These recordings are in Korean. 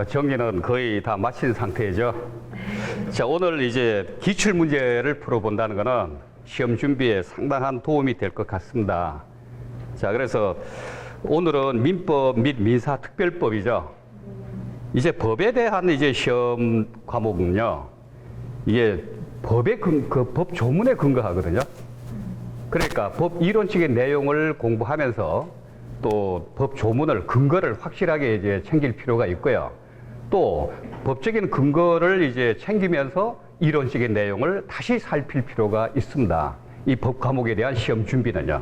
정리는 거의 다 마친 상태죠. 자, 오늘 이제 기출 문제를 풀어본다는 것은 시험 준비에 상당한 도움이 될 것 같습니다. 자, 그래서 오늘은 민법 및 민사특별법이죠. 이제 법에 대한 이제 시험 과목은요, 이게 법 조문에 근거하거든요. 그러니까 법 이론적인 내용을 공부하면서 또 법 조문을 근거를 확실하게 이제 챙길 필요가 있고요. 또 법적인 근거를 이제 챙기면서 이론적인 내용을 다시 살필 필요가 있습니다. 이 법 과목에 대한 시험 준비는요.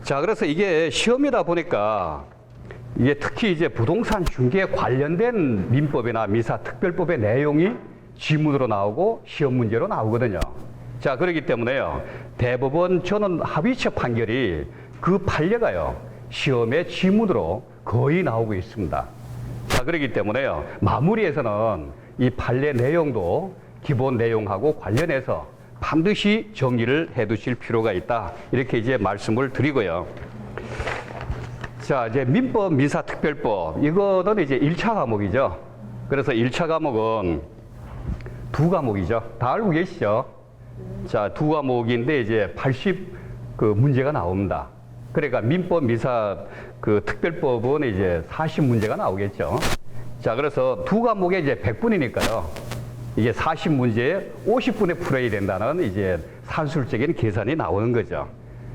자, 그래서 이게 시험이다 보니까 이게 특히 이제 부동산 중개에 관련된 민법이나 민사특별법의 내용이 지문으로 나오고 시험 문제로 나오거든요. 자, 그렇기 때문에요, 대법원 저는 합의체 판결이 그 판례가요, 시험의 지문으로 거의 나오고 있습니다. 자, 그렇기 때문에요, 마무리에서는 이 판례 내용도 기본 내용하고 관련해서 반드시 정리를 해 두실 필요가 있다, 이렇게 이제 말씀을 드리고요. 자, 이제 민법, 민사특별법, 이거는 이제 1차 과목이죠. 그래서 1차 과목은 두 과목이죠. 다 알고 계시죠? 자, 두 과목인데 이제 80 문제가 나옵니다. 그러니까 민법, 민사 특별법은 이제 40문제가 나오겠죠. 자, 그래서 두 과목에 이제 100분이니까요. 이게 40문제에 50분에 풀어야 된다는 이제 산술적인 계산이 나오는 거죠.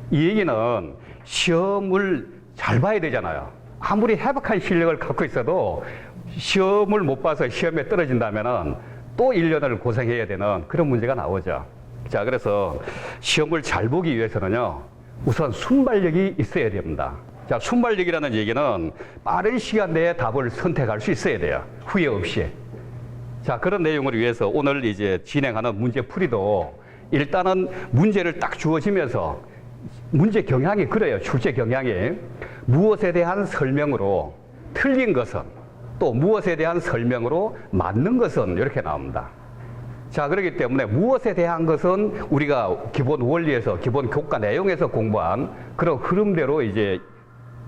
이 얘기는 시험을 잘 봐야 되잖아요. 아무리 해박한 실력을 갖고 있어도 시험을 못 봐서 시험에 떨어진다면은 또 1년을 고생해야 되는 그런 문제가 나오죠. 자, 그래서 시험을 잘 보기 위해서는요, 우선 순발력이 있어야 됩니다. 자, 순발력이라는 얘기는 빠른 시간 내에 답을 선택할 수 있어야 돼요. 후회 없이. 자, 그런 내용을 위해서 오늘 이제 진행하는 문제풀이도 일단은 문제를 딱 주어지면서 문제 경향이 그래요. 출제 경향이 무엇에 대한 설명으로 틀린 것은, 또 무엇에 대한 설명으로 맞는 것은 이렇게 나옵니다. 자, 그렇기 때문에 무엇에 대한 것은 우리가 기본 원리에서, 기본 교과 내용에서 공부한 그런 흐름대로 이제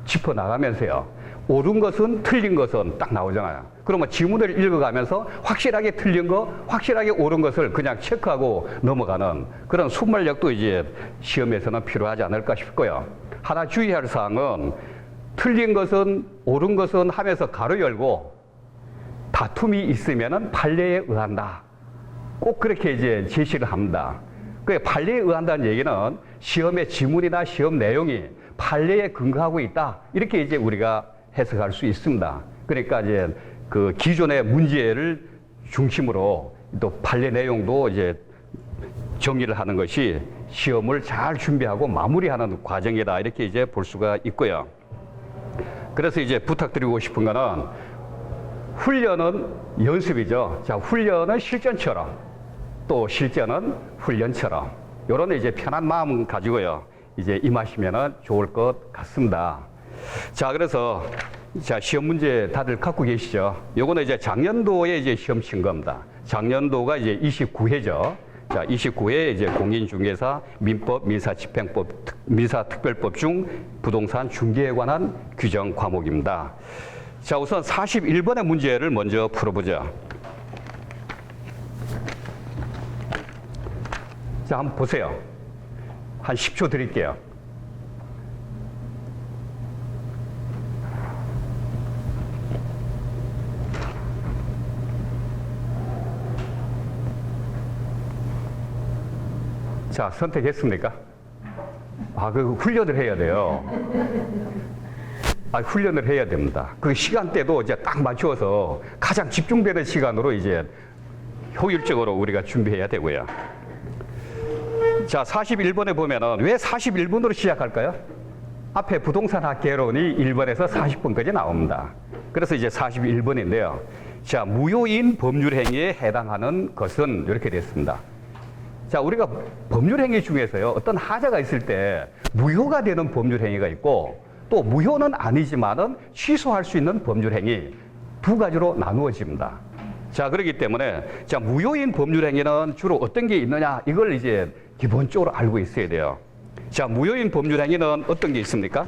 짚어나가면서요, 옳은 것은, 틀린 것은 딱 나오잖아요. 그러면 지문을 읽어가면서 확실하게 틀린 거, 확실하게 옳은 것을 그냥 체크하고 넘어가는 그런 순발력도 이제 시험에서는 필요하지 않을까 싶고요. 하나 주의할 사항은 틀린 것은, 옳은 것은 하면서 가로 열고 다툼이 있으면은 판례에 의한다. 꼭 그렇게 이제 제시를 합니다. 그 판례에 의한다는 얘기는 시험의 지문이나 시험 내용이 판례에 근거하고 있다, 이렇게 이제 우리가 해석할 수 있습니다. 그러니까 이제 그 기존의 문제를 중심으로 또 판례 내용도 이제 정리를 하는 것이 시험을 잘 준비하고 마무리하는 과정이다, 이렇게 이제 볼 수가 있고요. 그래서 이제 부탁드리고 싶은 거는 훈련은 연습이죠. 자, 훈련은 실전처럼, 또 실전은 훈련처럼, 이런 이제 편한 마음 가지고요, 이제 임하시면 좋을 것 같습니다. 자, 그래서 자, 시험 문제 다들 갖고 계시죠? 요거는 이제 작년도에 이제 시험 친 겁니다. 작년도가 이제 29회죠. 자, 29회 이제 공인중개사 민법, 민사집행법, 민사특별법 중 부동산 중개에 관한 규정 과목입니다. 자, 우선 41번의 문제를 먼저 풀어보죠. 자, 한번 보세요. 한 10초 드릴게요. 자, 선택했습니까? 아, 그 훈련을 해야 돼요. 아, 훈련을 해야 됩니다. 그 시간대도 이제 딱 맞추어서 가장 집중되는 시간으로 이제 효율적으로 우리가 준비해야 되고요. 자, 41번에 보면은 왜 41번으로 시작할까요? 앞에 부동산 학개론이 1번에서 40번까지 나옵니다. 그래서 이제 41번인데요. 자, 무효인 법률행위에 해당하는 것은 이렇게 됐습니다. 자, 우리가 법률행위 중에서요, 어떤 하자가 있을 때 무효가 되는 법률행위가 있고, 또 무효는 아니지만은 취소할 수 있는 법률행위 두 가지로 나누어집니다. 자, 그렇기 때문에 자, 무효인 법률행위는 주로 어떤 게 있느냐 이걸 이제 기본적으로 알고 있어야 돼요. 자, 무효인 법률행위는 어떤 게 있습니까?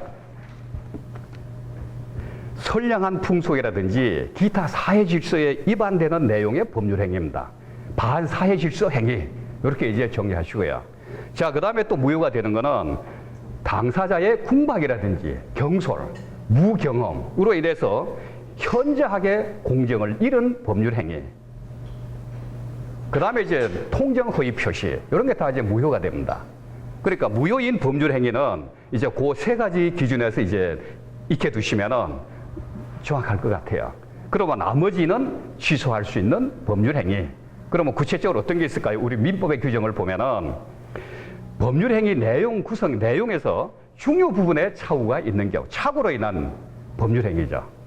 선량한 풍속이라든지 기타 사회질서에 위반되는 내용의 법률행위입니다. 반사회질서 행위 이렇게 이제 정리하시고요. 자, 그 다음에 또 무효가 되는 거는 당사자의 궁박이라든지 경솔, 무경험으로 인해서 현저하게 공정을 잃은 법률행위. 그 다음에 이제 통정허위 표시 이런 게 다 이제 무효가 됩니다. 그러니까 무효인 법률행위는 이제 그 세 가지 기준에서 이제 익혀두시면은 정확할 것 같아요. 그러면 나머지는 취소할 수 있는 법률행위. 그러면 구체적으로 어떤 게 있을까요? 우리 민법의 규정을 보면은 법률행위 내용 구성, 내용에서 중요 부분에 착오가 있는 경우, 착오로 인한 법률행위죠.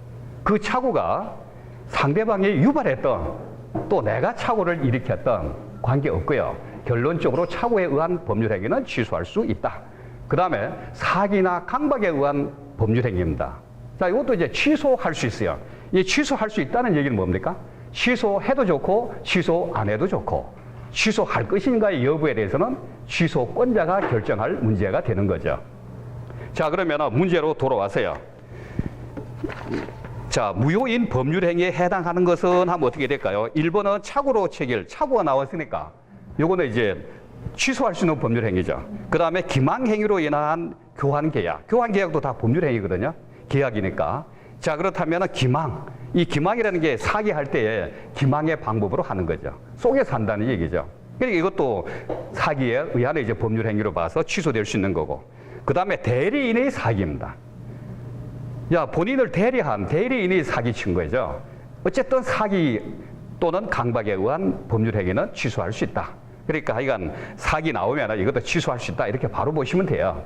그 착오가 상대방이 유발했던 또 내가 착오를 일으켰던 관계없고요. 결론적으로 착오에 의한 법률행위는 취소할 수 있다. 그 다음에 사기나 강박에 의한 법률행위입니다. 자, 이것도 이제 취소할 수 있어요. 이 취소할 수 있다는 얘기는 뭡니까? 취소해도 좋고 취소 안 해도 좋고 취소할 것인가의 여부에 대해서는 취소권자가 결정할 문제가 되는 거죠. 자, 그러면 문제로 돌아와서요. 자, 무효인 법률행위에 해당하는 것은 하면 어떻게 될까요? 1번은 착오로 체결, 착오가 나왔으니까 요거는 이제 취소할 수 있는 법률행위죠. 그 다음에 기망행위로 인한 교환계약, 교환계약도 다 법률행위거든요. 계약이니까. 자, 그렇다면 기망, 이 기망이라는 게 사기할 때에 기망의 방법으로 하는 거죠. 속여서 한다는 얘기죠. 그러니까 이것도 사기에 의한 이제 법률행위로 봐서 취소될 수 있는 거고. 그 다음에 대리인의 사기입니다. 야, 본인을 대리한 대리인이 사기친 거죠. 어쨌든 사기 또는 강박에 의한 법률행위는 취소할 수 있다. 그러니까 하여간 사기 나오면 이것도 취소할 수 있다. 이렇게 바로 보시면 돼요.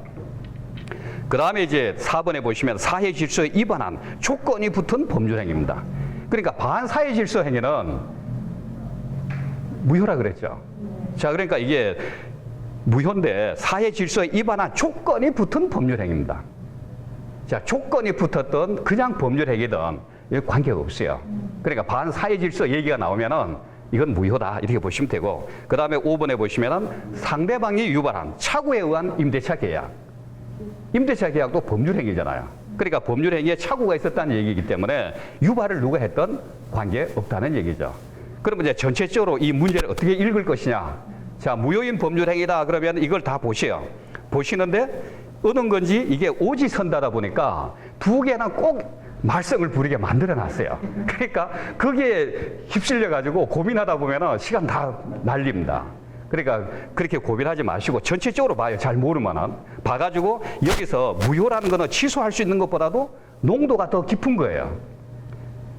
그 다음에 이제 4번에 보시면 사회질서에 위반한 조건이 붙은 법률행위입니다. 그러니까 반사회질서 행위는 무효라 그랬죠. 자, 그러니까 이게 무효인데 사회질서에 위반한 조건이 붙은 법률행위입니다. 자, 조건이 붙었던 그냥 법률행위든 관계가 없어요. 그러니까 반사회질서 얘기가 나오면은 이건 무효다 이렇게 보시면 되고, 그 다음에 5번에 보시면은 상대방이 유발한 착오에 의한 임대차 계약. 임대차 계약도 법률행위잖아요. 그러니까 법률행위에 착오가 있었다는 얘기이기 때문에 유발을 누가 했던 관계 없다는 얘기죠. 그러면 이제 전체적으로 이 문제를 어떻게 읽을 것이냐. 자, 무효인 법률행위다 그러면 이걸 다 보세요. 보시는데 어느 건지 이게 오지선다다 보니까 두 개나 꼭 말썽을 부리게 만들어 놨어요. 그러니까 거기에 휩쓸려 가지고 고민하다 보면은 시간 다 날립니다. 그러니까 그렇게 고민하지 마시고 전체적으로 봐요. 잘 모르면은 봐가지고 여기서 무효라는 거는 취소할 수 있는 것보다도 농도가 더 깊은 거예요.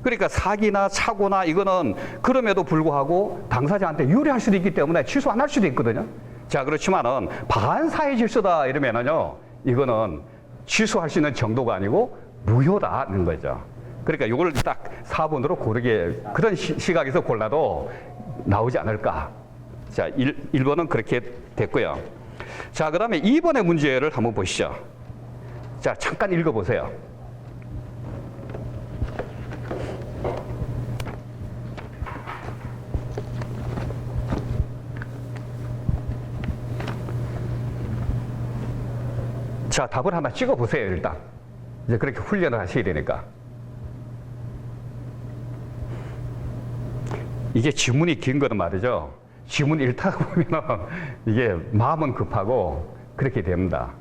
그러니까 사기나 착오나 이거는 그럼에도 불구하고 당사자한테 유리할 수도 있기 때문에 취소 안 할 수도 있거든요. 자, 그렇지만은 반사회 질서다 이러면은요, 이거는 취소할 수 있는 정도가 아니고 무효다는 거죠. 그러니까 이걸 딱 4번으로 고르게 그런 시각에서 골라도 나오지 않을까. 자, 1번은 그렇게 됐고요. 자, 그 다음에 2번의 문제를 한번 보시죠. 자, 잠깐 읽어보세요. 자, 답을 하나 찍어보세요, 일단. 이제 그렇게 훈련을 하셔야 되니까. 이게 지문이 긴 거는 말이죠. 지문 읽다가 보면은 이게 마음은 급하고 그렇게 됩니다.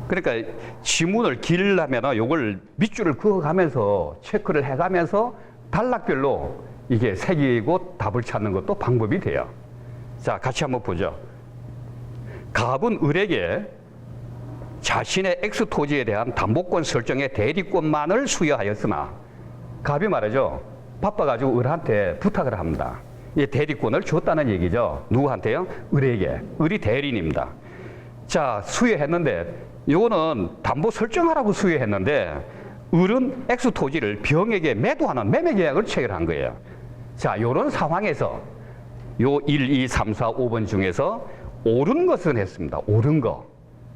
그러니까 지문을 길려면은 요걸 밑줄을 그어가면서 체크를 해가면서 단락별로 이게 새기고 답을 찾는 것도 방법이 돼요. 자, 같이 한번 보죠. 갑은 을에게 자신의 X 토지에 대한 담보권 설정의 대리권만을 수여하였으나 갑이 말이죠. 바빠가지고 을한테 부탁을 합니다. 이 대리권을 줬다는 얘기죠. 누구한테요? 을에게. 을이 대리인입니다. 자, 수여했는데 요거는 담보 설정하라고 수여했는데 을은 X 토지를 병에게 매도하는 매매 계약을 체결한 거예요. 자, 요런 상황에서 요 1, 2, 3, 4, 5번 중에서 옳은 것은 했습니다. 옳은 거.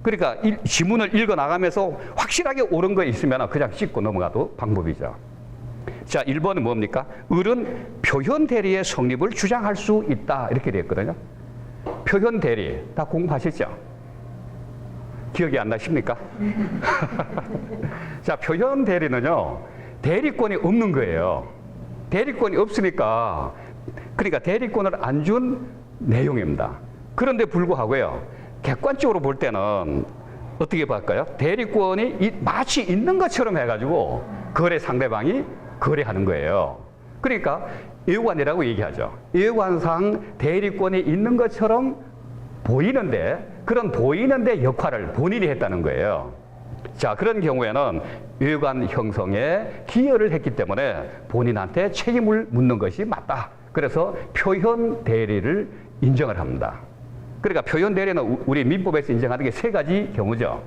그러니까 지문을 읽어 나가면서 확실하게 옳은 거 있으면 그냥 짚고 넘어가도 방법이죠. 자, 1번은 뭡니까? 을은 표현 대리의 성립을 주장할 수 있다. 이렇게 되어 있거든요. 표현 대리 다 공부하셨죠? 기억이 안 나십니까? 자, 표현 대리는요, 대리권이 없는 거예요. 대리권이 없으니까, 그러니까 대리권을 안 준 내용입니다. 그런데 불구하고요, 객관적으로 볼 때는 어떻게 볼까요? 대리권이 마치 있는 것처럼 해가지고 거래 상대방이 거래하는 거예요. 그러니까 애관이라고 얘기하죠. 애관상 대리권이 있는 것처럼 보이는데, 그런 보이는데 역할을 본인이 했다는 거예요. 자, 그런 경우에는 외관 형성에 기여를 했기 때문에 본인한테 책임을 묻는 것이 맞다. 그래서 표현 대리를 인정을 합니다. 그러니까 표현 대리는 우리 민법에서 인정하는 게 세 가지 경우죠.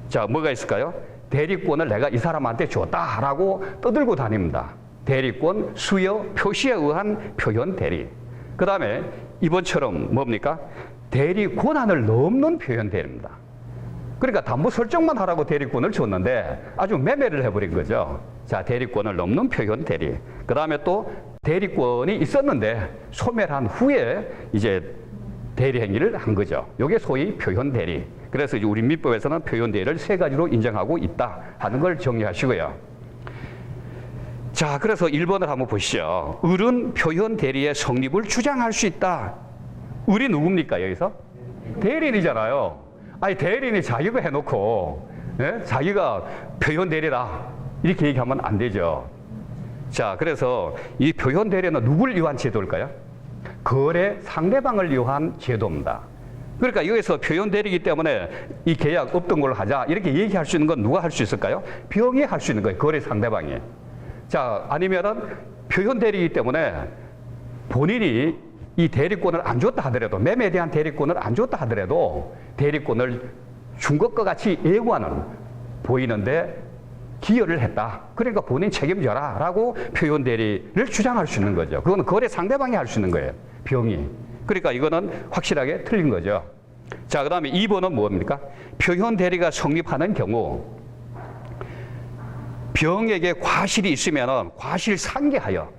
자, 뭐가 있을까요? 대리권을 내가 이 사람한테 줬다라고 떠들고 다닙니다. 대리권 수여 표시에 의한 표현 대리. 그 다음에 이번처럼 뭡니까? 대리 권한을 넘는 표현 대리입니다. 그러니까 담보 설정만 하라고 대리권을 줬는데 아주 매매를 해버린 거죠. 자, 대리권을 넘는 표현 대리. 그 다음에 또 대리권이 있었는데 소멸한 후에 이제 대리 행위를 한 거죠. 이게 소위 표현 대리. 그래서 이제 우리 민법에서는 표현 대리를 세 가지로 인정하고 있다 하는 걸 정리하시고요. 자, 그래서 1번을 한번 보시죠. 을은 표현 대리의 성립을 주장할 수 있다. 을이 누굽니까, 여기서? 대리인이잖아요. 아니, 대리인이 자기가 해놓고, 예? 자기가 표현 대리다. 이렇게 얘기하면 안 되죠. 자, 그래서 이 표현 대리는 누굴 위한 제도일까요? 거래 상대방을 위한 제도입니다. 그러니까 여기서 표현 대리이기 때문에 이 계약 없던 걸로 하자. 이렇게 얘기할 수 있는 건 누가 할 수 있을까요? 병이 할 수 있는 거예요. 거래 상대방이. 자, 아니면은 표현 대리이기 때문에 본인이 이 대리권을 안 줬다 하더라도, 매매에 대한 대리권을 안 줬다 하더라도 대리권을 준 것과 같이 예고하는 보이는데 기여를 했다. 그러니까 본인 책임져라 라고 표현 대리를 주장할 수 있는 거죠. 그건 거래 상대방이 할 수 있는 거예요. 병이. 그러니까 이거는 확실하게 틀린 거죠. 자, 그 다음에 2번은 뭡니까? 표현 대리가 성립하는 경우 병에게 과실이 있으면 과실 상계하여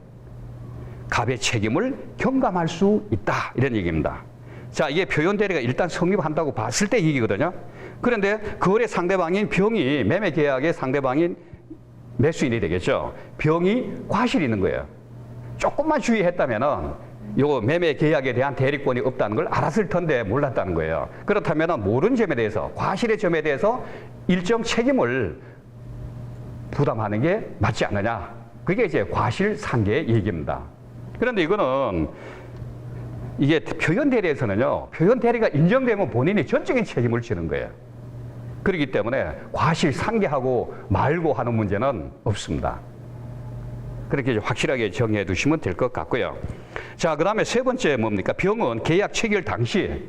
갑의 책임을 경감할 수 있다. 이런 얘기입니다. 자, 이게 표현 대리가 일단 성립한다고 봤을 때 얘기거든요. 그런데 거래 상대방인 병이, 매매 계약의 상대방인 매수인이 되겠죠. 병이 과실이 있는 거예요. 조금만 주의했다면은 요 매매 계약에 대한 대리권이 없다는 걸 알았을 텐데 몰랐다는 거예요. 그렇다면은 모르는 점에 대해서, 과실의 점에 대해서 일정 책임을 부담하는 게 맞지 않느냐. 그게 이제 과실상계의 얘기입니다. 그런데 이거는 이게 표현 대리에서는요, 표현 대리가 인정되면 본인이 전적인 책임을 지는 거예요. 그렇기 때문에 과실상계하고 말고 하는 문제는 없습니다. 그렇게 확실하게 정리해 두시면 될 것 같고요. 자, 그 다음에 세 번째 뭡니까? 병은 계약 체결 당시,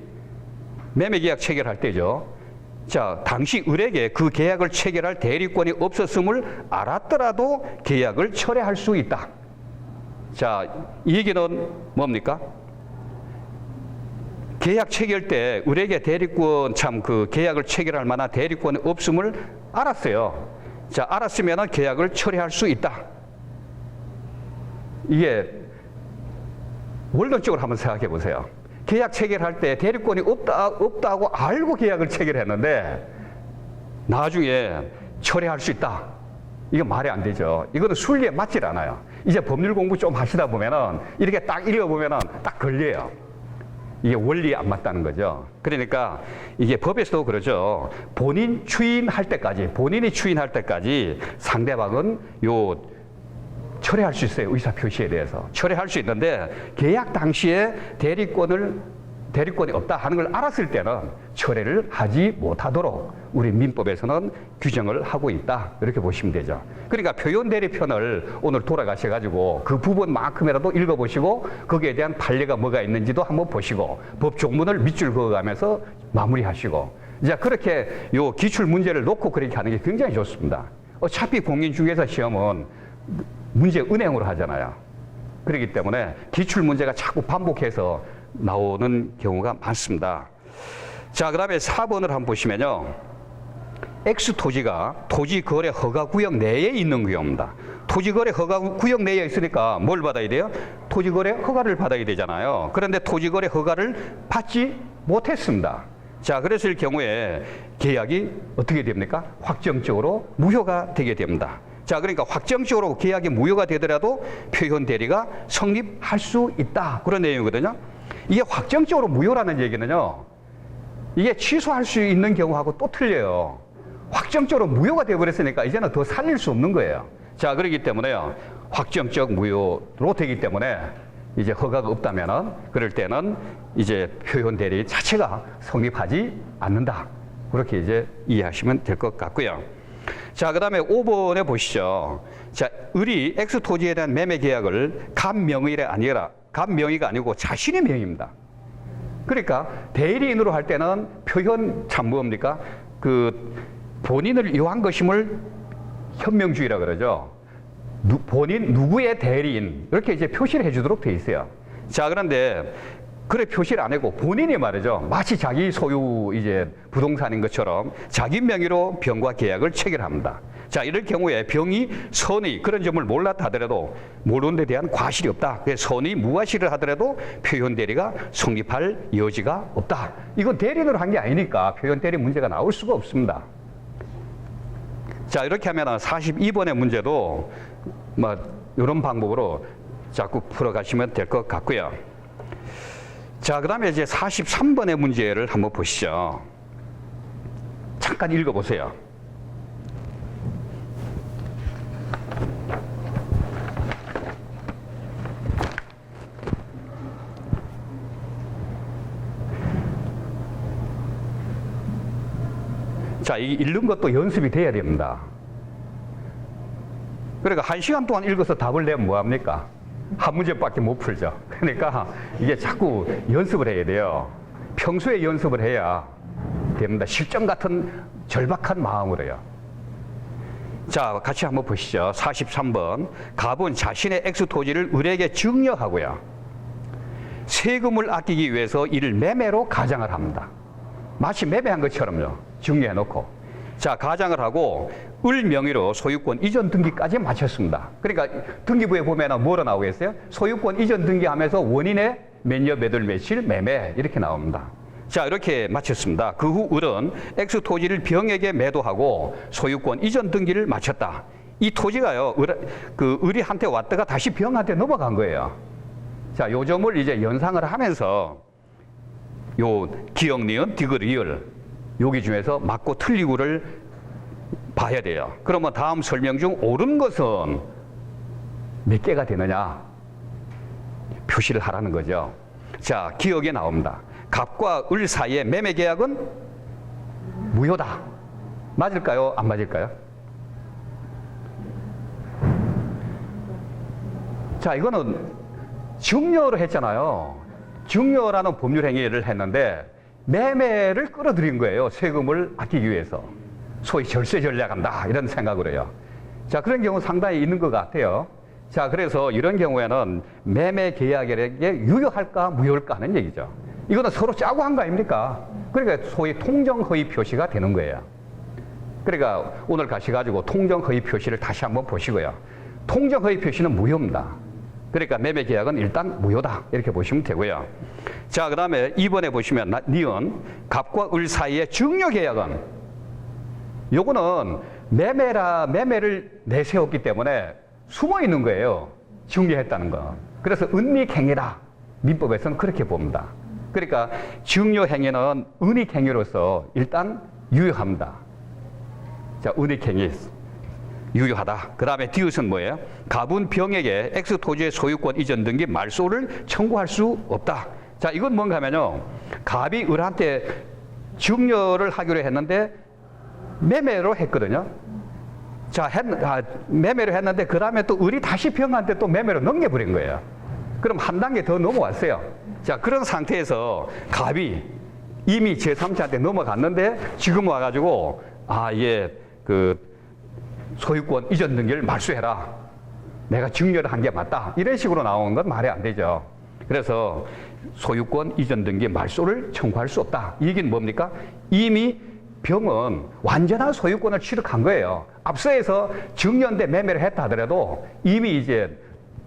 매매 계약 체결할 때죠. 자, 당시 을에게 그 계약을 체결할 대리권이 없었음을 알았더라도 계약을 철회할 수 있다. 자, 이 얘기는 뭡니까? 계약 체결 때 을에게 대리권, 참 그 계약을 체결할 만한 대리권이 없음을 알았어요. 자, 알았으면 계약을 철회할 수 있다. 이게 원론적으로 한번 생각해 보세요. 계약 체결할 때 대리권이 없다고 알고 계약을 체결했는데 나중에 철회할 수 있다. 이거 말이 안 되죠. 이거는 순리에 맞질 않아요. 이제 법률 공부 좀 하시다 보면은 이렇게 딱 읽어보면은 딱 걸려요. 이게 원리에 안 맞다는 거죠. 그러니까 이게 법에서도 그러죠. 본인이 추인할 때까지 상대방은 철회할 수 있어요. 의사표시에 대해서. 철회할 수 있는데 계약 당시에 대리권이 없다 하는 걸 알았을 때는 철회를 하지 못하도록 우리 민법에서는 규정을 하고 있다. 이렇게 보시면 되죠. 그러니까 표현 대리편을 오늘 돌아가셔가지고 그 부분만큼이라도 읽어보시고 거기에 대한 판례가 뭐가 있는지도 한번 보시고 법 조문을 밑줄 그어가면서 마무리하시고 이제 그렇게 요 기출 문제를 놓고 그렇게 하는 게 굉장히 좋습니다. 어차피 공인중개사 시험은 문제 은행으로 하잖아요. 그렇기 때문에 기출 문제가 자꾸 반복해서 나오는 경우가 많습니다. 자, 그 다음에 4번을 한번 보시면요. X 토지가 토지 거래 허가 구역 내에 있는 경우입니다. 토지거래 허가 구역 내에 있으니까 뭘 받아야 돼요? 토지거래 허가를 받아야 되잖아요. 그런데 토지거래 허가를 받지 못했습니다. 자, 그랬을 경우에 계약이 어떻게 됩니까? 확정적으로 무효가 되게 됩니다. 자, 그러니까 확정적으로 계약이 무효가 되더라도 표현 대리가 성립할 수 있다. 그런 내용이거든요. 이게 확정적으로 무효라는 얘기는요, 이게 취소할 수 있는 경우하고 또 틀려요. 확정적으로 무효가 되어버렸으니까 이제는 더 살릴 수 없는 거예요. 자, 그렇기 때문에요, 확정적 무효로 되기 때문에 이제 허가가 없다면은 그럴 때는 이제 표현 대리 자체가 성립하지 않는다. 그렇게 이제 이해하시면 될 것 같고요. 자, 그 다음에 5번에 보시죠. 자, 을이 X 토지에 대한 매매 계약을 갑명의가 아니고 자신의 명의입니다. 그러니까 대리인으로 할 때는 표현 참 뭡니까? 그 본인을 요한 것임을 현명주의라 그러죠. 본인 누구의 대리인 이렇게 이제 표시를 해주도록 돼 있어요. 자, 그런데 그래 표시를 안 하고 본인이 말이죠, 마치 자기 소유 이제 부동산인 것처럼 자기 명의로 병과 계약을 체결합니다. 자, 이럴 경우에 병이 선의 그런 점을 몰랐다 하더라도 모르는 데 대한 과실이 없다. 그래서 선의 무과실을 하더라도 표현 대리가 성립할 여지가 없다. 이건 대리인으로 한 게 아니니까 표현 대리 문제가 나올 수가 없습니다. 자, 이렇게 하면 42번의 문제도 뭐 이런 방법으로 자꾸 풀어가시면 될 것 같고요. 자, 그 다음에 이제 43번의 문제를 한번 보시죠. 잠깐 읽어보세요. 자, 이 읽는 것도 연습이 돼야 됩니다. 그러니까 1시간 동안 읽어서 답을 내면 뭐합니까? 한 문제밖에 못 풀죠. 그러니까 이게 자꾸 연습을 해야 돼요. 평소에 연습을 해야 됩니다. 실전 같은 절박한 마음으로요. 자, 같이 한번 보시죠. 43번. 갑은 자신의 X 토지를 을에게 증여하고요, 세금을 아끼기 위해서 이를 매매로 가장을 합니다. 마치 매매한 것처럼요, 증여해 놓고. 자, 가장을 하고 을 명의로 소유권 이전 등기까지 마쳤습니다. 그러니까 등기부에 보면 뭐로 나오겠어요? 소유권 이전 등기하면서 원인의 몇 년 몇 월 며칠 매매 이렇게 나옵니다. 자, 이렇게 마쳤습니다. 그 후 을은 X 토지를 병에게 매도하고 소유권 이전 등기를 마쳤다. 이 토지가요, 을이한테 왔다가 다시 병한테 넘어간 거예요. 자, 요 점을 이제 연상을 하면서 요 기역, 니은, 디귿, 리을 여기 중에서 맞고 틀리고를 봐야 돼요. 그러면 다음 설명 중 옳은 것은 몇 개가 되느냐 표시를 하라는 거죠. 자, 기역에 나옵니다. 갑과 을 사이의 매매 계약은 무효다. 맞을까요? 안 맞을까요? 자, 이거는 증여로 했잖아요. 증여라는 법률 행위를 했는데 매매를 끌어들인 거예요. 세금을 아끼기 위해서. 소위 절세 전략한다 이런 생각으로 해요. 자, 그런 경우 상당히 있는 것 같아요. 자, 그래서 이런 경우에는 매매 계약에게 유효할까 무효할까 하는 얘기죠. 이거는 서로 짜고 한 거 아닙니까? 그러니까 소위 통정허위 표시가 되는 거예요. 그러니까 오늘 가셔가지고 통정허위 표시를 다시 한번 보시고요. 통정허위 표시는 무효입니다. 그러니까 매매 계약은 일단 무효다 이렇게 보시면 되고요. 자, 그 다음에 2번에 보시면 니은 갑과 을 사이의 증여 계약은, 요거는 매매를 내세웠기 때문에 숨어 있는 거예요. 증여했다는 거. 그래서 은닉행위다. 민법에서는 그렇게 봅니다. 그러니까 증여행위는 은닉행위로서 일단 유효합니다. 자, 은닉행위 유효하다. 그 다음에 디귿은 뭐예요? 갑은 병에게 X 토지의 소유권 이전 등기 말소를 청구할 수 없다. 자, 이건 뭔가 하면요, 갑이 을한테 증여를 하기로 했는데 매매로 했거든요. 자, 매매로 했는데 그 다음에 또 을이 다시 병한테 또 매매로 넘겨버린 거예요. 그럼 한 단계 더 넘어왔어요. 자, 그런 상태에서 갑이 이미 제3자한테 넘어갔는데 지금 와가지고 이게 소유권 이전 등기를 말소해라. 내가 증여를 한 게 맞다. 이런 식으로 나오는 건 말이 안 되죠. 그래서 소유권 이전 등기 말소를 청구할 수 없다. 이 얘기는 뭡니까? 이미 병은 완전한 소유권을 취득한 거예요. 앞서에서 정년대 매매를 했다 하더라도 이미 이제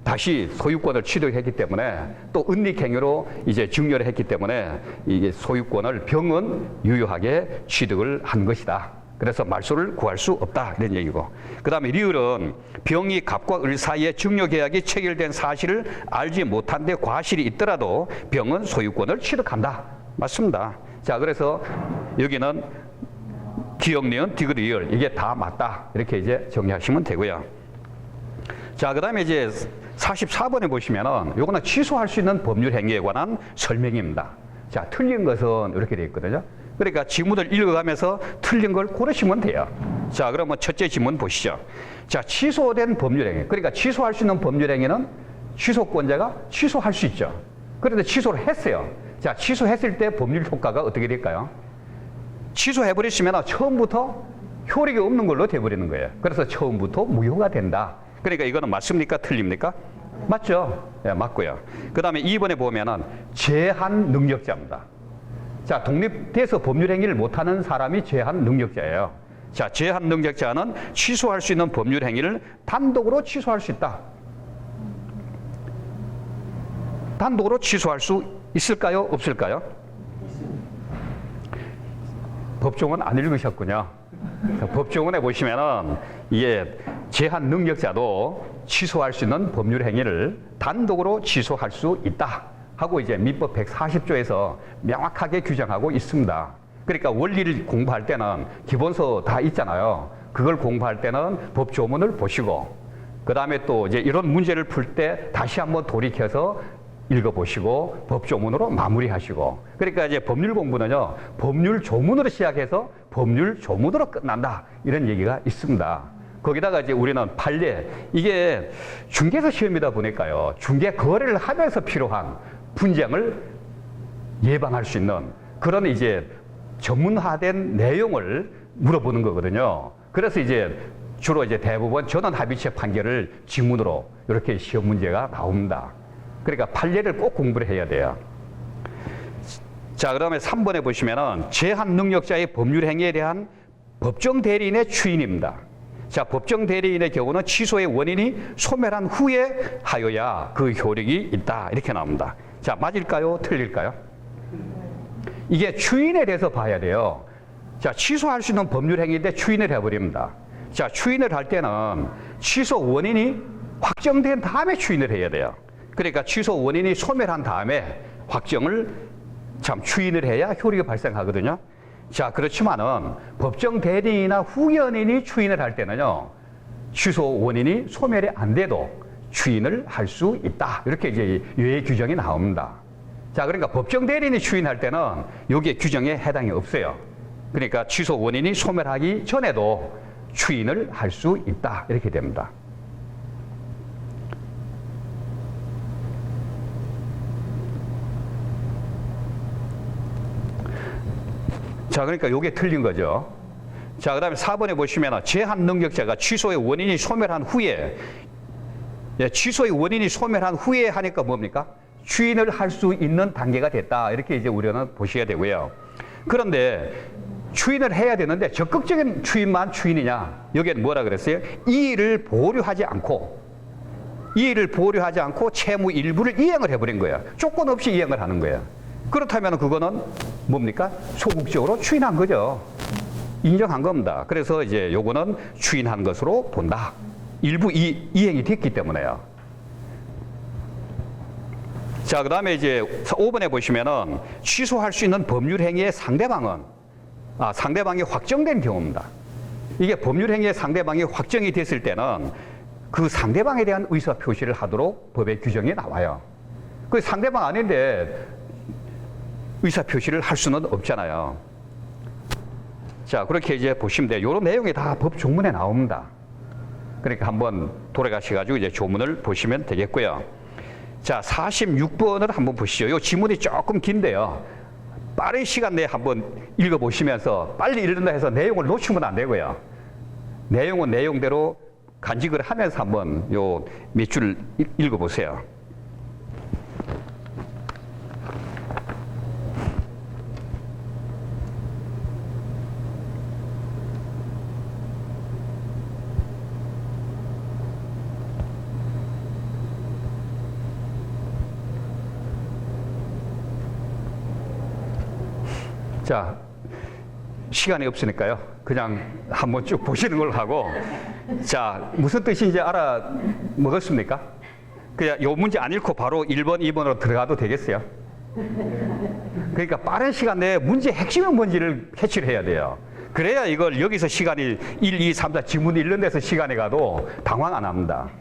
다시 소유권을 취득했기 때문에 또 은닉행위로 이제 증여를 했기 때문에 이게 소유권을 병은 유효하게 취득을 한 것이다. 그래서 말소를 구할 수 없다 이런 얘기고, 그 다음에 리을은 병이 갑과 을 사이에 증여계약이 체결된 사실을 알지 못한 데 과실이 있더라도 병은 소유권을 취득한다. 맞습니다. 자, 그래서 여기는 기역, 니은, 디귿, 리을 이게 다 맞다 이렇게 이제 정리하시면 되고요. 자, 그 다음에 이제 44번에 보시면은 요거는 취소할 수 있는 법률 행위에 관한 설명입니다. 자, 틀린 것은 이렇게 되어 있거든요. 그러니까 지문을 읽어가면서 틀린 걸 고르시면 돼요. 자, 그러면 첫째 지문 보시죠. 자, 취소된 법률 행위. 그러니까 취소할 수 있는 법률 행위는 취소권자가 취소할 수 있죠. 그런데 취소를 했어요. 자, 취소했을 때 법률 효과가 어떻게 될까요? 취소해버리시면 처음부터 효력이 없는 걸로 돼버리는 거예요. 그래서 처음부터 무효가 된다. 그러니까 이거는 맞습니까? 틀립니까? 맞죠? 네, 맞고요. 그 다음에 2번에 보면은 제한 능력자입니다. 자, 독립돼서 법률 행위를 못하는 사람이 제한 능력자예요. 자, 제한 능력자는 취소할 수 있는 법률 행위를 단독으로 취소할 수 있다. 단독으로 취소할 수 있을까요? 없을까요? 법조문 안 읽으셨군요. 법조문에 보시면은 이게 제한 능력자도 취소할 수 있는 법률 행위를 단독으로 취소할 수 있다 하고 이제 민법 140조에서 명확하게 규정하고 있습니다. 그러니까 원리를 공부할 때는 기본서 다 있잖아요. 그걸 공부할 때는 법조문을 보시고, 그 다음에 또 이제 이런 문제를 풀 때 다시 한번 돌이켜서 읽어보시고 법조문으로 마무리하시고, 그러니까 이제 법률 공부는요, 법률 조문으로 시작해서 법률 조문으로 끝난다 이런 얘기가 있습니다. 거기다가 이제 우리는 판례, 이게 중개사 시험이다 보니까요, 중개 거래를 하면서 필요한 분쟁을 예방할 수 있는 그런 이제 전문화된 내용을 물어보는 거거든요. 그래서 이제 주로 이제 대부분 전원 합의체 판결을 지문으로 이렇게 시험 문제가 나옵니다. 그러니까 판례를 꼭 공부를 해야 돼요. 자, 그다음에 3번에 보시면은 제한 능력자의 법률 행위에 대한 법정 대리인의 추인입니다. 자, 법정 대리인의 경우는 취소의 원인이 소멸한 후에 하여야 그 효력이 있다 이렇게 나옵니다. 자, 맞을까요? 틀릴까요? 이게 추인에 대해서 봐야 돼요. 자, 취소할 수 있는 법률 행위인데 추인을 해버립니다. 자, 추인을 할 때는 취소 원인이 확정된 다음에 추인을 해야 돼요. 그러니까 취소 원인이 소멸한 다음에 확정을 추인을 해야 효력이 발생하거든요. 자, 그렇지만은 법정 대리인이나 후견인이 추인을 할 때는요, 취소 원인이 소멸이 안 돼도 추인을 할 수 있다. 이렇게 이제 유예 규정이 나옵니다. 자, 그러니까 법정 대리인이 추인할 때는 여기에 규정에 해당이 없어요. 그러니까 취소 원인이 소멸하기 전에도 추인을 할 수 있다. 이렇게 됩니다. 자, 그러니까 요게 틀린 거죠. 자, 그 다음에 4번에 보시면 제한 능력자가 취소의 원인이 소멸한 후에, 취소의 원인이 소멸한 후에 하니까 뭡니까? 추인을 할 수 있는 단계가 됐다. 이렇게 이제 우리는 보셔야 되고요. 그런데 추인을 해야 되는데 적극적인 추인만 추인이냐? 여기에는 뭐라 그랬어요? 이의를 보류하지 않고 채무 일부를 이행을 해버린 거예요. 조건 없이 이행을 하는 거예요. 그렇다면 그거는 뭡니까? 소극적으로 추인한 거죠. 인정한 겁니다. 그래서 이제 요거는 추인한 것으로 본다. 일부 이행이 됐기 때문에요. 자, 그 다음에 이제 5번에 보시면은 취소할 수 있는 법률 행위의 상대방은, 상대방이 확정된 경우입니다. 이게 법률 행위의 상대방이 확정이 됐을 때는 그 상대방에 대한 의사 표시를 하도록 법의 규정이 나와요. 그 상대방 아닌데 의사 표시를 할 수는 없잖아요. 자, 그렇게 이제 보시면 돼요. 이런 내용이 다 법 조문에 나옵니다. 그러니까 한번 돌아가셔가지고 이제 조문을 보시면 되겠고요. 자, 46번을 한번 보시죠. 이 지문이 조금 긴데요. 빠른 시간 내에 한번 읽어보시면서 빨리 읽는다 해서 내용을 놓치면 안 되고요. 내용은 내용대로 간직을 하면서 한번 요 몇 줄 읽어보세요. 자, 시간이 없으니까요. 그냥 한번 쭉 보시는 걸로 하고. 자, 무슨 뜻인지 알아먹었습니까? 그냥 요 문제 안 읽고 바로 1번, 2번으로 들어가도 되겠어요? 그러니까 빠른 시간 내에 문제 핵심은 뭔지를 캐치를 해야 돼요. 그래야 이걸 여기서 시간이 1, 2, 3, 4 지문 읽는 데서 시간이 가도 당황 안 합니다.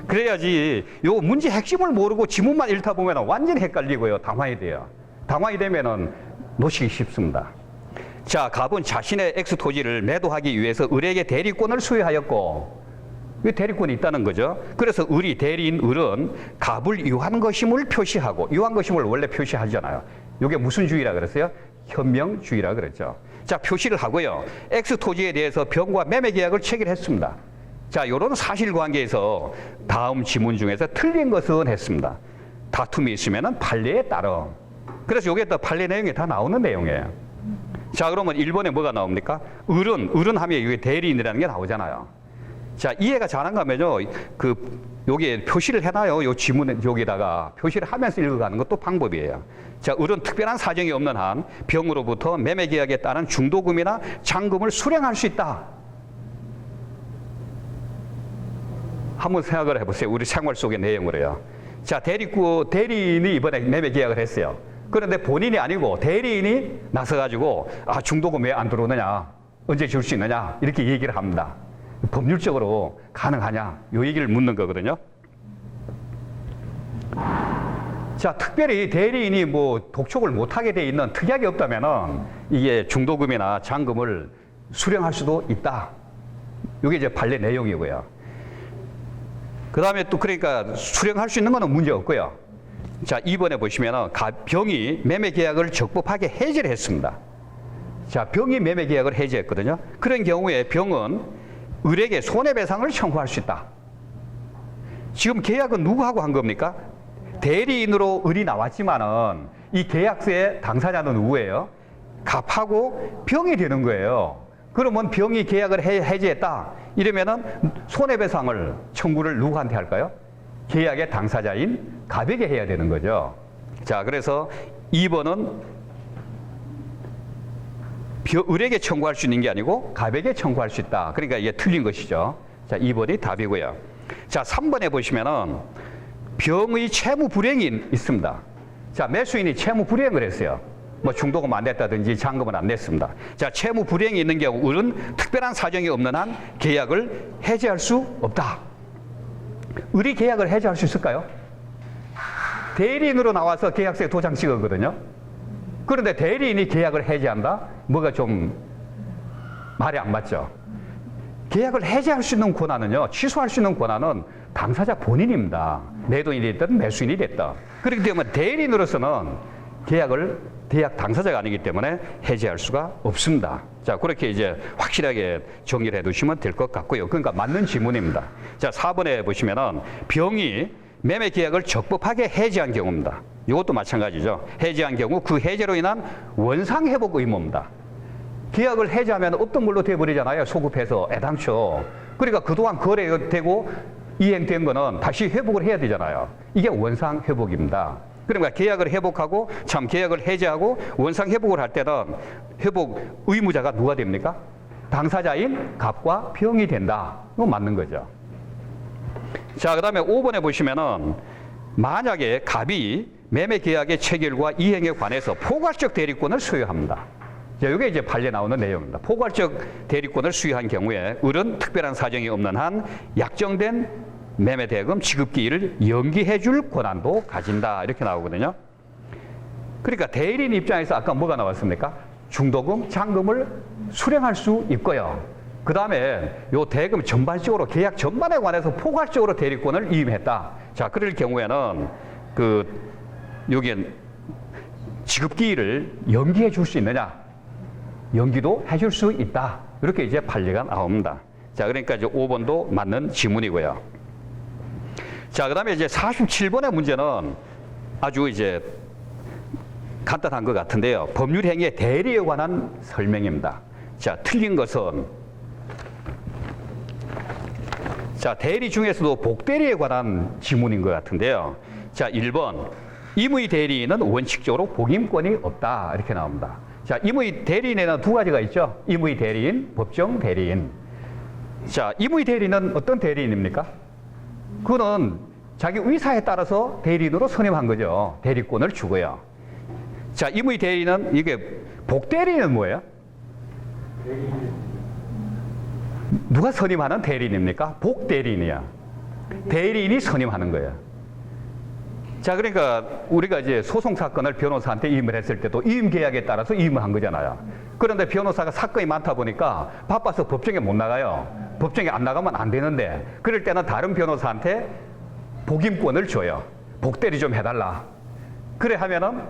그래야지 요 문제 핵심을 모르고 지문만 읽다 보면 완전히 헷갈리고요. 당황이 돼요. 당황이 되면은 놓치기 쉽습니다. 자, 갑은 자신의 X 토지를 매도하기 위해서 을에게 대리권을 수여하였고, 대리권이 있다는 거죠. 그래서 을이, 대리인 을은 갑을 유한 것임을 표시하고, 유한 것임을 원래 표시하잖아요. 이게 무슨 주의라 그랬어요? 현명주의라 그랬죠. 자, 표시를 하고요. X 토지에 대해서 병과 매매 계약을 체결했습니다. 자, 요런 사실관계에서 다음 지문 중에서 틀린 것은 했습니다. 다툼이 있으면은 판례에 따른. 그래서 요게 또 판례 내용이 다 나오는 내용이에요. 자, 그러면 1번에 뭐가 나옵니까? 을은 하면 이게 대리인이라는 게 나오잖아요. 자, 이해가 잘안 가면요, 여기에 표시를 해놔요. 요 지문 여기다가 표시를 하면서 읽어가는 것도 방법이에요. 자, 을은 특별한 사정이 없는 한 병으로부터 매매 계약에 따른 중도금이나 잔금을 수령할 수 있다. 한번 생각을 해보세요. 우리 생활 속의 내용으로요. 자, 대리인이 이번에 매매 계약을 했어요. 그런데 본인이 아니고 대리인이 나서가지고, 중도금 왜 안 들어오느냐, 언제 줄 수 있느냐, 이렇게 얘기를 합니다. 법률적으로 가능하냐, 요 얘기를 묻는 거거든요. 자, 특별히 대리인이 뭐 독촉을 못하게 돼 있는 특약이 없다면은 이게 중도금이나 잔금을 수령할 수도 있다. 이게 이제 판례 내용이고요. 그 다음에 또 그러니까 수령할 수 있는 거는 문제 없고요. 자, 2번에 보시면은 병이 매매 계약을 적법하게 해지를 했습니다. 자, 병이 매매 계약을 해지했거든요. 그런 경우에 병은 을에게 손해배상을 청구할 수 있다. 지금 계약은 누구하고 한 겁니까? 대리인으로 을이 나왔지만은 이 계약서의 당사자는 누구예요? 갑하고 병이 되는 거예요. 그러면 병이 계약을 해지했다. 이러면은 손해배상을 청구를 누구한테 할까요? 계약의 당사자인 갑에게 해야 되는 거죠. 자, 그래서 2번은 을에게 청구할 수 있는 게 아니고 갑에게 청구할 수 있다. 그러니까 이게 틀린 것이죠. 자, 2번이 답이고요. 자, 3번에 보시면은 병의 채무 불이행이 있습니다. 자, 매수인이 채무 불이행을 했어요. 뭐 중도금 안 냈다든지 잔금은 안 냈습니다. 자, 채무 불이행이 있는 경우 을은 특별한 사정이 없는 한 계약을 해지할 수 없다. 을이 계약을 해지할 수 있을까요? 대리인으로 나와서 계약서에 도장 찍었거든요. 그런데 대리인이 계약을 해지한다? 뭐가 좀 말이 안 맞죠. 계약을 해지할 수 있는 권한은요, 취소할 수 있는 권한은 당사자 본인입니다. 매도인이 됐든 매수인이 됐든. 그렇기 때문에 대리인으로서는 계약 당사자가 아니기 때문에 해지할 수가 없습니다. 자, 그렇게 이제 확실하게 정리를 해 두시면 될 것 같고요. 그러니까 맞는 지문입니다. 자, 4번에 보시면은 병이 매매 계약을 적법하게 해지한 경우입니다. 이것도 마찬가지죠. 해지한 경우 그 해제로 인한 원상 회복 의무입니다. 계약을 해지하면 없던 걸로 돼버리잖아요. 소급해서 애당초. 그러니까 그동안 거래되고 이행된 거는 다시 회복을 해야 되잖아요. 이게 원상 회복입니다. 그러니까 계약을 회복하고 계약을 해지하고 원상 회복을 할 때는 회복 의무자가 누가 됩니까? 당사자인 갑과 병이 된다. 이거 맞는 거죠. 자, 그 다음에 5번에 보시면은 만약에 갑이 매매 계약의 체결과 이행에 관해서 포괄적 대리권을 수여합니다. 자, 이게 이제 판례 나오는 내용입니다. 포괄적 대리권을 수여한 경우에 을은 특별한 사정이 없는 한 약정된 매매 대금 지급 기일을 연기해 줄 권한도 가진다. 이렇게 나오거든요. 그러니까 대리인 입장에서 아까 뭐가 나왔습니까? 중도금, 잔금을 수령할 수 있고요. 그 다음에 요 대금 전반적으로 계약 전반에 관해서 포괄적으로 대리권을 위임했다. 자, 그럴 경우에는 여기에 지급 기일을 연기해 줄 수 있느냐? 연기도 해줄 수 있다. 이렇게 이제 판례가 나옵니다. 자, 그러니까 이제 5번도 맞는 지문이고요. 자, 그 다음에 이제 47번의 문제는 아주 이제 간단한 것 같은데요. 법률 행위의 대리에 관한 설명입니다. 자, 틀린 것은 자, 대리 중에서도 복대리에 관한 지문인 것 같은데요. 자, 1번 임의 대리인은 원칙적으로 복임권이 없다. 이렇게 나옵니다. 자, 임의 대리인에는 두 가지가 있죠. 임의 대리인, 법정 대리인. 자, 임의 대리인은 어떤 대리인입니까? 그거는 자기 의사에 따라서 대리인으로 선임한 거죠. 대리권을 주고요. 자, 임의 대리인은 이게 복대리인은 뭐예요? 누가 선임하는 대리인입니까? 복대리인이야. 대리인이 선임하는 거예요. 자, 그러니까 우리가 이제 소송 사건을 변호사한테 임을 했을 때도 이임 계약에 따라서 임을 한 거잖아요. 그런데 변호사가 사건이 많다 보니까 바빠서 법정에 못 나가요. 법정에 안 나가면 안 되는데 그럴 때는 다른 변호사한테 복임권을 줘요. 복대리 좀 해달라. 그래 하면은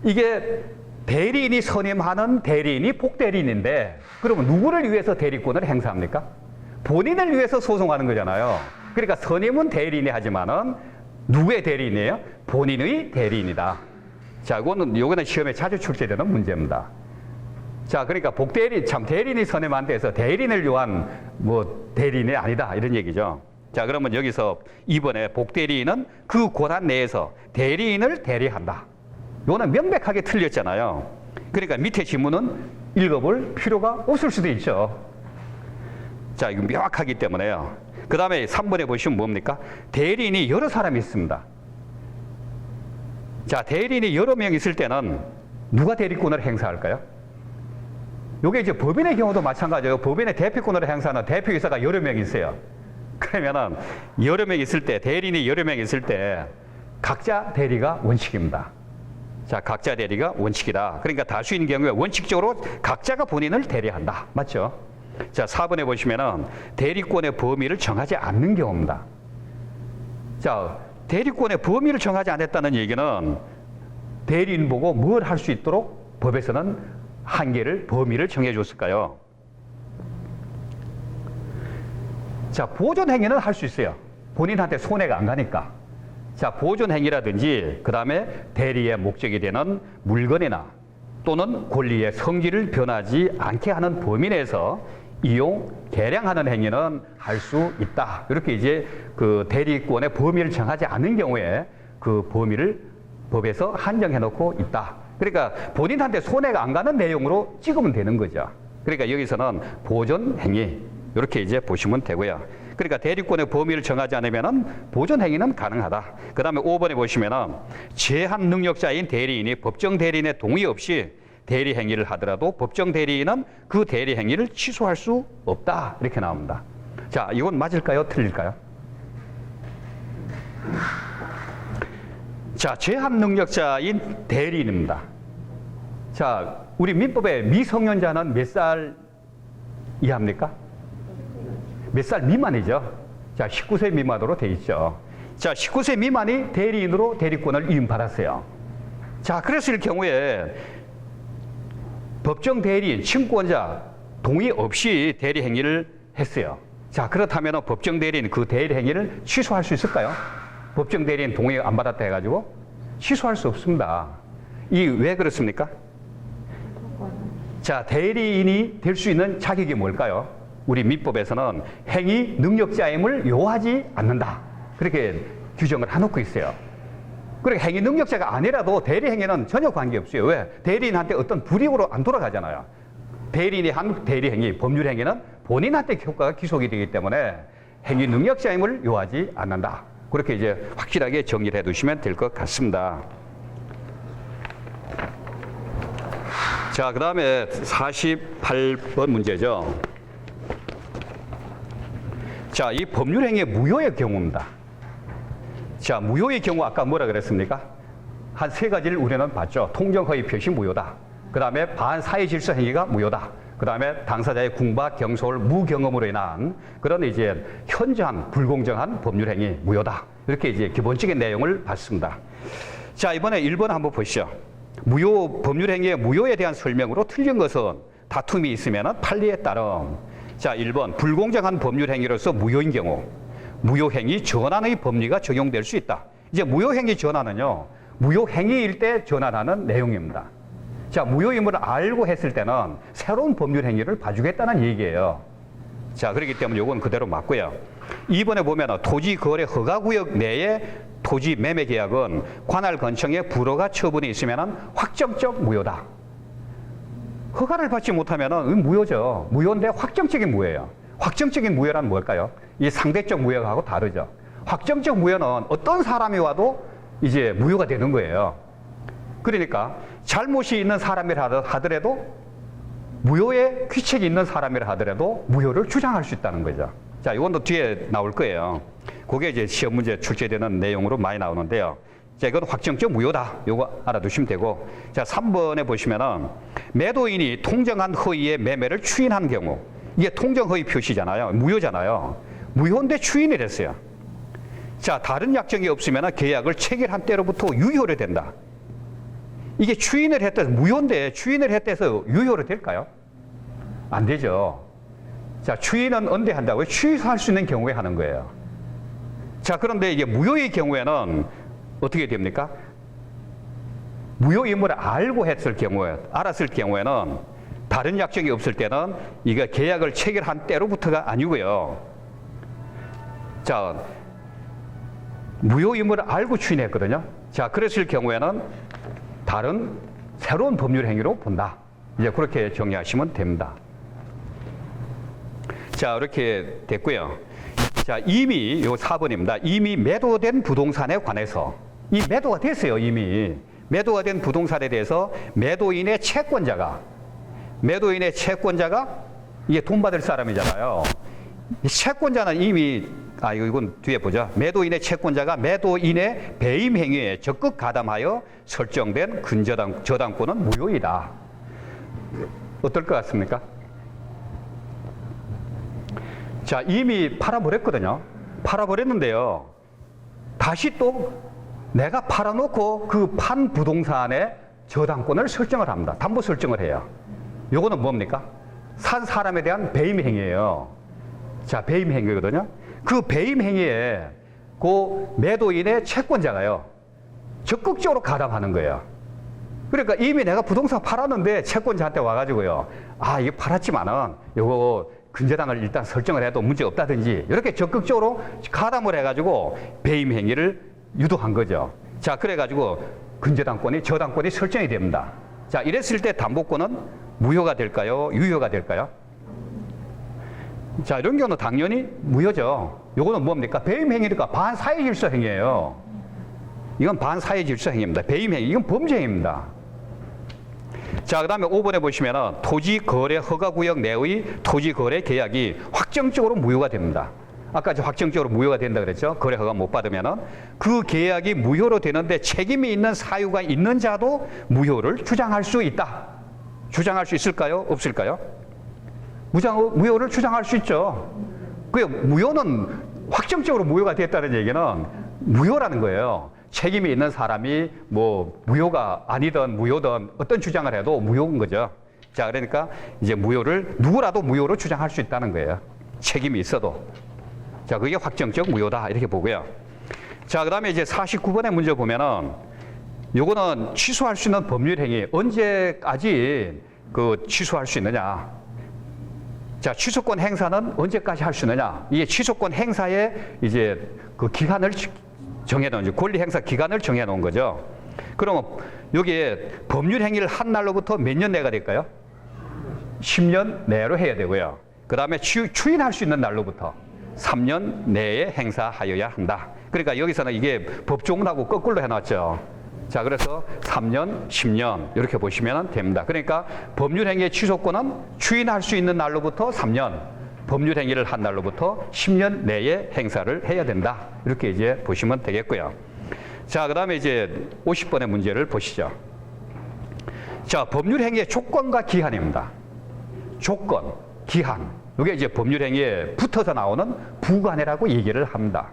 이게 대리인이 선임하는 대리인이 복대리인인데 그러면 누구를 위해서 대리권을 행사합니까? 본인을 위해서 소송하는 거잖아요. 그러니까 선임은 대리인이 하지만은 누구의 대리인이에요? 본인의 대리인이다. 자, 요거는 시험에 자주 출제되는 문제입니다. 자, 그러니까 대리인이 선임한 데서 대리인을 위한 대리인이 아니다. 이런 얘기죠. 자, 그러면 여기서 이번에 복대리인은 그 권한 내에서 대리인을 대리한다. 요거는 명백하게 틀렸잖아요. 그러니까 밑에 지문은 읽어볼 필요가 없을 수도 있죠. 자, 이거 명확하기 때문에요. 그 다음에 3번에 보시면 뭡니까? 대리인이 여러 사람이 있습니다. 자, 대리인이 여러 명 있을 때는 누가 대리권을 행사할까요? 요게 이제 법인의 경우도 마찬가지예요. 법인의 대표권을 행사하는 대표이사가 여러 명 있어요. 그러면은 여러 명 있을 때, 대리인이 여러 명 있을 때 각자 대리가 원칙입니다. 자, 각자 대리가 원칙이다. 그러니까 다수인 경우에 원칙적으로 각자가 본인을 대리한다. 맞죠? 자, 4번에 보시면은 대리권의 범위를 정하지 않는 경우입니다. 자, 대리권의 범위를 정하지 않았다는 얘기는 대리인 보고 뭘 할 수 있도록 법에서는 범위를 정해줬을까요? 자, 보존행위는 할 수 있어요. 본인한테 손해가 안 가니까. 자, 보존행위라든지 그 다음에 대리의 목적이 되는 물건이나 또는 권리의 성질을 변하지 않게 하는 범위 내에서 이용, 개량하는 행위는 할 수 있다. 이렇게 이제 그 대리권의 범위를 정하지 않은 경우에 그 범위를 법에서 한정해 놓고 있다. 그러니까 본인한테 손해가 안 가는 내용으로 찍으면 되는 거죠. 그러니까 여기서는 보존 행위 이렇게 이제 보시면 되고요. 그러니까 대리권의 범위를 정하지 않으면은 보존 행위는 가능하다. 그 다음에 5번에 보시면은 제한 능력자인 대리인이 법정 대리인의 동의 없이 대리 행위를 하더라도 법정 대리인은 그 대리 행위를 취소할 수 없다. 이렇게 나옵니다. 자, 이건 맞을까요? 틀릴까요? 자, 제한 능력자인 대리인입니다. 자, 우리 민법에 미성년자는 몇 살 이하입니까? 몇 살 미만이죠. 자, 19세 미만으로 돼 있죠. 자, 19세 미만이 대리인으로 대리권을 이임받았어요. 자, 그랬을 경우에 법정 대리인, 친권자 동의 없이 대리 행위를 했어요. 자, 그렇다면 법정 대리인 그 대리 행위를 취소할 수 있을까요? 법정 대리인 동의 안 받았다 해가지고 취소할 수 없습니다. 왜 그렇습니까? 자, 대리인이 될 수 있는 자격이 뭘까요? 우리 민법에서는 행위 능력자임을 요하지 않는다. 그렇게 규정을 해놓고 있어요. 그러니까 행위 능력자가 아니라도 대리 행위는 전혀 관계없어요. 왜? 대리인한테 어떤 불이익으로 안 돌아가잖아요. 대리인이 한 대리 행위, 법률 행위는 본인한테 효과가 기속이 되기 때문에 행위 능력자임을 요하지 않는다. 그렇게 이제 확실하게 정리를 해두시면 될 것 같습니다. 자, 그 다음에 48번 문제죠. 자, 이 법률행위의 무효의 경우입니다. 자, 무효의 경우 아까 뭐라 그랬습니까? 한 세 가지를 우리는 봤죠. 통정허위 표시 무효다. 그 다음에 반사회 질서 행위가 무효다. 그 다음에 당사자의 궁박, 경솔, 무경험으로 인한 그런 이제 현저한 불공정한 법률 행위 무효다. 이렇게 이제 기본적인 내용을 봤습니다. 자, 이번에 1번 한번 보시죠. 법률 행위의 무효에 대한 설명으로 틀린 것은 다툼이 있으면 판례에 따름. 자, 1번 불공정한 법률 행위로서 무효인 경우 무효행위 전환의 법리가 적용될 수 있다. 이제 무효행위 전환은요, 무효행위일 때 전환하는 내용입니다. 자, 무효임을 알고 했을 때는 새로운 법률 행위를 봐주겠다는 얘기예요. 자, 그렇기 때문에 이건 그대로 맞고요. 2번에 보면 토지 거래 허가구역 내에 토지 매매 계약은 관할 건청에 불허가 처분이 있으면 확정적 무효다. 허가를 받지 못하면은 무효죠. 무효인데 확정적인 무효예요. 확정적인 무효란 뭘까요? 이 상대적 무효하고 다르죠. 확정적 무효는 어떤 사람이 와도 이제 무효가 되는 거예요. 그러니까 잘못이 있는 사람이라 하더라도, 무효의 규칙이 있는 사람이라 하더라도 무효를 주장할 수 있다는 거죠. 자, 이건 뒤에 나올 거예요. 그게 이제 시험 문제 출제되는 내용으로 많이 나오는데요. 자, 이건 확정적 무효다. 요거 알아두시면 되고. 자, 3번에 보시면은 매도인이 통정한 허위의 매매를 추인한 경우, 이게 통정 허위 표시잖아요. 무효잖아요. 무효인데 추인을 했어요. 자, 다른 약정이 없으면 계약을 체결한 때로부터 유효로 된다. 이게 추인을 했대서 무효인데 추인을 했대서 유효로 될까요? 안 되죠. 자, 추인은 언제 한다고요? 취소할 수 있는 경우에 하는 거예요. 자, 그런데 이게 무효의 경우에는 어떻게 됩니까? 무효임을 알았을 경우에는 다른 약정이 없을 때는 이게 계약을 체결한 때로부터가 아니고요. 자, 무효임을 알고 추인했거든요. 자, 그랬을 경우에는 다른 새로운 법률 행위로 본다. 이제 그렇게 정리하시면 됩니다. 자, 이렇게 됐고요. 자, 이미 요 4번입니다. 이미 매도된 부동산에 관해서, 이 매도가 됐어요. 이미 매도가 된 부동산에 대해서 매도인의 채권자가 이게 돈 받을 사람이잖아요. 이 채권자는 이미 이건 뒤에 보자. 매도인의 채권자가 매도인의 배임 행위에 적극 가담하여 설정된 저당권은 무효이다. 어떨 것 같습니까? 자, 이미 팔아버렸거든요. 팔아버렸는데요. 다시 또 내가 팔아놓고 그 판 부동산에 저당권을 설정을 합니다. 담보 설정을 해요. 요거는 뭡니까? 산 사람에 대한 배임 행위예요. 자, 배임 행위거든요. 그 배임 행위에 그 매도인의 채권자가요, 적극적으로 가담하는 거예요. 그러니까 이미 내가 부동산 팔았는데 채권자한테 와가지고요, 이게 팔았지만은 요거 근저당을 일단 설정을 해도 문제 없다든지, 이렇게 적극적으로 가담을 해가지고 배임 행위를 유도한 거죠. 자, 그래가지고 저당권이 설정이 됩니다. 자, 이랬을 때 담보권은 무효가 될까요? 유효가 될까요? 자, 이런 경우는 당연히 무효죠. 요거는 뭡니까? 배임 행위니까 반사회 질서 행위예요. 이건 반사회 질서 행위입니다. 배임 행위, 이건 범죄 행위입니다. 자, 그 다음에 5번에 보시면은 토지거래 허가구역 내의 토지거래 계약이 확정적으로 무효가 됩니다. 아까 확정적으로 무효가 된다 그랬죠? 거래 허가 못 받으면은 그 계약이 무효로 되는데 책임이 있는 사유가 있는 자도 무효를 주장할 수 있다. 주장할 수 있을까요? 없을까요? 무효를 주장할 수 있죠. 그 무효는 확정적으로 무효가 됐다는 얘기는 무효라는 거예요. 책임이 있는 사람이 뭐 무효가 아니든 무효든 어떤 주장을 해도 무효인 거죠. 자, 그러니까 이제 누구라도 무효로 주장할 수 있다는 거예요. 책임이 있어도. 자, 그게 확정적 무효다 이렇게 보고요. 자, 그 다음에 이제 49번의 문제 보면은 요거는 취소할 수 있는 법률 행위, 언제까지 취소할 수 있느냐. 자, 취소권 행사는 언제까지 할 수 있느냐. 이게 취소권 행사에 이제 그 기간을 정해놓은, 권리 행사 기간을 정해놓은 거죠. 그러면 여기에 법률 행위를 한 날로부터 몇 년 내가 될까요? 10년 내로 해야 되고요. 그 다음에 추인할 수 있는 날로부터 3년 내에 행사하여야 한다. 그러니까 여기서는 이게 법조문하고 거꾸로 해놨죠. 자, 그래서 3년, 10년 이렇게 보시면 됩니다. 그러니까 법률행위의 취소권은 추인할 수 있는 날로부터 3년, 법률행위를 한 날로부터 10년 내에 행사를 해야 된다. 이렇게 이제 보시면 되겠고요. 자, 그 다음에 이제 50번의 문제를 보시죠. 자, 법률행위의 조건과 기한입니다. 조건, 기한. 이게 이제 법률행위에 붙어서 나오는 부관해라고 얘기를 합니다.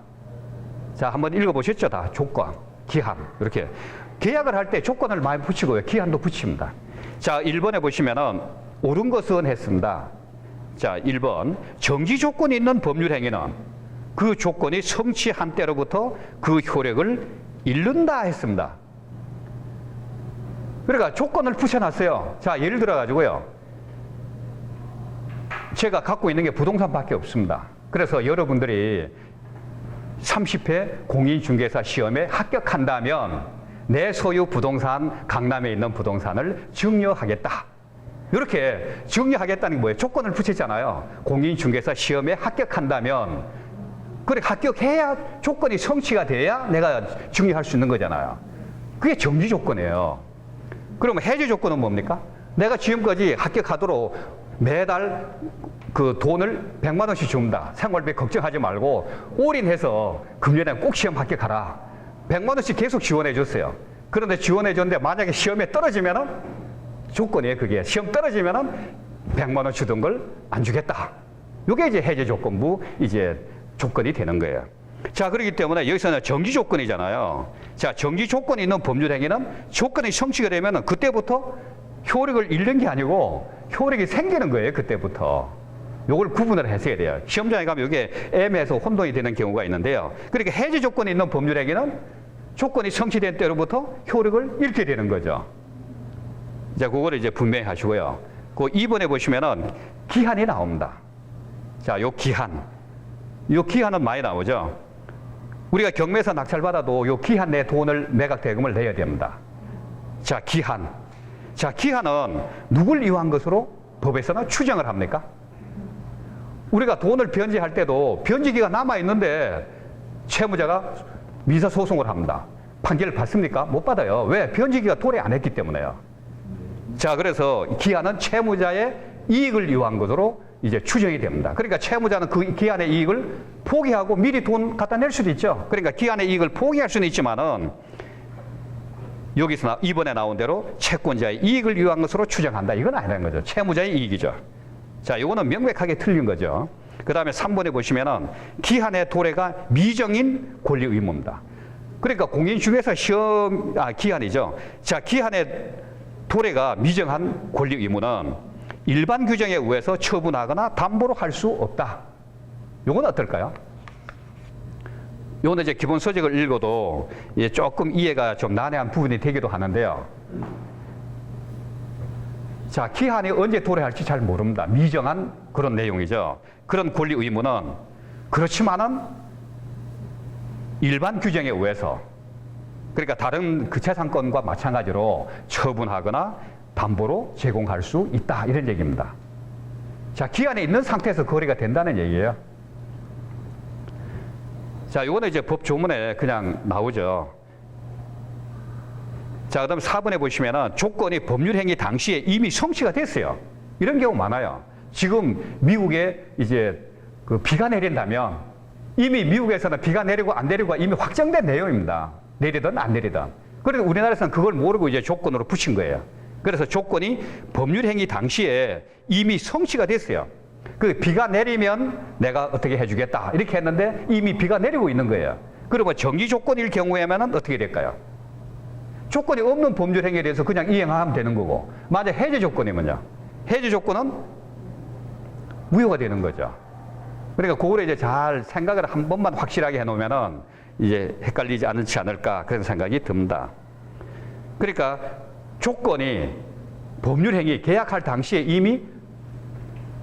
자, 한번 읽어보셨죠? 다 조건, 기한 이렇게. 계약을 할 때 조건을 많이 붙이고요. 기한도 붙입니다. 자, 1번에 보시면은 옳은 것은 했습니다. 자, 1번. 정지 조건이 있는 법률행위는 그 조건이 성취한 때로부터 그 효력을 잃는다 했습니다. 그러니까 조건을 붙여놨어요. 자, 예를 들어가지고요. 제가 갖고 있는 게 부동산밖에 없습니다. 그래서 여러분들이 30회 공인중개사 시험에 합격한다면 내 소유 부동산, 강남에 있는 부동산을 증여하겠다. 이렇게 정리하겠다는 게 뭐예요? 조건을 붙였잖아요. 공인중개사 시험에 합격한다면, 그래, 합격해야 조건이 성취가 돼야 내가 정리할 수 있는 거잖아요. 그게 정지 조건이에요. 그러면 해지 조건은 뭡니까? 내가 지금까지 합격하도록 매달 그 돈을 100만 원씩 준다. 생활비 걱정하지 말고 올인해서 금년에 꼭 시험 합격하라. 100만 원씩 계속 지원해 줬어요. 그런데 지원해 줬는데 만약에 시험에 떨어지면은 조건이에요. 그게 시험 떨어지면은 100만 원 주던 걸 안 주겠다. 이게 이제 해제 조건부 이제 조건이 되는 거예요. 자, 그렇기 때문에 여기서는 정지 조건이잖아요. 자, 정지 조건이 있는 법률 행위는 조건이 성취가 되면은 그때부터 효력을 잃는 게 아니고 효력이 생기는 거예요. 그때부터. 요걸 구분을 하셔야 돼요. 시험장에 가면 이게 애매해서 혼동이 되는 경우가 있는데요. 그러니까 해제 조건이 있는 법률 행위는 조건이 성취된 때로부터 효력을 잃게 되는 거죠. 자, 그거를 이제 분명히 하시고요. 그 2번에 보시면은 기한이 나옵니다. 자, 요 기한. 요 기한은 많이 나오죠. 우리가 경매에서 낙찰받아도 요 기한 내 돈을 매각 대금을 내야 됩니다. 자, 기한. 자, 기한은 누굴 이용한 것으로 법에서는 추정을 합니까? 우리가 돈을 변제할 때도 변제기가 남아있는데 채무자가 민사소송을 합니다. 판결을 받습니까? 못 받아요. 왜? 변제기가 도래 안 했기 때문에요. 자, 그래서 기한은 채무자의 이익을 이용한 것으로 이제 추정이 됩니다. 그러니까 채무자는 그 기한의 이익을 포기하고 미리 돈 갖다 낼 수도 있죠. 그러니까 기한의 이익을 포기할 수는 있지만은 여기서 이번에 나온 대로 채권자의 이익을 이용한 것으로 추정한다. 이건 아니라는 거죠. 채무자의 이익이죠. 자, 이거는 명백하게 틀린 거죠. 그 다음에 3번에 보시면은 기한의 도래가 미정인 권리 의무입니다. 그러니까 공인중개사 시험, 기한이죠. 자, 기한의 도래가 미정한 권리 의무는 일반 규정에 의해서 처분하거나 담보로 할 수 없다. 이건 어떨까요? 이거는 이제 기본 서적을 읽어도 조금 이해가 좀 난해한 부분이 되기도 하는데요. 자, 기한이 언제 도래할지 잘 모릅니다. 미정한 그런 내용이죠. 그런 권리 의무는 그렇지만은 일반 규정에 의해서, 그러니까 다른 그 재산권과 마찬가지로 처분하거나 담보로 제공할 수 있다. 이런 얘기입니다. 자, 기한에 있는 상태에서 거래가 된다는 얘기예요. 자, 이거는 이제 법 조문에 그냥 나오죠. 자, 그다음 4번에 보시면은 조건이 법률 행위 당시에 이미 성취가 됐어요. 이런 경우 많아요. 지금 미국에 이제 그 비가 내린다면 이미 미국에서는 비가 내리고 안 내리고 이미 확정된 내용입니다. 내리든 안 내리든. 그래서 우리나라에서는 그걸 모르고 이제 조건으로 붙인 거예요. 그래서 조건이 법률 행위 당시에 이미 성취가 됐어요. 그 비가 내리면 내가 어떻게 해주겠다 이렇게 했는데 이미 비가 내리고 있는 거예요. 그러면 정지 조건일 경우에는 어떻게 될까요? 조건이 없는 법률 행위에 대해서 그냥 이행하면 되는 거고, 만약 해제 조건이면요, 해제 조건은 무효가 되는 거죠. 그러니까 그거를 이제 잘 생각을 한 번만 확실하게 해놓으면은 이제 헷갈리지 않지 않을까 그런 생각이 듭니다. 그러니까 조건이 법률 행위 계약할 당시에 이미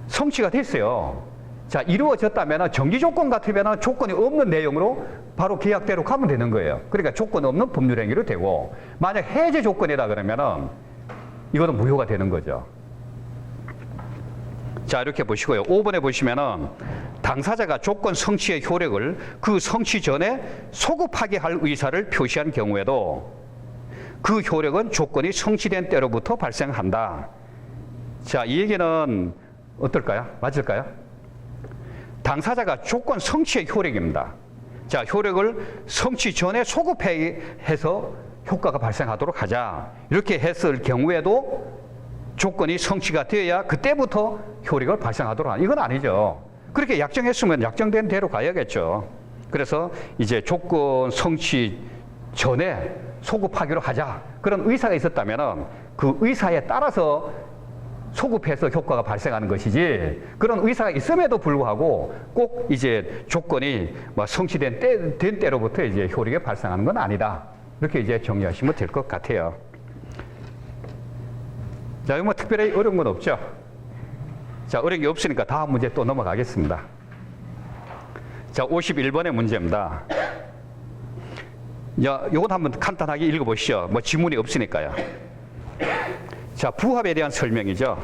성취가 됐어요. 자, 이루어졌다면 정지 조건 같으면 조건이 없는 내용으로 바로 계약대로 가면 되는 거예요. 그러니까 조건 없는 법률 행위로 되고, 만약 해제 조건이다 그러면은 이거는 무효가 되는 거죠. 자, 이렇게 보시고요. 5번에 보시면은 당사자가 조건 성취의 효력을 그 성취 전에 소급하게 할 의사를 표시한 경우에도 그 효력은 조건이 성취된 때로부터 발생한다. 자, 이 얘기는 어떨까요? 맞을까요? 당사자가 조건 성취의 효력입니다. 자, 효력을 성취 전에 소급해서 효과가 발생하도록 하자. 이렇게 했을 경우에도 조건이 성취가 되어야 그때부터 효력을 발생하도록 하자. 이건 아니죠. 그렇게 약정했으면 약정된 대로 가야겠죠. 그래서 이제 조건 성취 전에 소급하기로 하자. 그런 의사가 있었다면 그 의사에 따라서 소급해서 효과가 발생하는 것이지, 그런 의사가 있음에도 불구하고 꼭 이제 조건이 성취된 된 때로부터 이제 효력이 발생하는 건 아니다. 이렇게 이제 정리하시면 될 것 같아요. 자, 이거 뭐 특별히 어려운 건 없죠? 자, 어려운 게 없으니까 다음 문제 또 넘어가겠습니다. 자, 51번의 문제입니다. 야, 요건 한번 간단하게 읽어보시죠. 뭐 지문이 없으니까요. 자, 부합에 대한 설명이죠.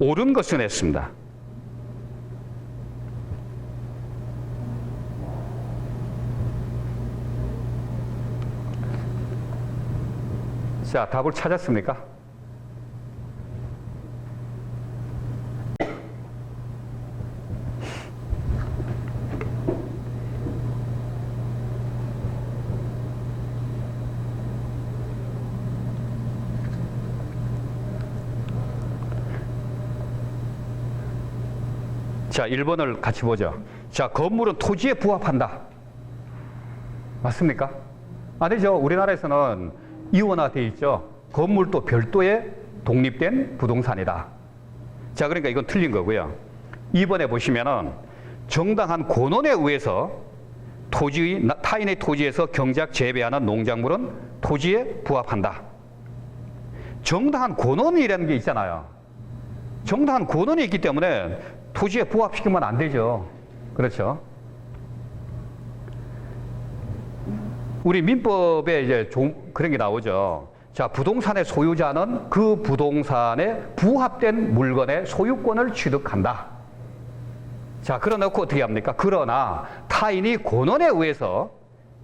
옳은 것은 했습니다. 자, 답을 찾았습니까? 자, 1번을 같이 보죠. 자, 건물은 토지에 부합한다. 맞습니까? 아니죠. 우리나라에서는 이원화되어 있죠. 건물도 별도의 독립된 부동산이다. 자, 그러니까 이건 틀린 거고요. 2번에 보시면은 정당한 권원에 의해서 타인의 토지에서 경작 재배하는 농작물은 토지에 부합한다. 정당한 권원이라는 게 있잖아요. 정당한 권원이 있기 때문에 토지에 부합시키면 안 되죠. 그렇죠? 우리 민법에 이제 그런 게 나오죠. 자, 부동산의 소유자는 그 부동산에 부합된 물건의 소유권을 취득한다. 자, 그러놓고 어떻게 합니까? 그러나 타인이 권원에 의해서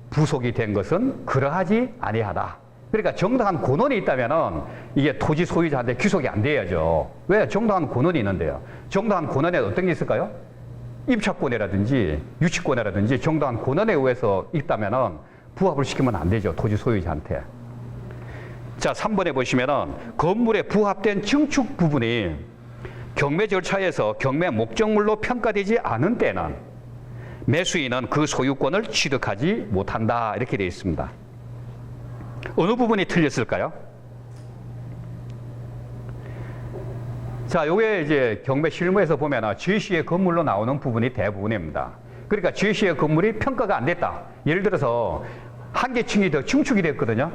부속이 된 것은 그러하지 아니하다. 그러니까 정당한 권원이 있다면은 이게 토지 소유자한테 귀속이 안 돼야죠. 왜? 정당한 권원이 있는데요. 정당한 권원에 어떤 게 있을까요? 임차권이라든지 유치권이라든지 정당한 권원에 의해서 있다면은 부합을 시키면 안 되죠. 토지 소유자한테. 자, 3번에 보시면은 건물에 부합된 증축 부분이 경매 절차에서 경매 목적물로 평가되지 않은 때는 매수인은 그 소유권을 취득하지 못한다. 이렇게 되어 있습니다. 어느 부분이 틀렸을까요? 자, 요게 이제 경매 실무에서 보면 제시의 건물로 나오는 부분이 대부분입니다. 그러니까 제시의 건물이 평가가 안 됐다. 예를 들어서 한 개 층이 더 증축이 됐거든요.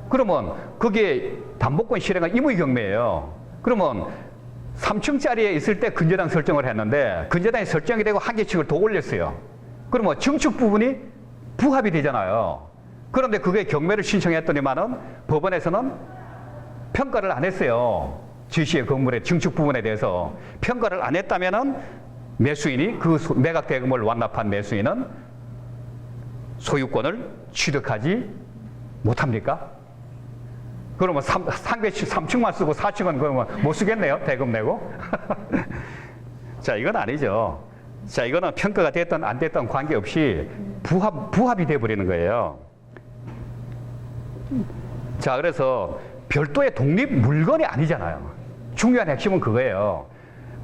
그러면 그게 담보권 실행한 임의 경매예요. 그러면 3층짜리에 있을 때 근저당 설정을 했는데 근저당이 설정이 되고 한 개 층을 더 올렸어요. 그러면 증축 부분이 부합이 되잖아요. 그런데 그게 경매를 신청했더니만은 법원에서는 평가를 안 했어요. 제시의 건물의 증축 부분에 대해서 평가를 안 했다면은 매수인이 그 매각 대금을 완납한 매수인은 소유권을 취득하지 못합니까? 그러면 3층만 쓰고 4층은 그러면 못 쓰겠네요. 대금 내고. 자, 이건 아니죠. 자, 이거는 평가가 됐든 안 됐든 관계없이 부합이 돼버리는 거예요. 자, 그래서 별도의 독립 물건이 아니잖아요. 중요한 핵심은 그거예요.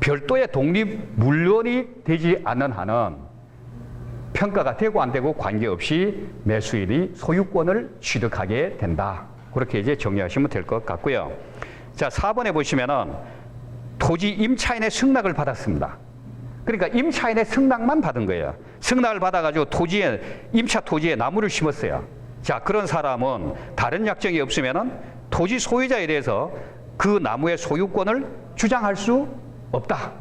별도의 독립 물건이 되지 않는 한은 평가가 되고 안 되고 관계없이 매수인이 소유권을 취득하게 된다. 그렇게 이제 정리하시면 될 것 같고요. 자, 4번에 보시면은 토지 임차인의 승낙을 받았습니다. 그러니까 임차인의 승낙만 받은 거예요. 승낙을 받아가지고 임차 토지에 나무를 심었어요. 자, 그런 사람은 다른 약정이 없으면은 토지 소유자에 대해서 그 나무의 소유권을 주장할 수 없다.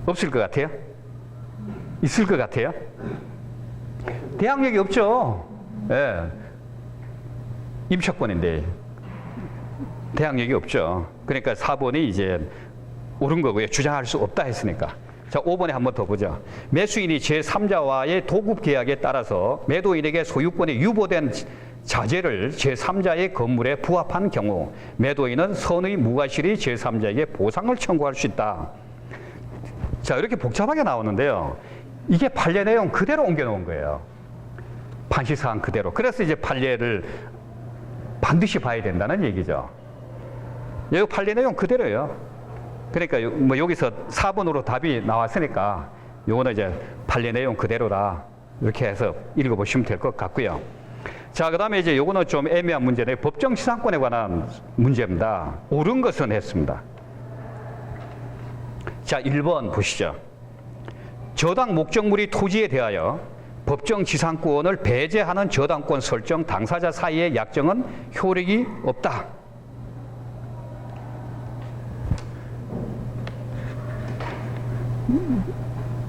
없을 것 같아요? 있을 것 같아요? 대항력이 없죠. 예. 임차권인데 대항력이 없죠. 그러니까 4번이 이제 옳은 거고요. 주장할 수 없다 했으니까. 자, 5번에 한 번 더 보죠. 매수인이 제3자와의 도급 계약에 따라서 매도인에게 소유권이 유보된 자재를 제3자의 건물에 부합한 경우 매도인은 선의 무과실이 제3자에게 보상을 청구할 수 있다. 자, 이렇게 복잡하게 나오는데요. 이게 판례 내용 그대로 옮겨놓은 거예요. 판시사항 그대로. 그래서 이제 판례를 반드시 봐야 된다는 얘기죠. 여기 판례 내용 그대로예요. 그러니까 뭐 여기서 4번으로 답이 나왔으니까 요거는 이제 판례 내용 그대로다. 이렇게 해서 읽어보시면 될 것 같고요. 자, 그 다음에 이제 요거는 좀 애매한 문제네. 법정치상권에 관한 문제입니다. 옳은 것은 했습니다. 자, 1번 보시죠. 저당 목적물이 토지에 대하여 법정지상권을 배제하는 저당권 설정 당사자 사이의 약정은 효력이 없다.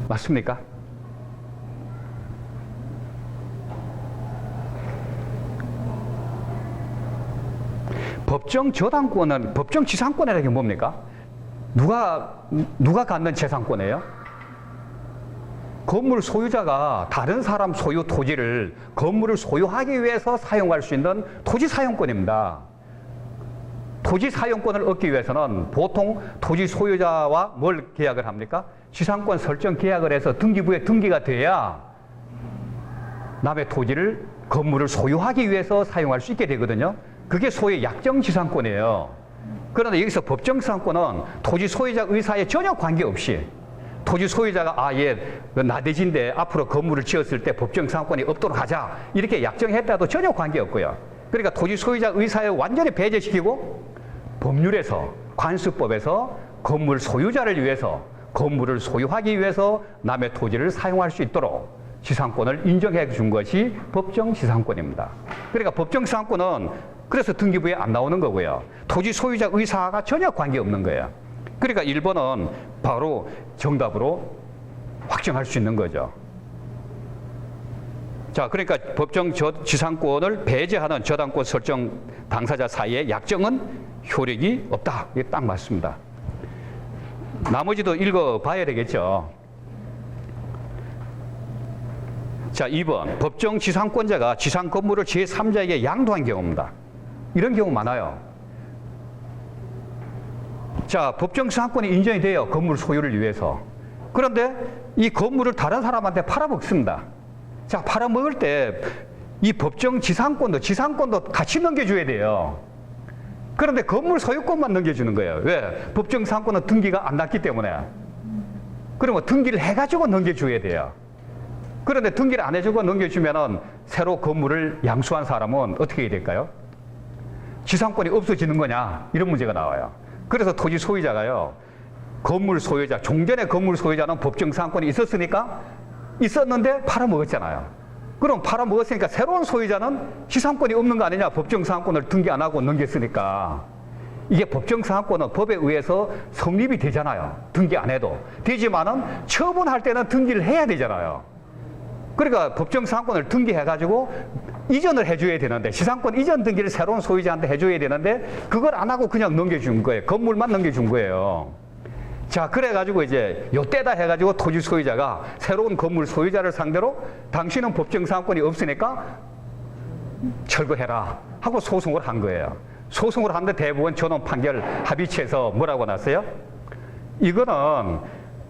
맞습니까? 법정 저당권은 법정 지상권이라는 게 뭡니까? 누가 갖는 재산권이에요? 건물 소유자가 다른 사람 소유 토지를 건물을 소유하기 위해서 사용할 수 있는 토지 사용권입니다. 토지 사용권을 얻기 위해서는 보통 토지 소유자와 뭘 계약을 합니까? 지상권 설정 계약을 해서 등기부에 등기가 돼야 남의 토지를 건물을 소유하기 위해서 사용할 수 있게 되거든요. 그게 소위 약정지상권이에요. 그런데 여기서 법정지상권은 토지 소유자 의사에 전혀 관계없이 토지 소유자가 얘 나대지인데 앞으로 건물을 지었을 때 법정지상권이 없도록 하자 이렇게 약정했다도 전혀 관계없고요. 그러니까 토지 소유자 의사에 완전히 배제시키고 법률에서 관수법에서 건물 소유자를 위해서 건물을 소유하기 위해서 남의 토지를 사용할 수 있도록 지상권을 인정해 준 것이 법정지상권입니다. 그러니까 법정지상권은 그래서 등기부에 안 나오는 거고요. 토지 소유자 의사가 전혀 관계없는 거예요. 그러니까 1번은 바로 정답으로 확정할 수 있는 거죠. 자, 그러니까 법정 지상권을 배제하는 저당권 설정 당사자 사이의 약정은 효력이 없다. 이게 딱 맞습니다. 나머지도 읽어봐야 되겠죠. 자, 2번. 법정 지상권자가 지상 건물을 제3자에게 양도한 경우입니다. 이런 경우 많아요. 자, 법정 지상권이 인정이 돼요. 건물 소유를 위해서. 그런데 이 건물을 다른 사람한테 팔아먹습니다. 자, 팔아먹을 때 이 법정 지상권도 같이 넘겨줘야 돼요. 그런데 건물 소유권만 넘겨주는 거예요. 왜? 법정 지상권은 등기가 안 났기 때문에. 그러면 등기를 해가지고 넘겨줘야 돼요. 그런데 등기를 안 해주고 넘겨주면은 새로 건물을 양수한 사람은 어떻게 해야 될까요? 지상권이 없어지는 거냐? 이런 문제가 나와요. 그래서 토지 소유자가요, 건물 소유자, 종전의 건물 소유자는 법정 지상권이 있었는데 팔아먹었잖아요. 그럼 팔아먹었으니까 새로운 소유자는 지상권이 없는 거 아니냐? 법정 지상권을 등기 안 하고 넘겼으니까. 이게 법정 지상권은 법에 의해서 성립이 되잖아요. 등기 안 해도. 되지만은 처분할 때는 등기를 해야 되잖아요. 그러니까 법정 지상권을 등기해가지고 이전을 해줘야 되는데, 지상권 이전 등기를 새로운 소유자한테 해줘야 되는데 그걸 안 하고 그냥 넘겨준 거예요. 건물만 넘겨준 거예요. 자, 그래가지고 이제 요때다 해가지고 토지 소유자가 새로운 건물 소유자를 상대로 당신은 법정 지상권이 없으니까 철거해라 하고 소송을 한 거예요. 소송을 하는데 대법원 전원 판결 합의체에서 뭐라고 났어요? 이거는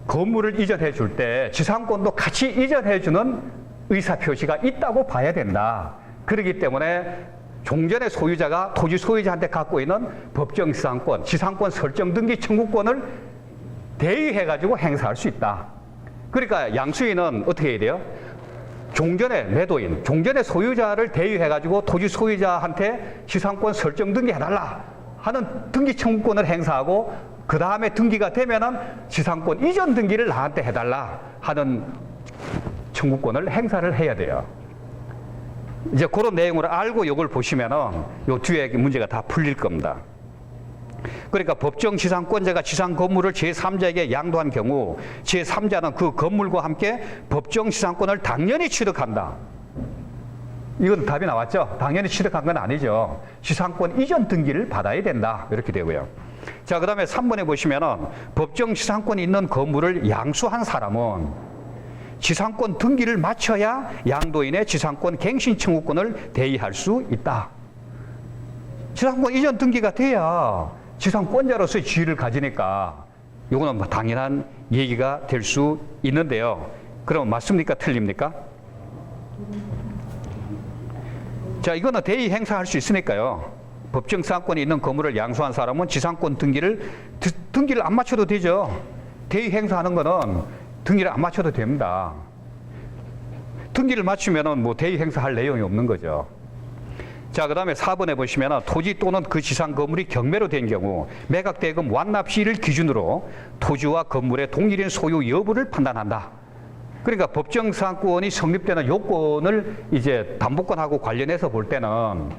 건물을 이전해 줄 때 지상권도 같이 이전해 주는 의사표시가 있다고 봐야 된다. 그렇기 때문에 종전의 소유자가 토지 소유자한테 갖고 있는 법정 지상권 설정 등기 청구권을 대의해가지고 행사할 수 있다. 그러니까 양수인은 어떻게 해야 돼요? 종전의 매도인, 종전의 소유자를 대의해가지고 토지 소유자한테 지상권 설정 등기 해달라 하는 등기 청구권을 행사하고, 그 다음에 등기가 되면은 지상권 이전 등기를 나한테 해달라 하는 청구권을 행사를 해야 돼요. 이제 그런 내용을 알고 이걸 보시면은 요 뒤에 문제가 다 풀릴 겁니다. 그러니까 법정 지상권자가 지상 건물을 제3자에게 양도한 경우 제3자는 그 건물과 함께 법정 지상권을 당연히 취득한다. 이건 답이 나왔죠? 당연히 취득한 건 아니죠. 지상권 이전 등기를 받아야 된다. 이렇게 되고요. 자, 그 다음에 3번에 보시면은 법정 지상권이 있는 건물을 양수한 사람은 지상권 등기를 마쳐야 양도인의 지상권 갱신 청구권을 대의할 수 있다. 지상권 이전 등기가 돼야 지상권자로서의 지위를 가지니까 이거는 당연한 얘기가 될 수 있는데요. 그럼 맞습니까? 틀립니까? 자, 이거는 대의 행사할 수 있으니까요. 법정 지상권이 있는 건물을 양수한 사람은 지상권 등기를 안 맞춰도 되죠. 대의 행사하는 거는 등기를 안 맞춰도 됩니다. 등기를 맞추면은 뭐 대의 행사할 내용이 없는 거죠. 자, 그 다음에 4번에 보시면 토지 또는 그 지상 건물이 경매로 된 경우 매각대금 완납 시를 기준으로 토지와 건물의 동일인 소유 여부를 판단한다. 그러니까 법정 지상권이 성립되는 요건을 이제 담보권하고 관련해서 볼 때는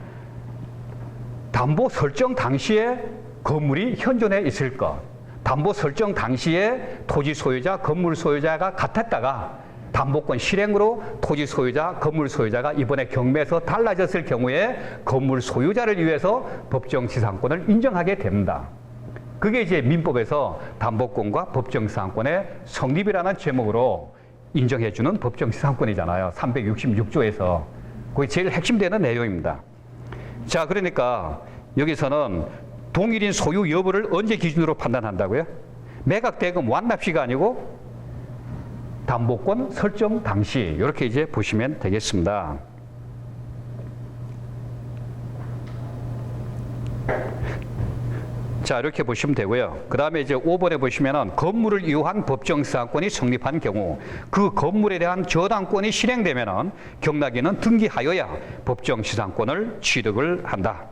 담보 설정 당시에 건물이 현존해 있을 것, 담보 설정 당시에 토지 소유자, 건물 소유자가 같았다가 담보권 실행으로 토지 소유자, 건물 소유자가 이번에 경매에서 달라졌을 경우에 건물 소유자를 위해서 법정지상권을 인정하게 됩니다. 그게 이제 민법에서 담보권과 법정지상권의 성립이라는 제목으로 인정해주는 법정지상권이잖아요. 366조에서. 그게 제일 핵심되는 내용입니다. 자, 그러니까 여기서는 동일인 소유 여부를 언제 기준으로 판단한다고요? 매각 대금 완납 시가 아니고 담보권 설정 당시, 이렇게 이제 보시면 되겠습니다. 자, 이렇게 보시면 되고요. 그 다음에 이제 5번에 보시면은 건물을 이용한 법정지상권이 성립한 경우 그 건물에 대한 저당권이 실행되면은 경락인은 등기하여야 법정지상권을 취득을 한다.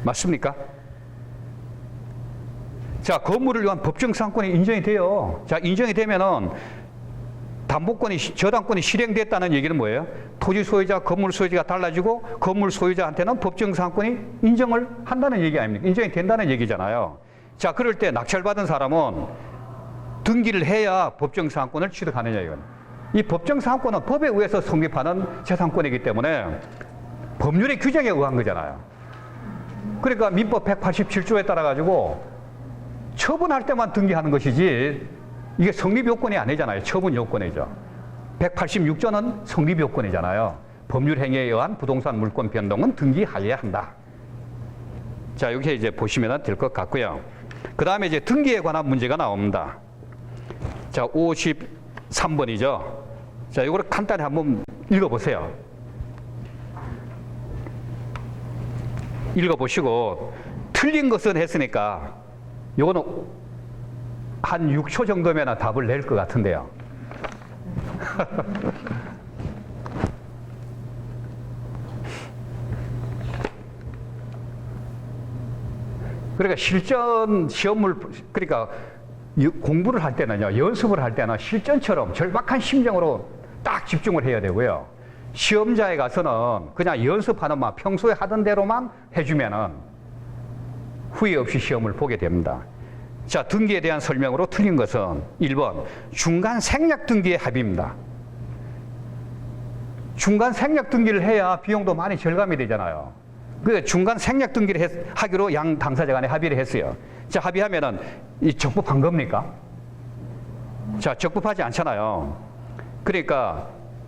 맞습니까? 자, 건물을 위한 법정지상권이 인정이 돼요. 자, 인정이 되면은 담보권이, 저당권이 실행됐다는 얘기는 뭐예요? 토지 소유자, 건물 소유자가 달라지고 건물 소유자한테는 법정지상권이 인정을 한다는 얘기 아닙니까? 인정이 된다는 얘기잖아요. 자, 그럴 때 낙찰받은 사람은 등기를 해야 법정지상권을 취득하느냐 이건. 이 법정지상권은 법에 의해서 성립하는 재산권이기 때문에 법률의 규정에 의한 거잖아요. 그러니까 민법 187조에 따라 가지고 처분할 때만 등기하는 것이지 이게 성립 요건이 아니잖아요. 처분 요건이죠. 186조는 성립 요건이잖아요. 법률 행위에 의한 부동산 물권 변동은 등기하여야 한다. 자, 이렇게 이제 보시면 될 것 같고요. 그 다음에 이제 등기에 관한 문제가 나옵니다. 자, 53번이죠. 자, 이거를 간단히 한번 읽어보세요. 읽어보시고 틀린 것은 했으니까 이거는 한 6초 정도면 답을 낼 것 같은데요. 그러니까 실전 시험을, 그러니까 공부를 할 때는요, 연습을 할 때는 실전처럼 절박한 심정으로 딱 집중을 해야 되고요. 시험자에 가서는 그냥 연습하는 만 평소에 하던 대로만 해주면은 후회 없이 시험을 보게 됩니다. 자, 등기에 대한 설명으로 틀린 것은 1번 중간 생략 등기의 합의입니다. 중간 생략 등기를 해야 비용도 많이 절감이 되잖아요. 그 중간 생략 등기를 하기로 양 당사자 간에 합의를 했어요. 자, 합의하면은 이 적법한 겁니까? 자, 적법하지 않잖아요. 그러니까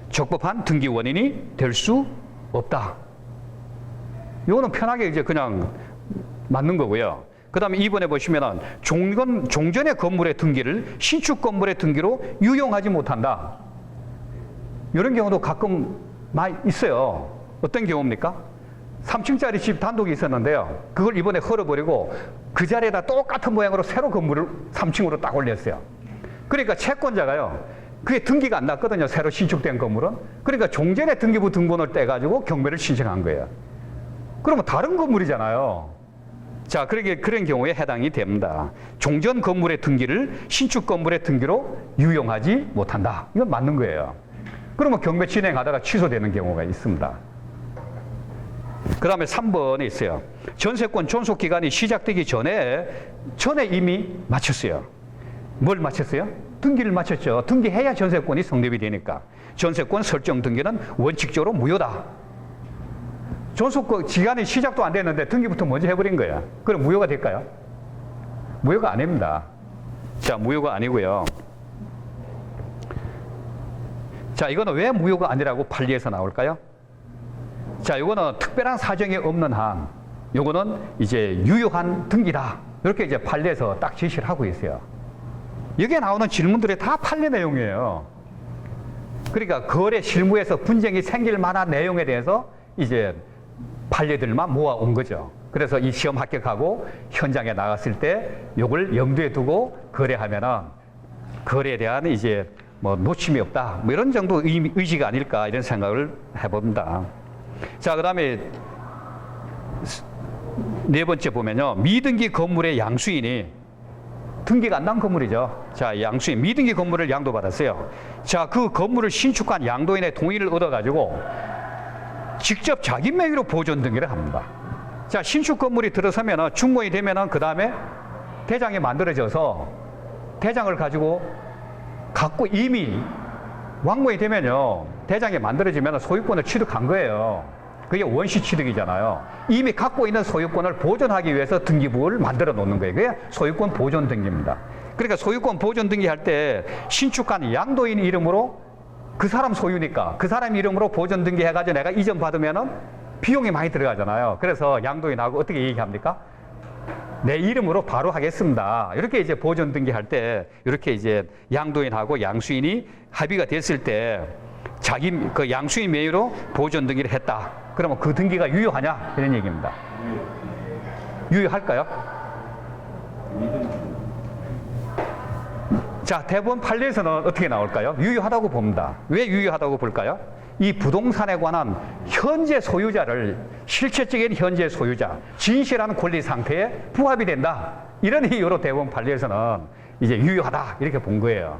적법한 등기 원인이 될 수 없다. 이거는 편하게 이제 그냥 맞는 거고요. 그 다음에 2번에 보시면은 종전의 건물의 등기를 신축 건물의 등기로 유용하지 못한다. 이런 경우도 가끔 많이 있어요. 어떤 경우입니까? 3층짜리 집 단독이 있었는데요. 그걸 이번에 헐어버리고 그 자리에다 똑같은 모양으로 새로 건물을 3층으로 딱 올렸어요. 그러니까 채권자가요, 그게 등기가 안 났거든요. 새로 신축된 건물은. 그러니까 종전의 등기부 등본을 떼가지고 경매를 신청한 거예요. 그러면 다른 건물이잖아요. 자, 그런 경우에 해당이 됩니다. 종전 건물의 등기를 신축 건물의 등기로 유용하지 못한다. 이건 맞는 거예요. 그러면 경매 진행하다가 취소되는 경우가 있습니다. 그 다음에 3번에 있어요. 전세권 존속 기간이 시작되기 전에 이미 마쳤어요. 뭘 마쳤어요? 등기를 마쳤죠. 등기해야 전세권이 성립이 되니까. 전세권 설정 등기는 원칙적으로 무효다. 존속 기간이 시작도 안 됐는데 등기부터 먼저 해버린 거야. 그럼 무효가 될까요? 무효가 아닙니다. 자, 무효가 아니고요. 자, 이거는 왜 무효가 아니라고 판례에서 나올까요? 자, 이거는 특별한 사정이 없는 한, 이거는 이제 유효한 등기다. 이렇게 이제 판례에서 딱 제시를 하고 있어요. 여기에 나오는 질문들이 다 판례 내용이에요. 그러니까 거래 실무에서 분쟁이 생길 만한 내용에 대해서 이제 판례들만 모아온 거죠. 그래서 이 시험 합격하고 현장에 나갔을 때 이걸 염두에 두고 거래하면은 거래에 대한 이제 뭐 놓침이 없다. 뭐 이런 정도 의지가 아닐까 이런 생각을 해봅니다. 자, 그 다음에 네 번째 보면요. 미등기 건물의 양수인이 등기가 안 난 건물이죠. 자, 양수인, 미등기 건물을 양도받았어요. 자, 그 건물을 신축한 양도인의 동의를 얻어가지고 직접 자기 명의로 보존 등기를 합니다. 자, 신축 건물이 들어서면은 준공이 되면은 그 다음에 대장이 만들어져서 대장을 가지고 갖고 이미 왕궁이 되면요, 대장이 만들어지면 소유권을 취득한 거예요. 그게 원시 취득이잖아요. 이미 갖고 있는 소유권을 보존하기 위해서 등기부를 만들어 놓는 거예요. 그게 소유권 보존 등기입니다. 그러니까 소유권 보존 등기할 때 신축한 양도인 이름으로 그 사람 소유니까 그 사람 이름으로 보존 등기해가지고 내가 이전 받으면은 비용이 많이 들어가잖아요. 그래서 양도인하고 어떻게 얘기합니까? 내 이름으로 바로 하겠습니다. 이렇게 이제 보존 등기할 때 이렇게 이제 양도인하고 양수인이 합의가 됐을 때 자기 그 양수인 명의로 보존 등기를 했다. 그러면 그 등기가 유효하냐? 이런 얘기입니다. 유효할까요? 자, 대법원 판례에서는 어떻게 나올까요? 유효하다고 봅니다. 왜 유효하다고 볼까요? 이 부동산에 관한 현재 소유자를 실체적인 현재 소유자, 진실한 권리 상태에 부합이 된다. 이런 이유로 대법원 판례에서는 이제 유효하다. 이렇게 본 거예요.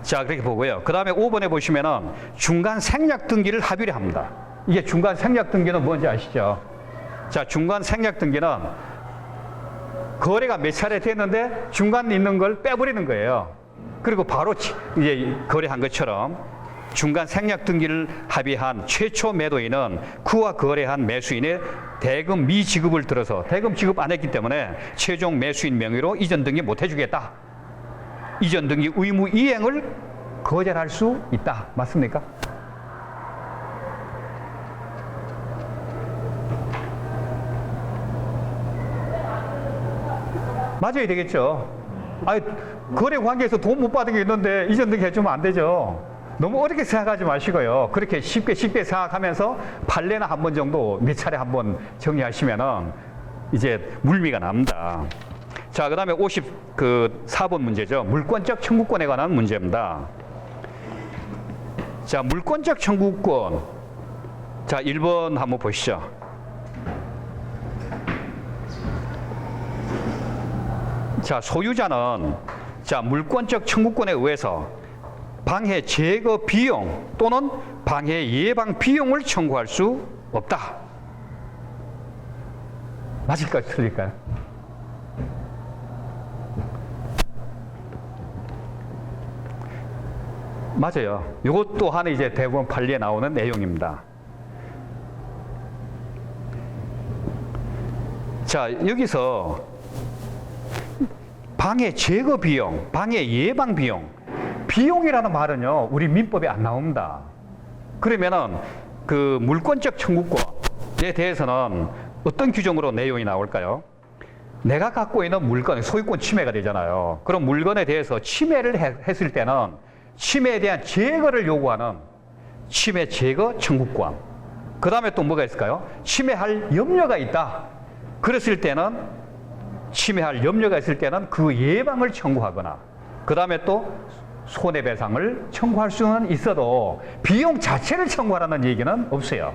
자, 그렇게 보고요. 그 다음에 5번에 보시면은 중간 생략 등기를 합의를 합니다. 이게 중간 생략 등기는 뭔지 아시죠? 자, 중간 생략 등기는 거래가 몇 차례 됐는데 중간에 있는 걸 빼버리는 거예요. 그리고 바로 이제 거래한 것처럼 중간 생략 등기를 합의한 최초 매도인은 그와 거래한 매수인의 대금 미지급을 들어서 대금 지급 안 했기 때문에 최종 매수인 명의로 이전 등기 못 해주겠다. 이전 등기 의무 이행을 거절할 수 있다. 맞습니까? 맞아야 되겠죠. 아니, 거래 관계에서 돈 못 받은 게 있는데 이전 등기 해주면 안 되죠. 너무 어렵게 생각하지 마시고요. 그렇게 쉽게 생각하면서 판례나 한 번 정도 몇 차례 한번 정리하시면은 이제 물미가 납니다. 자, 그 다음에 54번 문제죠. 물권적 청구권에 관한 문제입니다. 자, 물권적 청구권. 자, 1번 한번 보시죠. 자, 소유자는 자, 물권적 청구권에 의해서 방해 제거 비용 또는 방해 예방 비용을 청구할 수 없다. 맞을까요? 틀릴까요? 맞아요. 이것 또한 이제 대법원 판례에 나오는 내용입니다. 자, 여기서 방해 제거 비용, 방해 예방 비용, 비용이라는 말은요, 우리 민법에 안 나옵니다. 그러면은 그 물권적 청구권에 대해서는 어떤 규정으로 내용이 나올까요? 내가 갖고 있는 물건, 소유권 침해가 되잖아요. 그럼 물건에 대해서 침해를 했을 때는 침해에 대한 제거를 요구하는 침해 제거 청구권. 그 다음에 또 뭐가 있을까요? 침해할 염려가 있다. 그랬을 때는 침해할 염려가 있을 때는 그 예방을 청구하거나 그 다음에 또 손해배상을 청구할 수는 있어도 비용 자체를 청구하라는 얘기는 없어요.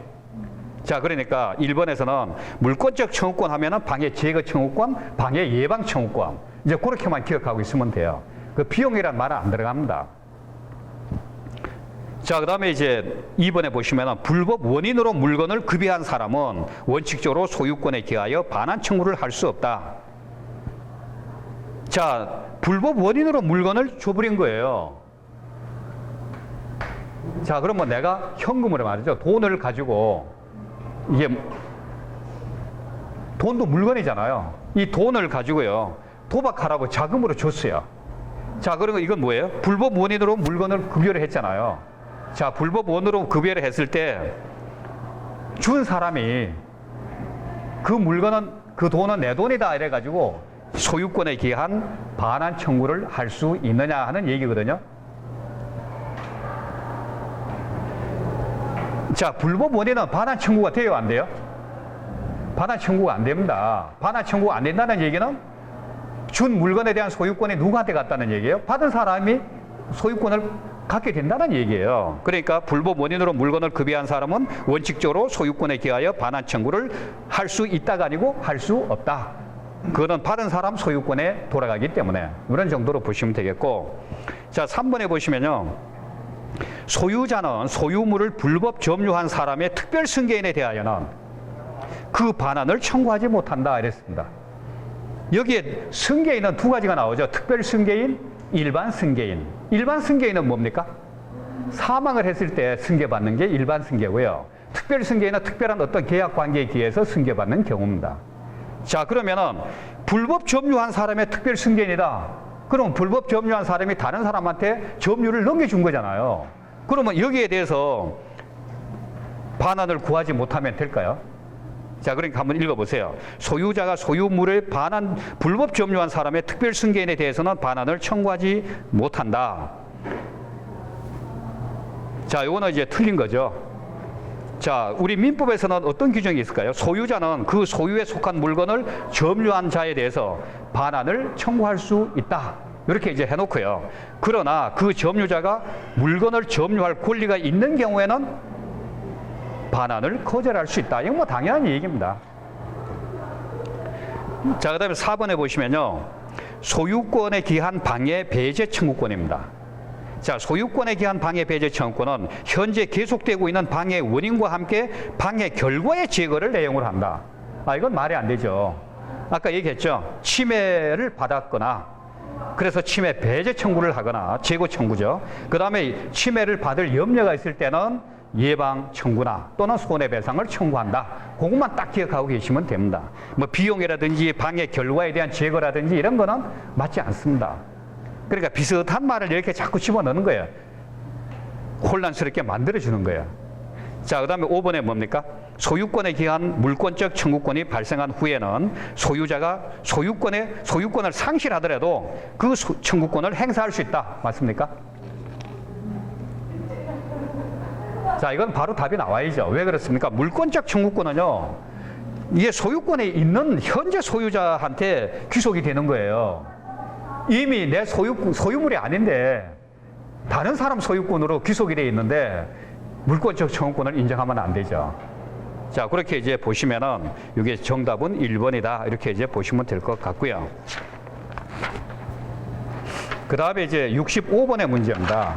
자, 그러니까 1번에서는 물권적 청구권 하면은 방해 제거 청구권, 방해 예방 청구권. 이제 그렇게만 기억하고 있으면 돼요. 그 비용이란 말은 안 들어갑니다. 자, 그 다음에 이제 2번에 보시면은 불법 원인으로 물건을 급여한 사람은 원칙적으로 소유권에 기하여 반환 청구를 할 수 없다. 자, 불법 원인으로 물건을 줘버린 거예요. 자, 그러면 내가 현금으로 말이죠. 돈을 가지고 이게 돈도 물건이잖아요. 이 돈을 가지고요. 도박하라고 자금으로 줬어요. 자, 그러면 이건 뭐예요? 불법 원인으로 물건을 급여를 했잖아요. 자, 불법 원으로 급여를 했을 때 준 사람이 그 물건은 그 돈은 내 돈이다 이래가지고 소유권에 기한 반환 청구를 할 수 있느냐 하는 얘기거든요. 자, 불법 원인은 반환 청구가 돼요, 안 돼요? 반환 청구가 안 됩니다. 반환 청구가 안 된다는 얘기는 준 물건에 대한 소유권이 누구한테 갔다는 얘기예요? 받은 사람이 소유권을 갖게 된다는 얘기예요. 그러니까 불법 원인으로 물건을 급여한 사람은 원칙적으로 소유권에 기하여 반환 청구를 할 수 있다가 아니고 할 수 없다. 그거는 받은 사람 소유권에 돌아가기 때문에 이런 정도로 보시면 되겠고, 자, 3번에 보시면요, 소유자는 소유물을 불법 점유한 사람의 특별 승계인에 대하여는 그 반환을 청구하지 못한다 이랬습니다. 여기에 승계인은 두 가지가 나오죠. 특별 승계인, 일반 승계인. 일반 승계인은 뭡니까? 사망을 했을 때 승계받는 게 일반 승계고요. 특별 승계인은 특별한 어떤 계약 관계에 기해서 승계받는 경우입니다. 자, 그러면은 불법 점유한 사람의 특별 승계인이다. 그럼 불법 점유한 사람이 다른 사람한테 점유를 넘겨준 거잖아요. 그러면 여기에 대해서 반환을 구하지 못하면 될까요? 자, 그러니까 한번 읽어보세요. 소유자가 소유물을 불법 점유한 사람의 특별 승계인에 대해서는 반환을 청구하지 못한다. 자, 이거는 이제 틀린 거죠. 자, 우리 민법에서는 어떤 규정이 있을까요? 소유자는 그 소유에 속한 물건을 점유한 자에 대해서 반환을 청구할 수 있다. 이렇게 이제 해놓고요. 그러나 그 점유자가 물건을 점유할 권리가 있는 경우에는 반환을 거절할 수 있다. 이건 뭐 당연한 얘기입니다. 자, 그 다음에 4번에 보시면요. 소유권에 기한 방해 배제 청구권입니다. 자, 소유권에 기한 방해 배제 청구권은 현재 계속되고 있는 방해 원인과 함께 방해 결과의 제거를 내용으로 한다. 이건 말이 안 되죠. 아까 얘기했죠. 침해를 받았거나 그래서 침해 배제 청구를 하거나 제고 청구죠. 그 다음에 침해를 받을 염려가 있을 때는 예방 청구나 또는 손해배상을 청구한다. 그것만 딱 기억하고 계시면 됩니다. 뭐 비용이라든지 방해 결과에 대한 제거라든지 이런 거는 맞지 않습니다. 그러니까 비슷한 말을 이렇게 자꾸 집어넣는 거예요. 혼란스럽게 만들어주는 거예요. 자, 그 다음에 5번에 뭡니까? 소유권에 기한 물권적 청구권이 발생한 후에는 소유자가 소유권을 상실하더라도 그 청구권을 행사할 수 있다. 맞습니까? 자, 이건 바로 답이 나와야죠. 왜 그렇습니까? 물권적 청구권은요, 이게 소유권에 있는 현재 소유자한테 귀속이 되는 거예요. 이미 내 소유물이 아닌데 다른 사람 소유권으로 귀속이 되어 있는데 물권적 청구권을 인정하면 안 되죠. 자, 그렇게 이제 보시면은 이게 정답은 1번이다. 이렇게 이제 보시면 될 것 같고요. 그 다음에 이제 65번의 문제입니다.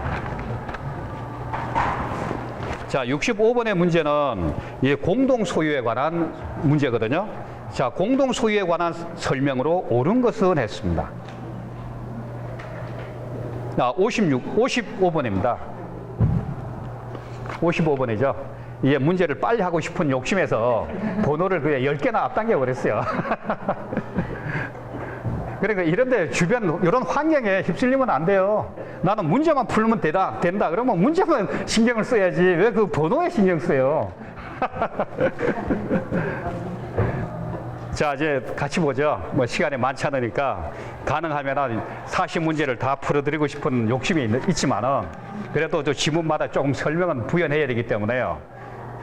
자, 65번의 문제는 공동 소유에 관한 문제거든요. 자, 공동 소유에 관한 설명으로 옳은 것은 했습니다. 55번입니다. 55번이죠. 이게 문제를 빨리 하고 싶은 욕심에서 번호를 그냥 10개나 앞당겨 버렸어요. 그러니까 이런데 주변 이런 환경에 휩쓸리면 안 돼요. 나는 문제만 풀면 된다. 그러면 문제만 신경을 써야지 왜 그 번호에 신경 써요? 자, 이제 같이 보죠. 뭐 시간이 많지 않으니까 가능하면 40문제를 다 풀어드리고 싶은 욕심이 있지만은 그래도 저 지문마다 조금 설명은 부연해야 되기 때문에요.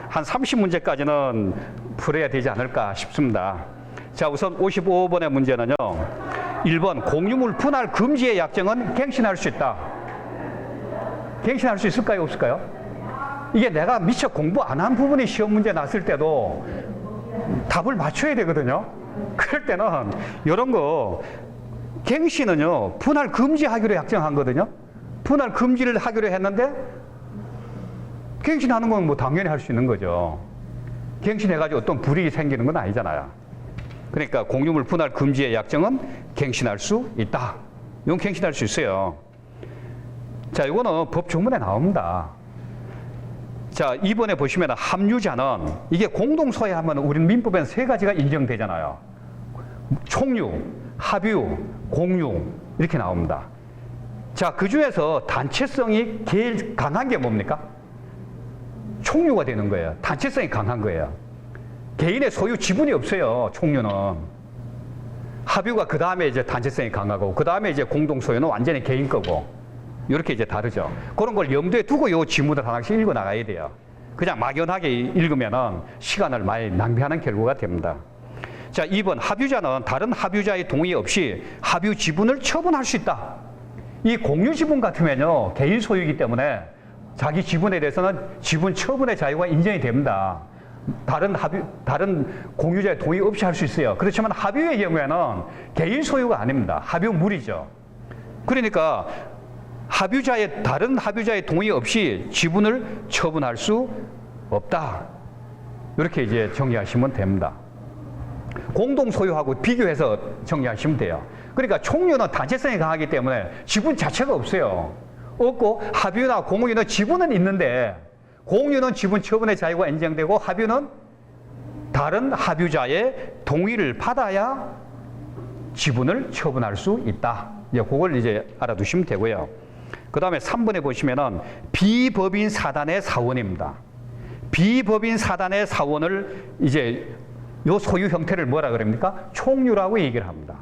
한 30문제까지는 풀어야 되지 않을까 싶습니다. 자, 우선 55번의 문제는요. 1번 공유물 분할 금지의 약정은 갱신할 수 있다. 갱신할 수 있을까요? 없을까요? 이게 내가 미처 공부 안 한 부분이 시험 문제 났을 때도 답을 맞춰야 되거든요. 그럴 때는 이런 거 갱신은요. 분할 금지하기로 약정한 거거든요. 분할 금지를 하기로 했는데 갱신하는 건 뭐 당연히 할 수 있는 거죠. 갱신해가지고 어떤 불이익이 생기는 건 아니잖아요. 그러니까 공유물 분할 금지의 약정은 갱신할 수 있다. 이건 갱신할 수 있어요. 자, 이거는 법 조문에 나옵니다. 자, 2번에 보시면 합류자는 이게 공동소유하면 우리는 민법에는 3가지가 인정되잖아요. 총유, 합유, 공유 이렇게 나옵니다. 자, 그 중에서 단체성이 제일 강한 게 뭡니까? 총유가 되는 거예요. 단체성이 강한 거예요. 개인의 소유 지분이 없어요. 총유는. 합유가 그 다음에 이제 단체성이 강하고 그 다음에 이제 공동소유는 완전히 개인 거고 이렇게 이제 다르죠. 그런 걸 염두에 두고 요 지문을 하나씩 읽어 나가야 돼요. 그냥 막연하게 읽으면은 시간을 많이 낭비하는 결과가 됩니다. 자, 2번 합유자는 다른 합유자의 동의 없이 합유 지분을 처분할 수 있다. 이 공유 지분 같으면요 개인 소유이기 때문에 자기 지분에 대해서는 지분 처분의 자유가 인정이 됩니다. 다른 공유자의 동의 없이 할 수 있어요. 그렇지만 합유의 경우에는 개인 소유가 아닙니다. 합유물이죠. 그러니까 다른 합유자의 동의 없이 지분을 처분할 수 없다. 이렇게 이제 정리하시면 됩니다. 공동 소유하고 비교해서 정리하시면 돼요. 그러니까 총유는 단체성이 강하기 때문에 지분 자체가 없어요. 없고 합유나 공유는 지분은 있는데 공유는 지분 처분의 자유가 인정되고 합유는 다른 합유자의 동의를 받아야 지분을 처분할 수 있다. 이제 그걸 이제 알아두시면 되고요. 그 다음에 3번에 보시면은 비법인 사단의 사원입니다. 비법인 사단의 사원을 이제 요 소유 형태를 뭐라 그럽니까? 총유라고 얘기를 합니다.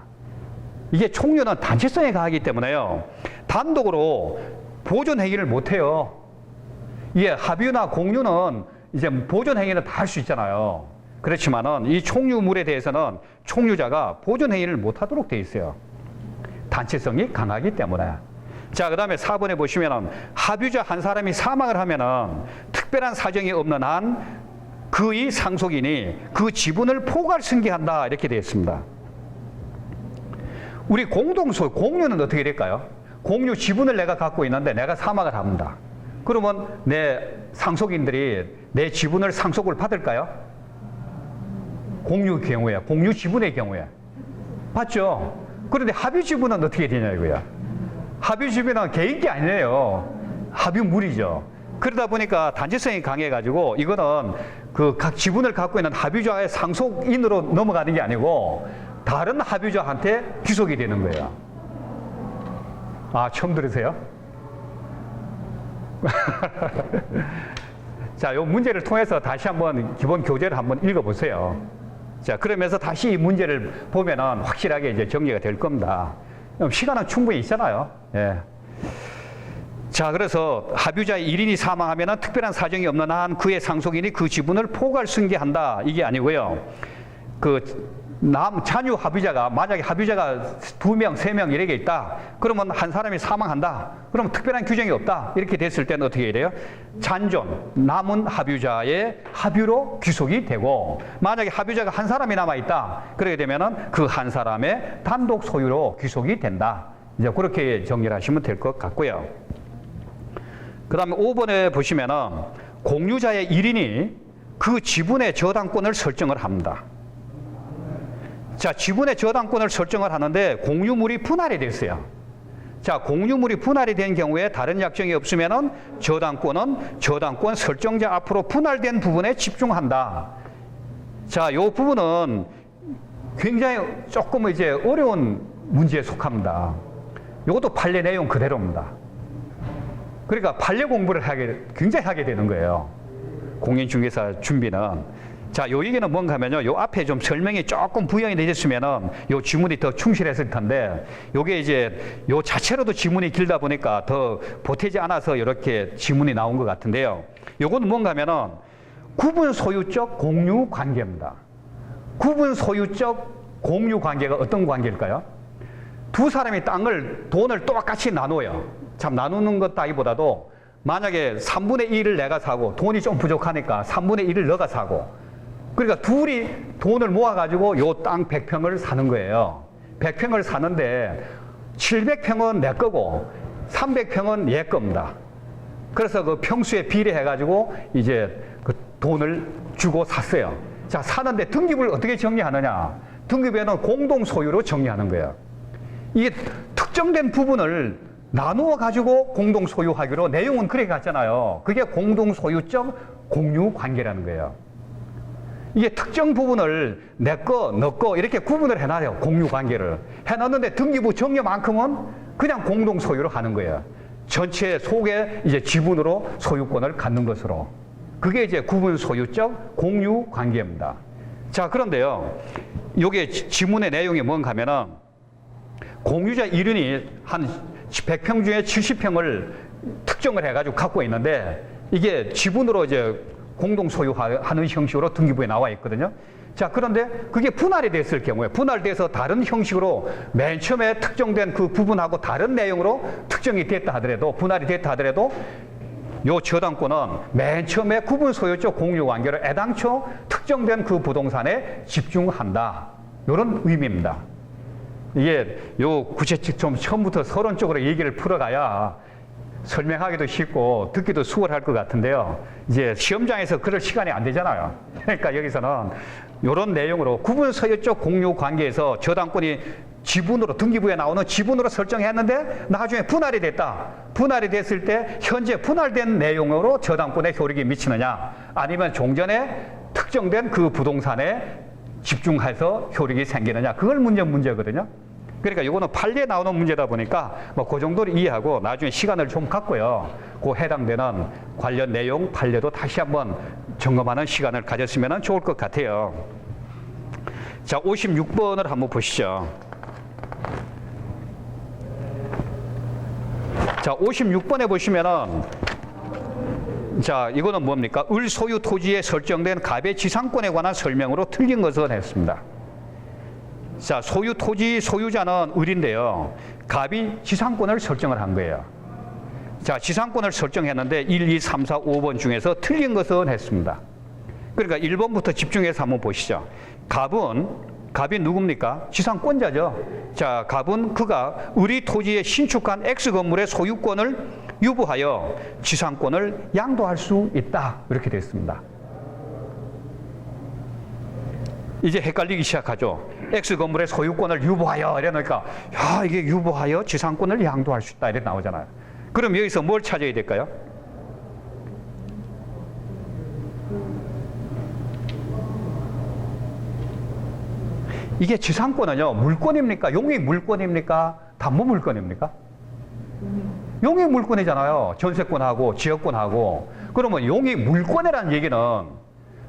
이게 총유는 단체성이 강하기 때문에요. 단독으로 보존 행위를 못 해요. 이게 합유나 공유는 이제 보존 행위는 다 할 수 있잖아요. 그렇지만은 이 총유물에 대해서는 총유자가 보존 행위를 못 하도록 돼 있어요. 단체성이 강하기 때문에. 자, 그 다음에 4번에 보시면은 합유자 한 사람이 사망을 하면은 특별한 사정이 없는 한 그의 상속인이 그 지분을 포괄 승계한다. 이렇게 되어 있습니다. 우리 공동소유, 공유는 어떻게 될까요? 공유 지분을 내가 갖고 있는데 내가 사망을 합니다. 그러면 내 상속인들이 내 지분을 상속을 받을까요? 공유 경우에, 공유 지분의 경우에. 받죠? 그런데 합유 지분은 어떻게 되냐고요? 합유 지분은 개인이 아니에요. 합유물이죠. 그러다 보니까 단체성이 강해가지고 이거는 그 각 지분을 갖고 있는 합유자의 상속인으로 넘어가는 게 아니고 다른 합유자한테 귀속이 되는 거예요. 아, 처음 들으세요? 자, 요 문제를 통해서 다시 한번 기본 교재를 한번 읽어보세요. 자, 그러면서 다시 이 문제를 보면은 확실하게 이제 정리가 될 겁니다. 시간은 충분히 있잖아요. 예. 자, 그래서 합유자의 1인이 사망하면은 특별한 사정이 없는 한 그의 상속인이 그 지분을 포괄 승계한다. 이게 아니고요. 자녀 합유자가, 만약에 합유자가 2명, 3명 이렇게 있다. 그러면 한 사람이 사망한다. 그러면 특별한 규정이 없다. 이렇게 됐을 때는 어떻게 해야 돼요? 잔존, 남은 합유자의 합유로 귀속이 되고, 만약에 합유자가 한 사람이 남아있다. 그렇게 되면은 그 한 사람의 단독 소유로 귀속이 된다. 이제 그렇게 정리를 하시면 될 것 같고요. 그 다음에 5번에 보시면은 공유자의 1인이 그 지분의 저당권을 설정을 합니다. 자, 지분의 저당권을 설정을 하는데 공유물이 분할이 됐어요. 자, 공유물이 분할이 된 경우에 다른 약정이 없으면은 저당권은 저당권 설정자 앞으로 분할된 부분에 집중한다. 자, 요 부분은 굉장히 조금 이제 어려운 문제에 속합니다. 요것도 판례 내용 그대로입니다. 그러니까 판례 공부를 굉장히 하게 되는 거예요. 공인중개사 준비는. 자, 요 얘기는 뭔가 하면요. 요 앞에 좀 설명이 조금 부연이 되셨으면은 요 지문이 더 충실했을 텐데, 요게 이제 요 자체로도 지문이 길다 보니까 더 보태지 않아서 이렇게 지문이 나온 것 같은데요. 요거는 뭔가 하면은 구분 소유적 공유 관계입니다. 구분 소유적 공유 관계가 어떤 관계일까요? 두 사람이 돈을 똑같이 나눠요. 참, 나누는 것 따위보다도 만약에 3분의 1을 내가 사고 돈이 좀 부족하니까 3분의 1을 너가 사고, 그러니까 둘이 돈을 모아가지고 요 땅 100평을 사는 거예요. 100평을 사는데 700평은 내 거고 300평은 얘 겁니다. 그래서 그 평수에 비례해가지고 이제 그 돈을 주고 샀어요. 자, 사는데 등기부를 어떻게 정리하느냐? 등기부에는 공동 소유로 정리하는 거예요. 이게 특정된 부분을 나누어 가지고 공동 소유하기로 내용은 그렇게 갔잖아요. 그게 공동 소유적 공유 관계라는 거예요. 이게 특정 부분을 내 거, 너 거 이렇게 구분을 해놔요. 공유 관계를 해놨는데 등기부 정려만큼은 그냥 공동 소유로 하는 거예요. 전체 속에 이제 지분으로 소유권을 갖는 것으로. 그게 이제 구분 소유적 공유 관계입니다. 자, 그런데요, 요게 지문의 내용이 뭔가 하면은 공유자 1인이 한 100평 중에 70평을 특정을 해가지고 갖고 있는데, 이게 지분으로 이제 공동 소유하는 형식으로 등기부에 나와 있거든요. 자, 그런데 그게 분할이 됐을 경우에, 분할돼서 다른 형식으로 맨 처음에 특정된 그 부분하고 다른 내용으로 특정이 됐다 하더라도, 분할이 됐다 하더라도 요 저당권은 맨 처음에 구분 소유적 공유 관계로 애당초 특정된 그 부동산에 집중한다. 이런 의미입니다. 이게 요 구체적 좀 처음부터 서론적으로 얘기를 풀어가야 설명하기도 쉽고 듣기도 수월할 것 같은데요. 이제 시험장에서 그럴 시간이 안 되잖아요. 그러니까 여기서는 이런 내용으로 구분서유적 공유 관계에서 저당권이 지분으로 등기부에 나오는 지분으로 설정했는데 나중에 분할이 됐다. 분할이 됐을 때 현재 분할된 내용으로 저당권에 효력이 미치느냐 아니면 종전에 특정된 그 부동산에 집중해서 효력이 생기느냐 그걸 문제거든요. 그러니까 이거는 판례에 나오는 문제다 보니까 뭐 그 정도를 이해하고 나중에 시간을 좀 갖고요. 그 해당되는 관련 내용 판례도 다시 한번 점검하는 시간을 가졌으면 좋을 것 같아요. 자, 56번을 한번 보시죠. 자, 56번에 보시면은 자, 이거는 뭡니까? 을 소유 토지에 설정된 갑의 지상권에 관한 설명으로 틀린 것을 했습니다. 자, 소유 토지 소유자는 을인데요. 갑이 지상권을 설정을 한 거예요. 자, 지상권을 설정했는데 1, 2, 3, 4, 5번 중에서 틀린 것은 했습니다. 그러니까 1번부터 집중해서 한번 보시죠. 갑이 누굽니까? 지상권자죠. 자, 갑은 그가 을이 토지에 신축한 X 건물의 소유권을 유보하여 지상권을 양도할 수 있다. 이렇게 되어 있습니다. 이제 헷갈리기 시작하죠. X 건물의 소유권을 유보하여 이러니까 야, 이게 유보하여 지상권을 양도할 수 있다 이렇게 나오잖아요. 그럼 여기서 뭘 찾아야 될까요? 이게 지상권은요, 물권입니까? 용익 물권입니까? 담보 물권입니까? 용익 물권이잖아요. 전세권하고 지역권하고. 그러면 용익 물권이라는 얘기는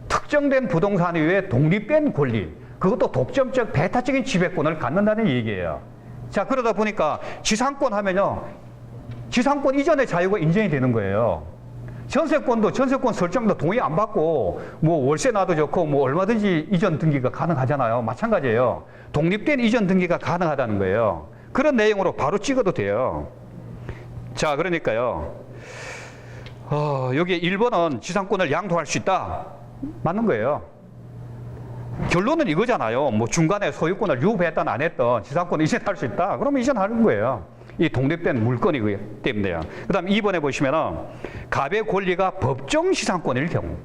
특정된 부동산 위에 독립된 권리, 그것도 독점적 배타적인 지배권을 갖는다는 얘기예요. 자, 그러다 보니까 지상권 하면요, 지상권 이전의 자유가 인정이 되는 거예요. 전세권도 전세권 설정도 동의 안 받고 뭐 월세 놔도 좋고 뭐 얼마든지 이전 등기가 가능하잖아요. 마찬가지예요. 독립된 이전 등기가 가능하다는 거예요. 그런 내용으로 바로 찍어도 돼요. 자, 그러니까요. 여기 1번은 지상권을 양도할 수 있다. 맞는 거예요. 결론은 이거잖아요. 뭐 중간에 소유권을 유보했든 안 했든 지상권을 이전할 수 있다. 그러면 이전하는 거예요. 이 독립된 물건이기 때문에요. 그 다음 2번에 보시면은 갑의 권리가 법정 시상권일 경우,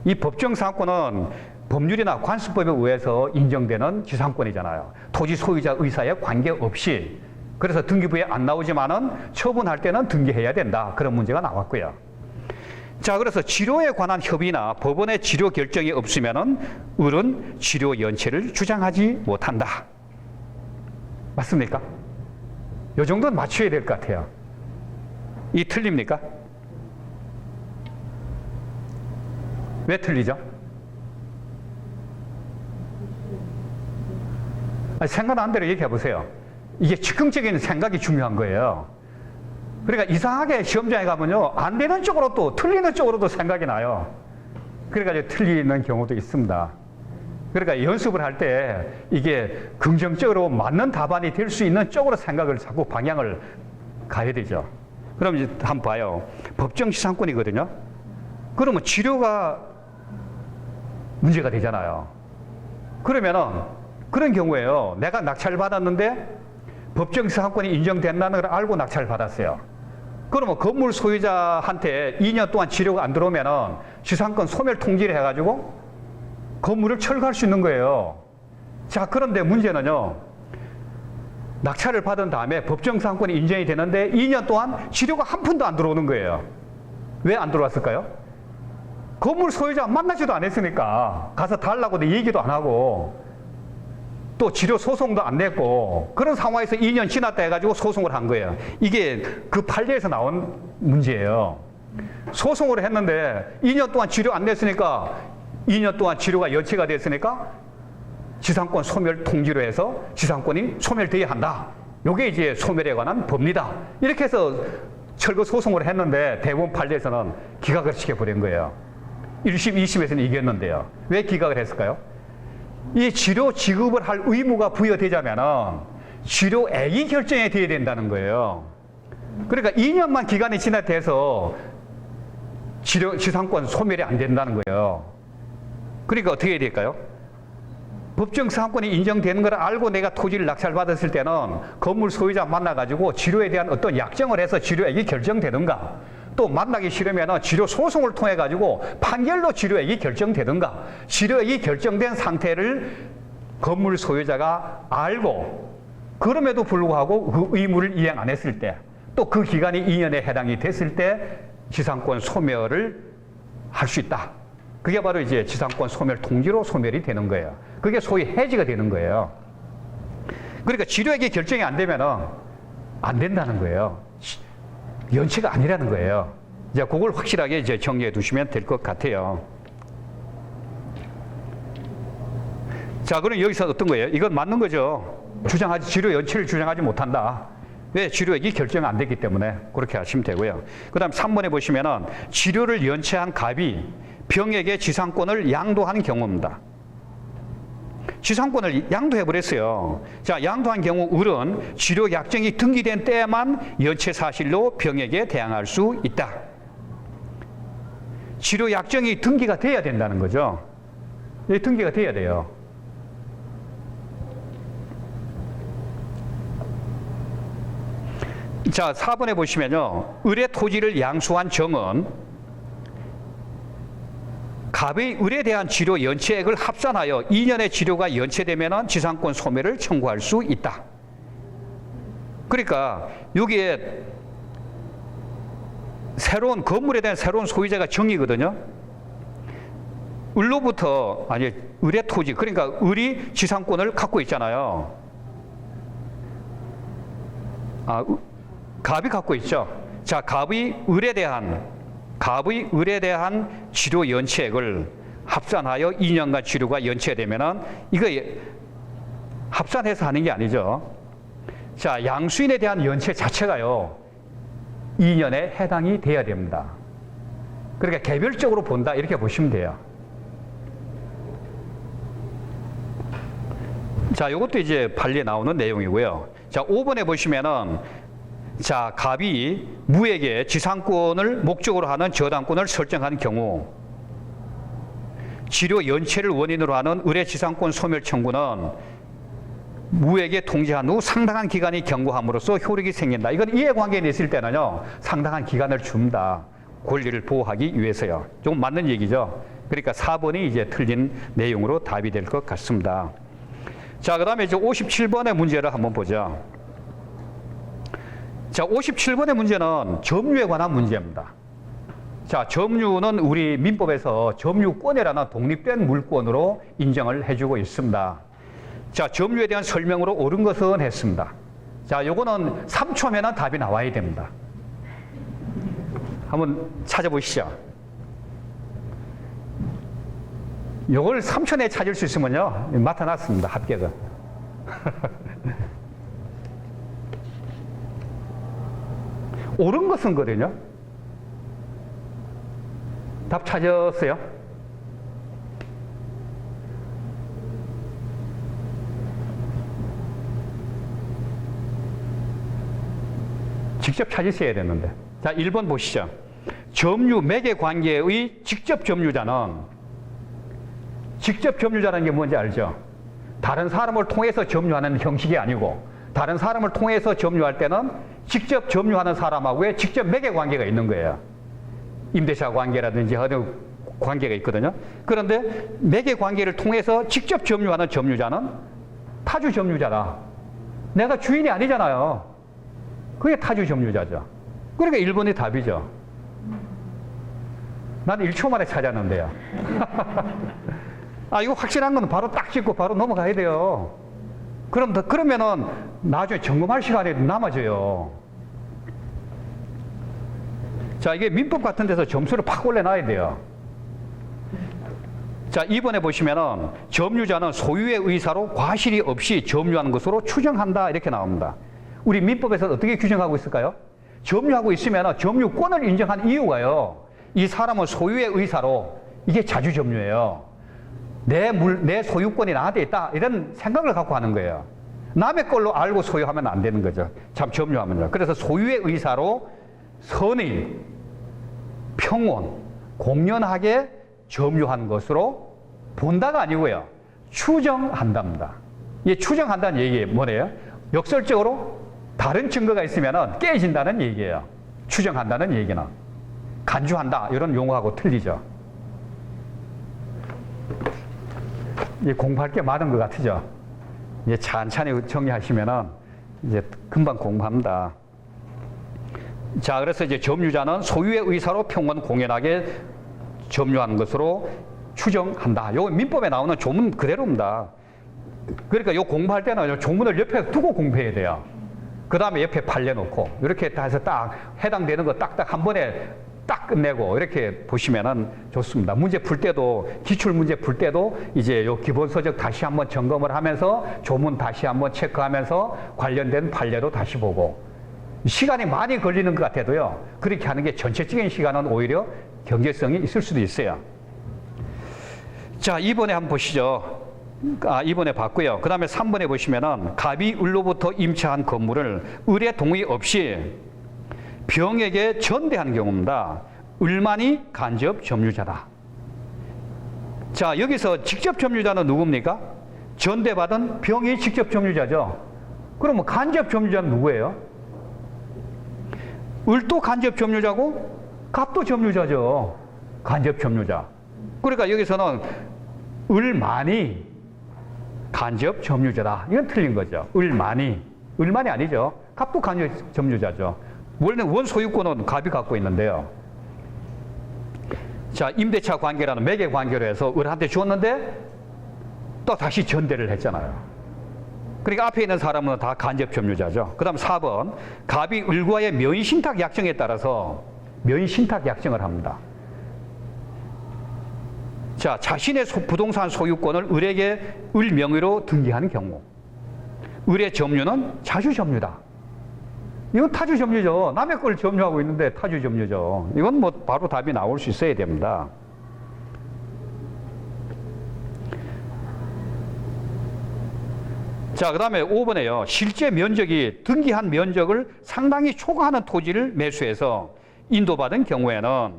이 법정 시상권은 법률이나 관습법에 의해서 인정되는 지상권이잖아요. 토지 소유자 의사에 관계없이. 그래서 등기부에 안 나오지만은 처분할 때는 등기해야 된다. 그런 문제가 나왔고요. 자, 그래서 치료에 관한 협의나 법원의 치료 결정이 없으면은 을은 치료 연체를 주장하지 못한다. 맞습니까? 이 정도는 맞춰야 될 것 같아요. 이 틀립니까? 왜 틀리죠? 생각나는 대로 얘기해 보세요. 이게 즉흥적인 생각이 중요한 거예요. 그러니까 이상하게 시험장에 가면요, 안 되는 쪽으로 또 틀리는 쪽으로도 생각이 나요. 그러니까 틀리는 경우도 있습니다. 그러니까 연습을 할 때 이게 긍정적으로 맞는 답안이 될 수 있는 쪽으로 생각을 자꾸 방향을 가야 되죠. 그럼 이제 한번 봐요. 법정 시상권이거든요. 그러면 치료가 문제가 되잖아요. 그러면은 그런 경우에요. 내가 낙찰을 받았는데 법정 시상권이 인정된다는 걸 알고 낙찰을 받았어요. 그러면 건물 소유자한테 2년 동안 치료가 안 들어오면은 시상권 소멸 통지를 해가지고 건물을 철거할 수 있는 거예요. 자, 그런데 문제는요, 낙찰을 받은 다음에 법정 시상권이 인정이 되는데 2년 동안 치료가 한 푼도 안 들어오는 거예요. 왜 안 들어왔을까요? 건물 소유자 만나지도 않았으니까. 가서 달라고도 얘기도 안 하고 또 치료 소송도 안 냈고, 그런 상황에서 2년 지났다 해가지고 소송을 한 거예요. 이게 그 판례에서 나온 문제예요. 소송을 했는데 2년 동안 치료 안 냈으니까 2년 동안 치료가 연체가 됐으니까 지상권 소멸 통지로 해서 지상권이 소멸되어야 한다. 이게 이제 소멸에 관한 법리다. 이렇게 해서 철거 소송을 했는데 대법원 판례에서는 기각을 시켜버린 거예요. 1심, 2심에서는 이겼는데요. 왜 기각을 했을까요? 이 치료 지급을 할 의무가 부여되자면은 치료액이 결정이 돼야 된다는 거예요. 그러니까 2년만 기간이 지나돼서 지상권 소멸이 안 된다는 거예요. 그러니까 어떻게 해야 될까요? 법정 시상권이 인정되는 걸 알고 내가 토지를 낙찰받았을 때는 건물 소유자 만나가지고 치료에 대한 어떤 약정을 해서 치료액이 결정되든가, 또 만나기 싫으면 치료 소송을 통해 가지고 판결로 치료액이 결정되든가, 치료액이 결정된 상태를 건물 소유자가 알고 그럼에도 불구하고 그 의무를 이행 안 했을 때, 또 그 기간이 2년에 해당이 됐을 때 지상권 소멸을 할 수 있다. 그게 바로 이제 지상권 소멸 통지로 소멸이 되는 거예요. 그게 소위 해지가 되는 거예요. 그러니까 치료액이 결정이 안 되면은 안 된다는 거예요. 연체가 아니라는 거예요. 이제 그걸 확실하게 이제 정리해 두시면 될 것 같아요. 자, 그럼 여기서 어떤 거예요? 이건 맞는 거죠. 치료 연체를 주장하지 못한다. 왜? 치료액이 결정 안 됐기 때문에 그렇게 하시면 되고요. 그 다음 3번에 보시면은 치료를 연체한 갑이 병에게 지상권을 양도한 경우입니다. 지상권을 양도해버렸어요. 자, 양도한 경우 을은 치료 약정이 등기된 때에만 연체 사실로 병에게 대항할 수 있다. 치료 약정이 등기가 돼야 된다는 거죠. 등기가 돼야 돼요. 자, 4번에 보시면요. 을의 토지를 양수한 정은 갑의 을에 대한 치료 연체액을 합산하여 2년의 치료가 연체되면 지상권 소멸을 청구할 수 있다. 그러니까 여기에 새로운 건물에 대한 새로운 소유자가 정이거든요. 을로부터, 아니, 을의 토지, 그러니까 을이 지상권을 갖고 있잖아요. 갑이 갖고 있죠. 자, 갑의 을에 대한 치료 연체액을 합산하여 2년간 치료가 연체되면은 이거 합산해서 하는 게 아니죠. 자, 양수인에 대한 연체 자체가요 2년에 해당이 돼야 됩니다. 그러니까 개별적으로 본다 이렇게 보시면 돼요. 자, 이것도 이제 판례에 나오는 내용이고요. 자, 5번에 보시면은 자, 갑이 무에게 지상권을 목적으로 하는 저당권을 설정한 경우 치료 연체를 원인으로 하는 을의 지상권 소멸 청구는 무에게 통지한 후 상당한 기간이 경고함으로써 효력이 생긴다. 이건 이해관계에 있을 때는요 상당한 기간을 줍니다. 권리를 보호하기 위해서요. 좀 맞는 얘기죠. 그러니까 4번이 이제 틀린 내용으로 답이 될 것 같습니다. 자, 그 다음에 이제 57번의 문제를 한번 보죠. 자, 57번의 문제는 점유에 관한 문제입니다. 자, 점유는 우리 민법에서 점유권이라는 독립된 물권으로 인정을 해주고 있습니다. 자, 점유에 대한 설명으로 옳은 것은 했습니다. 자, 요거는 3초면 답이 나와야 됩니다. 한번 찾아보시죠. 요걸 3초 내에 찾을 수 있으면요 맡아놨습니다. 합격은. 옳은 것은 거든요. 답 찾았어요? 직접 찾으셔야 되는데. 자, 1번 보시죠. 점유 매개 관계의 직접 점유자는 게 뭔지 알죠? 다른 사람을 통해서 점유하는 형식이 아니고 다른 사람을 통해서 점유할 때는 직접 점유하는 사람하고의 직접 매개 관계가 있는 거예요. 임대차 관계라든지 어느 관계가 있거든요. 그런데 매개 관계를 통해서 직접 점유하는 점유자는 타주 점유자다. 내가 주인이 아니잖아요. 그게 타주 점유자죠. 그러니까 1번이 답이죠. 나는 1초 만에 찾았는데요. 이거 확실한 건 바로 딱 짚고 바로 넘어가야 돼요. 그러면은 나중에 점검할 시간이 남아져요. 자, 이게 민법 같은 데서 점수를 팍 올려놔야 돼요. 자, 2번에 보시면은 점유자는 소유의 의사로 과실이 없이 점유하는 것으로 추정한다 이렇게 나옵니다. 우리 민법에서 어떻게 규정하고 있을까요? 점유하고 있으면 점유권을 인정한 이유가요. 이 사람은 소유의 의사로 이게 자주 점유예요. 내 소유권이 나한테 있다 이런 생각을 갖고 하는 거예요. 남의 걸로 알고 소유하면 안 되는 거죠. 참 점유하면요. 그래서 소유의 의사로 선의, 평온, 공연하게 점유한 것으로 본다가 아니고요. 추정한답니다. 이 추정한다는 얘기 뭐래요? 역설적으로 다른 증거가 있으면 깨진다는 얘기예요. 추정한다는 얘기는. 간주한다 이런 용어하고 틀리죠. 공부할 게 많은 것 같으죠. 이제 찬찬히 정리하시면은 이제 금방 공부합니다. 자, 그래서 이제 점유자는 소유의 의사로 평원 공연하게 점유한 것으로 추정한다. 요 민법에 나오는 조문 그대로입니다. 그러니까 요 공부할 때는 조문을 옆에 두고 공부해야 돼요. 그 다음에 옆에 팔려놓고 이렇게 해서 딱 해당되는 거 딱딱 한 번에 딱 끝내고 이렇게 보시면은 좋습니다. 문제 풀 때도 기출 문제 풀 때도 이제 요 기본 서적 다시 한번 점검을 하면서 조문 다시 한번 체크하면서 관련된 판례도 다시 보고 시간이 많이 걸리는 것 같아도요. 그렇게 하는 게 전체적인 시간은 오히려 경제성이 있을 수도 있어요. 자, 2번에 한번 보시죠. 2번에 봤고요. 그 다음에 3번에 보시면은 갑이 을로부터 임차한 건물을 을의 동의 없이 병에게 전대한 경우입니다. 을만이 간접 점유자다. 자, 여기서 직접 점유자는 누굽니까? 전대받은 병이 직접 점유자죠. 그러면 간접 점유자는 누구예요? 을도 간접 점유자고 갑도 점유자죠. 간접 점유자. 그러니까 여기서는 을만이 간접 점유자다. 이건 틀린 거죠. 을만이 아니죠. 갑도 간접 점유자죠. 원래는 원소유권은 갑이 갖고 있는데요. 자, 임대차 관계라는 매개 관계로 해서 을한테 주었는데 또 다시 전대를 했잖아요. 그러니까 앞에 있는 사람은 다 간접 점유자죠. 그 다음 4번. 갑이 을과의 명의신탁 약정에 따라서 명의신탁 약정을 합니다. 자, 자신의 부동산 소유권을 을에게 을 명의로 등기하는 경우. 을의 점유는 자주 점유다. 이건 타주 점유죠. 남의 걸 점유하고 있는데 타주 점유죠. 이건 뭐 바로 답이 나올 수 있어야 됩니다. 자, 그 다음에 5번에요. 실제 면적이 등기한 면적을 상당히 초과하는 토지를 매수해서 인도받은 경우에는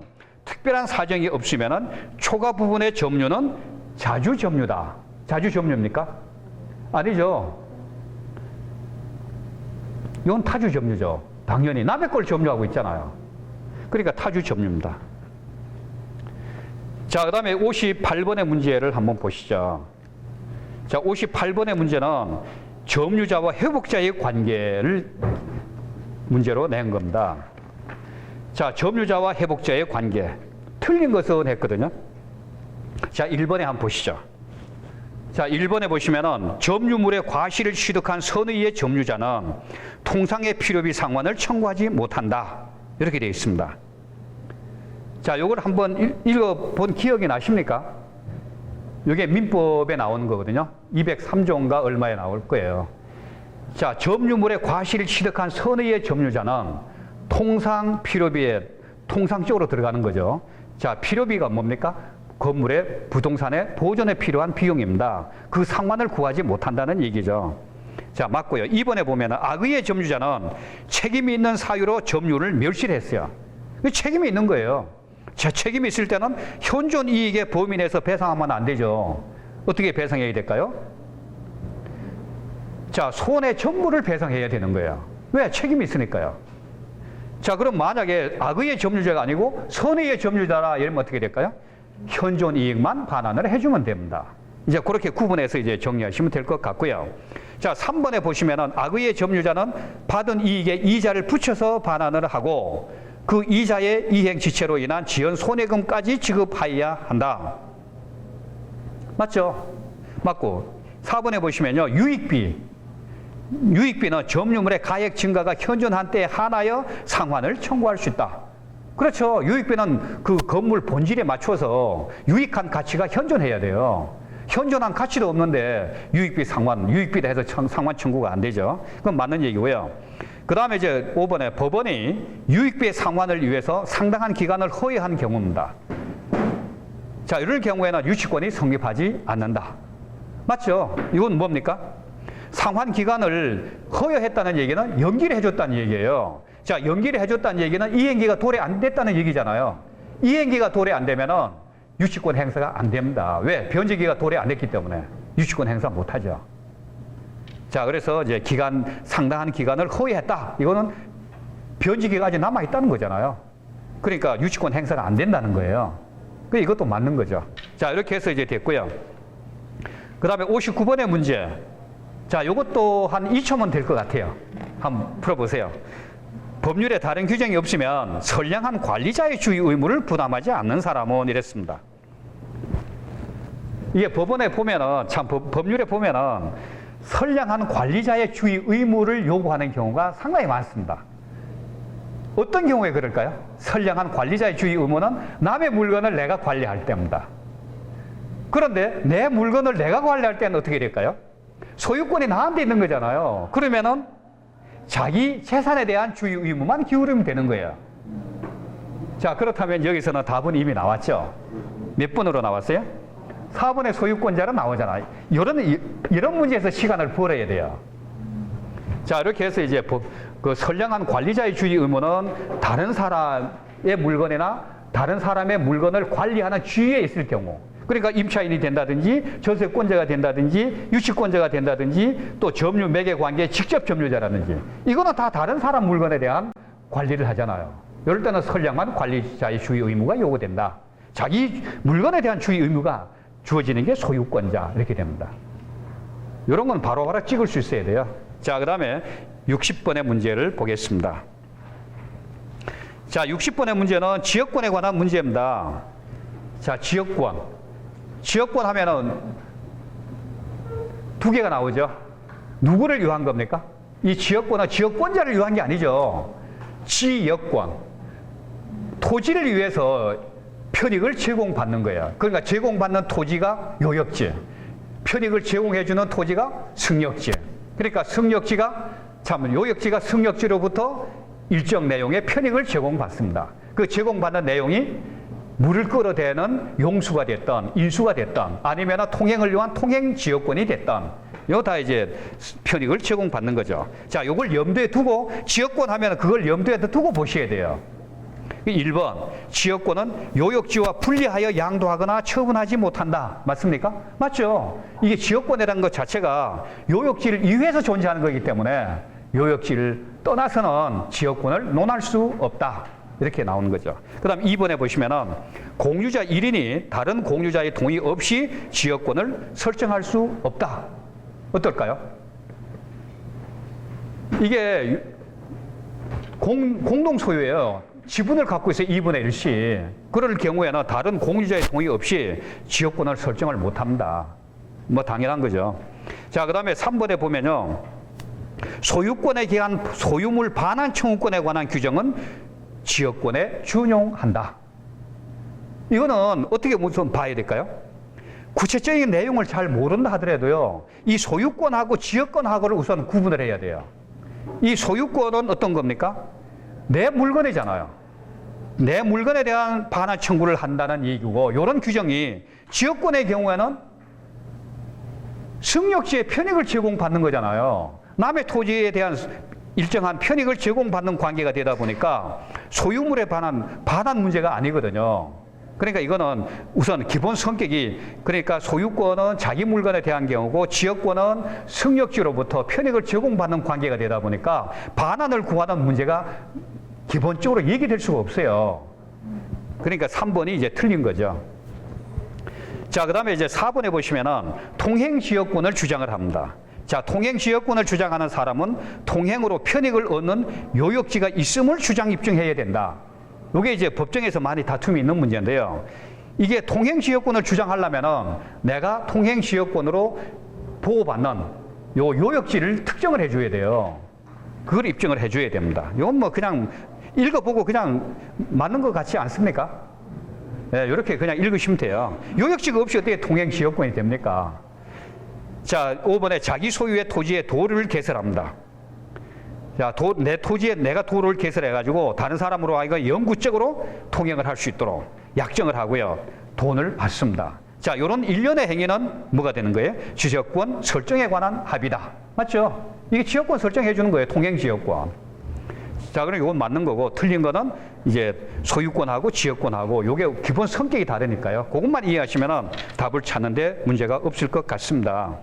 특별한 사정이 없으면은 초과 부분의 점유는 자주 점유다. 자주 점유입니까? 아니죠. 이건 타주 점유죠. 당연히 남의 걸 점유하고 있잖아요. 그러니까 타주 점유입니다. 자, 그 다음에 58번의 문제를 한번 보시죠. 자, 58번의 문제는 점유자와 회복자의 관계를 문제로 낸 겁니다. 자, 점유자와 회복자의 관계. 틀린 것은 했거든요. 자, 1번에 한번 보시죠. 자, 1번에 보시면은 점유물의 과실을 취득한 선의의 점유자는 통상의 필요비 상환을 청구하지 못한다. 이렇게 되어 있습니다. 자, 요걸 한번 읽어본 기억이 나십니까? 이게 민법에 나오는 거거든요. 203조인가 얼마에 나올 거예요. 자, 점유물의 과실을 취득한 선의의 점유자는 통상 필요비에 통상적으로 들어가는 거죠. 자, 필요비가 뭡니까? 건물의 부동산의 보존에 필요한 비용입니다. 그 상환을 구하지 못한다는 얘기죠. 자, 맞고요. 2번에 보면 악의의 점유자는 책임이 있는 사유로 점유를 멸실했어요. 책임이 있는 거예요. 자, 책임이 있을 때는 현존 이익의 범위 내에서 배상하면 안 되죠. 어떻게 배상해야 될까요? 자, 손해 전부를 배상해야 되는 거예요. 왜? 책임이 있으니까요. 자, 그럼 만약에 악의의 점유자가 아니고 선의의 점유자라 이러면 어떻게 될까요? 현존 이익만 반환을 해주면 됩니다. 이제 그렇게 구분해서 이제 정리하시면 될 것 같고요. 자, 3번에 보시면은 악의의 점유자는 받은 이익에 이자를 붙여서 반환을 하고 그 이자의 이행 지체로 인한 지연 손해금까지 지급하여야 한다. 맞죠? 맞고 4번에 보시면요. 유익비는 점유물의 가액 증가가 현존 한때에 한하여 상환을 청구할 수 있다. 그렇죠. 유익비는 그 건물 본질에 맞춰서 유익한 가치가 현존해야 돼요. 현존한 가치도 없는데 유익비다 해서 상환 청구가 안 되죠. 그건 맞는 얘기고요. 그 다음에 이제 5번에 법원이 유익비의 상환을 위해서 상당한 기간을 허용한 경우입니다. 자, 이럴 경우에는 유치권이 성립하지 않는다. 맞죠? 이건 뭡니까? 상환 기간을 허용했다는 얘기는 연기를 해줬다는 얘기예요. 자, 연기를 해줬다는 얘기는 이행기가 도래 안 됐다는 얘기잖아요. 이행기가 도래 안 되면은 유치권 행사가 안 됩니다. 왜? 변제기가 도래 안 됐기 때문에 유치권 행사 못 하죠. 자, 그래서 이제 상당한 기간을 허용했다. 이거는 변제기가 아직 남아있다는 거잖아요. 그러니까 유치권 행사가 안 된다는 거예요. 그 이것도 맞는 거죠. 자, 이렇게 해서 이제 됐고요. 그 다음에 59번의 문제. 자, 요것도 한 2초면 될 것 같아요. 한번 풀어보세요. 법률에 다른 규정이 없으면 선량한 관리자의 주의 의무를 부담하지 않는 사람은 이랬습니다. 이게 법원에 보면은, 참, 법률에 보면은 선량한 관리자의 주의 의무를 요구하는 경우가 상당히 많습니다. 어떤 경우에 그럴까요? 선량한 관리자의 주의 의무는 남의 물건을 내가 관리할 때입니다. 그런데 내 물건을 내가 관리할 때는 어떻게 될까요? 소유권이 나한테 있는 거잖아요. 그러면은 자기 재산에 대한 주의 의무만 기울이면 되는 거예요. 자, 그렇다면 여기서는 답은 이미 나왔죠. 몇 번으로 나왔어요? 4번의 소유권자로 나오잖아요. 이런 문제에서 시간을 벌어야 돼요. 자, 이렇게 해서 이제 그 선량한 관리자의 주의 의무는 다른 사람의 물건이나 다른 사람의 물건을 관리하는 주위에 있을 경우, 그러니까 임차인이 된다든지 전세권자가 된다든지 유치권자가 된다든지 또 점유 매개 관계의 직접 점유자라든지, 이거는 다 다른 사람 물건에 대한 관리를 하잖아요. 이럴 때는 선량한 관리자의 주의 의무가 요구된다. 자기 물건에 대한 주의 의무가 주어지는 게 소유권자, 이렇게 됩니다. 이런 건 바로바로 찍을 수 있어야 돼요. 자, 그 다음에 60번의 문제를 보겠습니다. 자, 60번의 문제는 지역권에 관한 문제입니다. 자, 지역권. 지역권 하면은 두 개가 나오죠. 누구를 위한 겁니까? 이 지역권은 지역권자를 위한 게 아니죠. 지역권. 토지를 위해서 편익을 제공받는 거예요. 그러니까 제공받는 토지가 요역지, 편익을 제공해주는 토지가 승역지. 그러니까 요역지가 승역지로부터 일정 내용의 편익을 제공받습니다. 그 제공받는 내용이 물을 끌어대는 용수가 됐던, 인수가 됐던, 아니면 통행을 위한 통행지역권이 됐던, 이거 다 이제 편익을 제공받는 거죠. 자, 요걸 염두에 두고, 지역권 하면 그걸 염두에 두고 보셔야 돼요. 1번, 지역권은 요역지와 분리하여 양도하거나 처분하지 못한다. 맞습니까? 맞죠? 이게 지역권이라는 것 자체가 요역지를 이외에서 존재하는 거기 때문에 요역지를 떠나서는 지역권을 논할 수 없다. 이렇게 나오는 거죠. 그 다음 2번에 보시면은 공유자 1인이 다른 공유자의 동의 없이 지역권을 설정할 수 없다. 어떨까요? 이게 공동 소유예요. 지분을 갖고 있어요. 2분의 1씩. 그럴 경우에는 다른 공유자의 동의 없이 지역권을 설정을 못합니다. 뭐 당연한 거죠. 자, 그 다음에 3번에 보면요. 소유권에 기한 소유물 반환 청구권에 관한 규정은 지역권에 준용한다. 이거는 어떻게 무슨 봐야 될까요? 구체적인 내용을 잘 모른다 하더라도요, 이 소유권하고 지역권하고를 우선 구분을 해야 돼요. 이 소유권은 어떤 겁니까? 내 물건이잖아요. 내 물건에 대한 반환 청구를 한다는 얘기고, 이런 규정이 지역권의 경우에는 승역지의 편익을 제공받는 거잖아요. 남의 토지에 대한 일정한 편익을 제공받는 관계가 되다 보니까 소유물에 반한 문제가 아니거든요. 그러니까 이거는 우선 기본 성격이, 그러니까 소유권은 자기 물건에 대한 경우고 지역권은 승역지로부터 편익을 제공받는 관계가 되다 보니까 반환을 구하는 문제가 기본적으로 얘기될 수가 없어요. 그러니까 3번이 이제 틀린 거죠. 자, 그 다음에 이제 4번에 보시면은 통행지역권을 주장을 합니다. 자, 통행지역권을 주장하는 사람은 통행으로 편익을 얻는 요역지가 있음을 주장 입증해야 된다. 이게 이제 법정에서 많이 다툼이 있는 문제인데요. 이게 통행지역권을 주장하려면은 내가 통행지역권으로 보호받는 요역지를 특정을 해줘야 돼요. 그걸 입증을 해줘야 됩니다. 이건 뭐 그냥 읽어보고 그냥 맞는 것 같지 않습니까? 네, 이렇게 그냥 읽으시면 돼요. 요역지가 없이 어떻게 통행지역권이 됩니까? 자, 5번에 자기 소유의 토지에 도를 개설합니다. 자, 내 토지에 내가 도를 개설해가지고 다른 사람으로 하여금 영구적으로 통행을 할 수 있도록 약정을 하고요. 돈을 받습니다. 자, 이런 일련의 행위는 뭐가 되는 거예요? 지역권 설정에 관한 합의다. 맞죠? 이게 지역권 설정해 주는 거예요. 통행지역권. 자, 그럼 이건 맞는 거고, 틀린 거는 이제 소유권하고 지역권하고 요게 기본 성격이 다르니까요. 그것만 이해하시면은 답을 찾는데 문제가 없을 것 같습니다.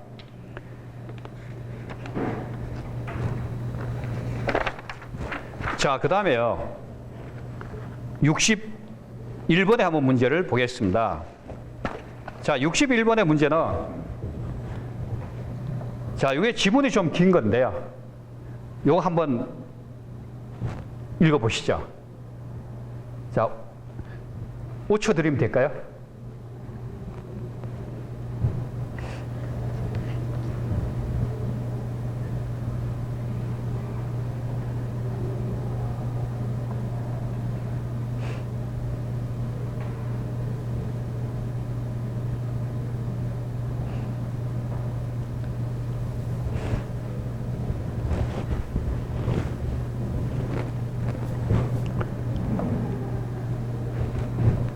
자, 그 다음에요. 61번에 한번 문제를 보겠습니다. 자, 61번의 문제는, 자, 이게 지문이 좀 긴 건데요. 요거 한번 읽어보시죠. 자, 5초 드리면 될까요?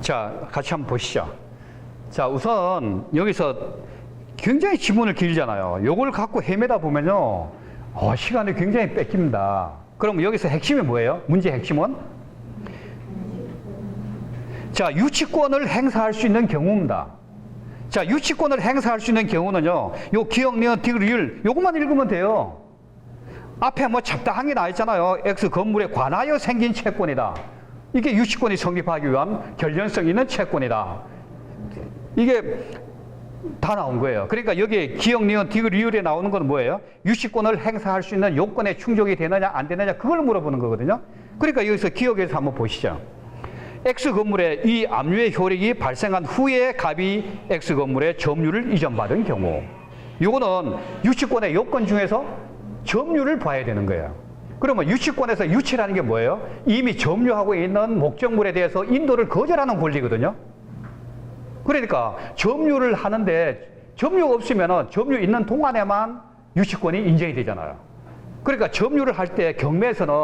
자, 같이 한번 보시죠. 자, 우선 여기서 굉장히 지문을 길잖아요. 요걸 갖고 헤매다 보면요, 시간이 굉장히 뺏깁니다. 그럼 여기서 핵심이 뭐예요? 문제 핵심은? 자, 유치권을 행사할 수 있는 경우입니다. 자, 유치권을 행사할 수 있는 경우는요, 요 기억, 니은, 디귿, 리을, 요것만 읽으면 돼요. 앞에 뭐 잡다한 게 나와 있잖아요. X 건물에 관하여 생긴 채권이다. 이게 유치권이 성립하기 위한 결연성 있는 채권이다. 이게 다 나온 거예요. 그러니까 여기 기억, 니은, 디귿, 리을에 나오는 건 뭐예요? 유치권을 행사할 수 있는 요건에 충족이 되느냐 안 되느냐 그걸 물어보는 거거든요. 그러니까 여기서 기억에서 한번 보시죠. X 건물에 이 압류의 효력이 발생한 후에 갑이 X 건물에 점유를 이전받은 경우, 이거는 유치권의 요건 중에서 점유를 봐야 되는 거예요. 그러면 유치권에서 유치라는 게 뭐예요? 이미 점유하고 있는 목적물에 대해서 인도를 거절하는 권리거든요. 그러니까 점유를 하는데 점유가 없으면 점유 있는 동안에만 유치권이 인정이 되잖아요. 그러니까 점유를 할 때 경매에서는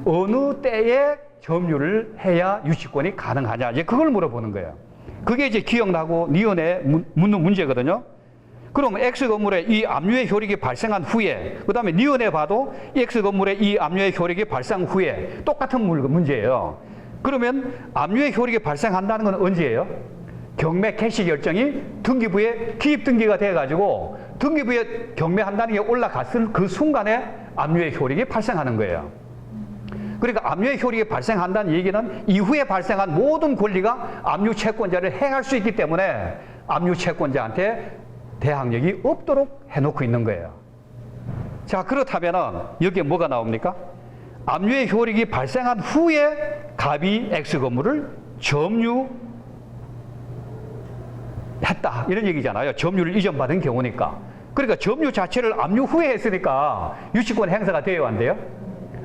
어느 때에 점유를 해야 유치권이 가능하냐, 이제 그걸 물어보는 거예요. 그게 이제 기억나고 니은에 묻는 문제거든요. 그럼 X 건물에 이 압류의 효력이 발생한 후에, 그 다음에 니은에 봐도 X 건물에 이 압류의 효력이 발생 후에 똑같은 문제예요. 그러면 압류의 효력이 발생한다는 건 언제예요? 경매 개시 결정이 등기부에 기입 등기가 돼가지고 등기부에 경매한다는 게 올라갔을 그 순간에 압류의 효력이 발생하는 거예요. 그러니까 압류의 효력이 발생한다는 얘기는 이후에 발생한 모든 권리가 압류 채권자를 행할 수 있기 때문에 압류 채권자한테 대항력이 없도록 해놓고 있는 거예요. 자, 그렇다면 여기에 뭐가 나옵니까? 압류의 효력이 발생한 후에 갑이 X 건물을 점유했다, 이런 얘기잖아요. 점유를 이전받은 경우니까. 그러니까 점유 자체를 압류 후에 했으니까 유치권 행사가 돼요, 안 돼요?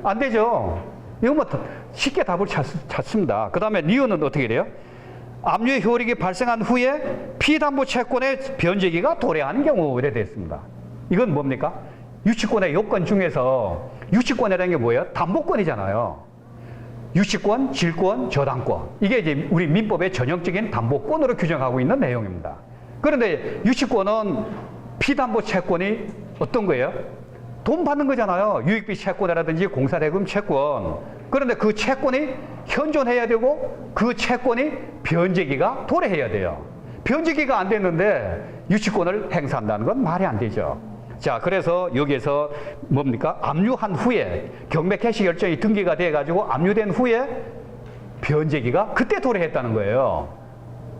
안 되죠. 이거 뭐 쉽게 답을 찾습니다. 그 다음에 니은은 어떻게 돼요? 압류의 효력이 발생한 후에 피담보 채권의 변제기가 도래하는 경우, 이래 됐습니다. 이건 뭡니까? 유치권의 요건 중에서 유치권이라는 게 뭐예요? 담보권이잖아요. 유치권, 질권, 저당권. 이게 이제 우리 민법의 전형적인 담보권으로 규정하고 있는 내용입니다. 그런데 유치권은 피담보 채권이 어떤 거예요? 돈 받는 거잖아요. 유익비 채권이라든지 공사대금 채권. 그런데 그 채권이 현존해야 되고 그 채권이 변제기가 도래해야 돼요. 변제기가 안 됐는데 유치권을 행사한다는 건 말이 안 되죠. 자, 그래서 여기에서 뭡니까? 압류한 후에 경매 개시 결정이 등기가 돼가지고 압류된 후에 변제기가 그때 도래했다는 거예요.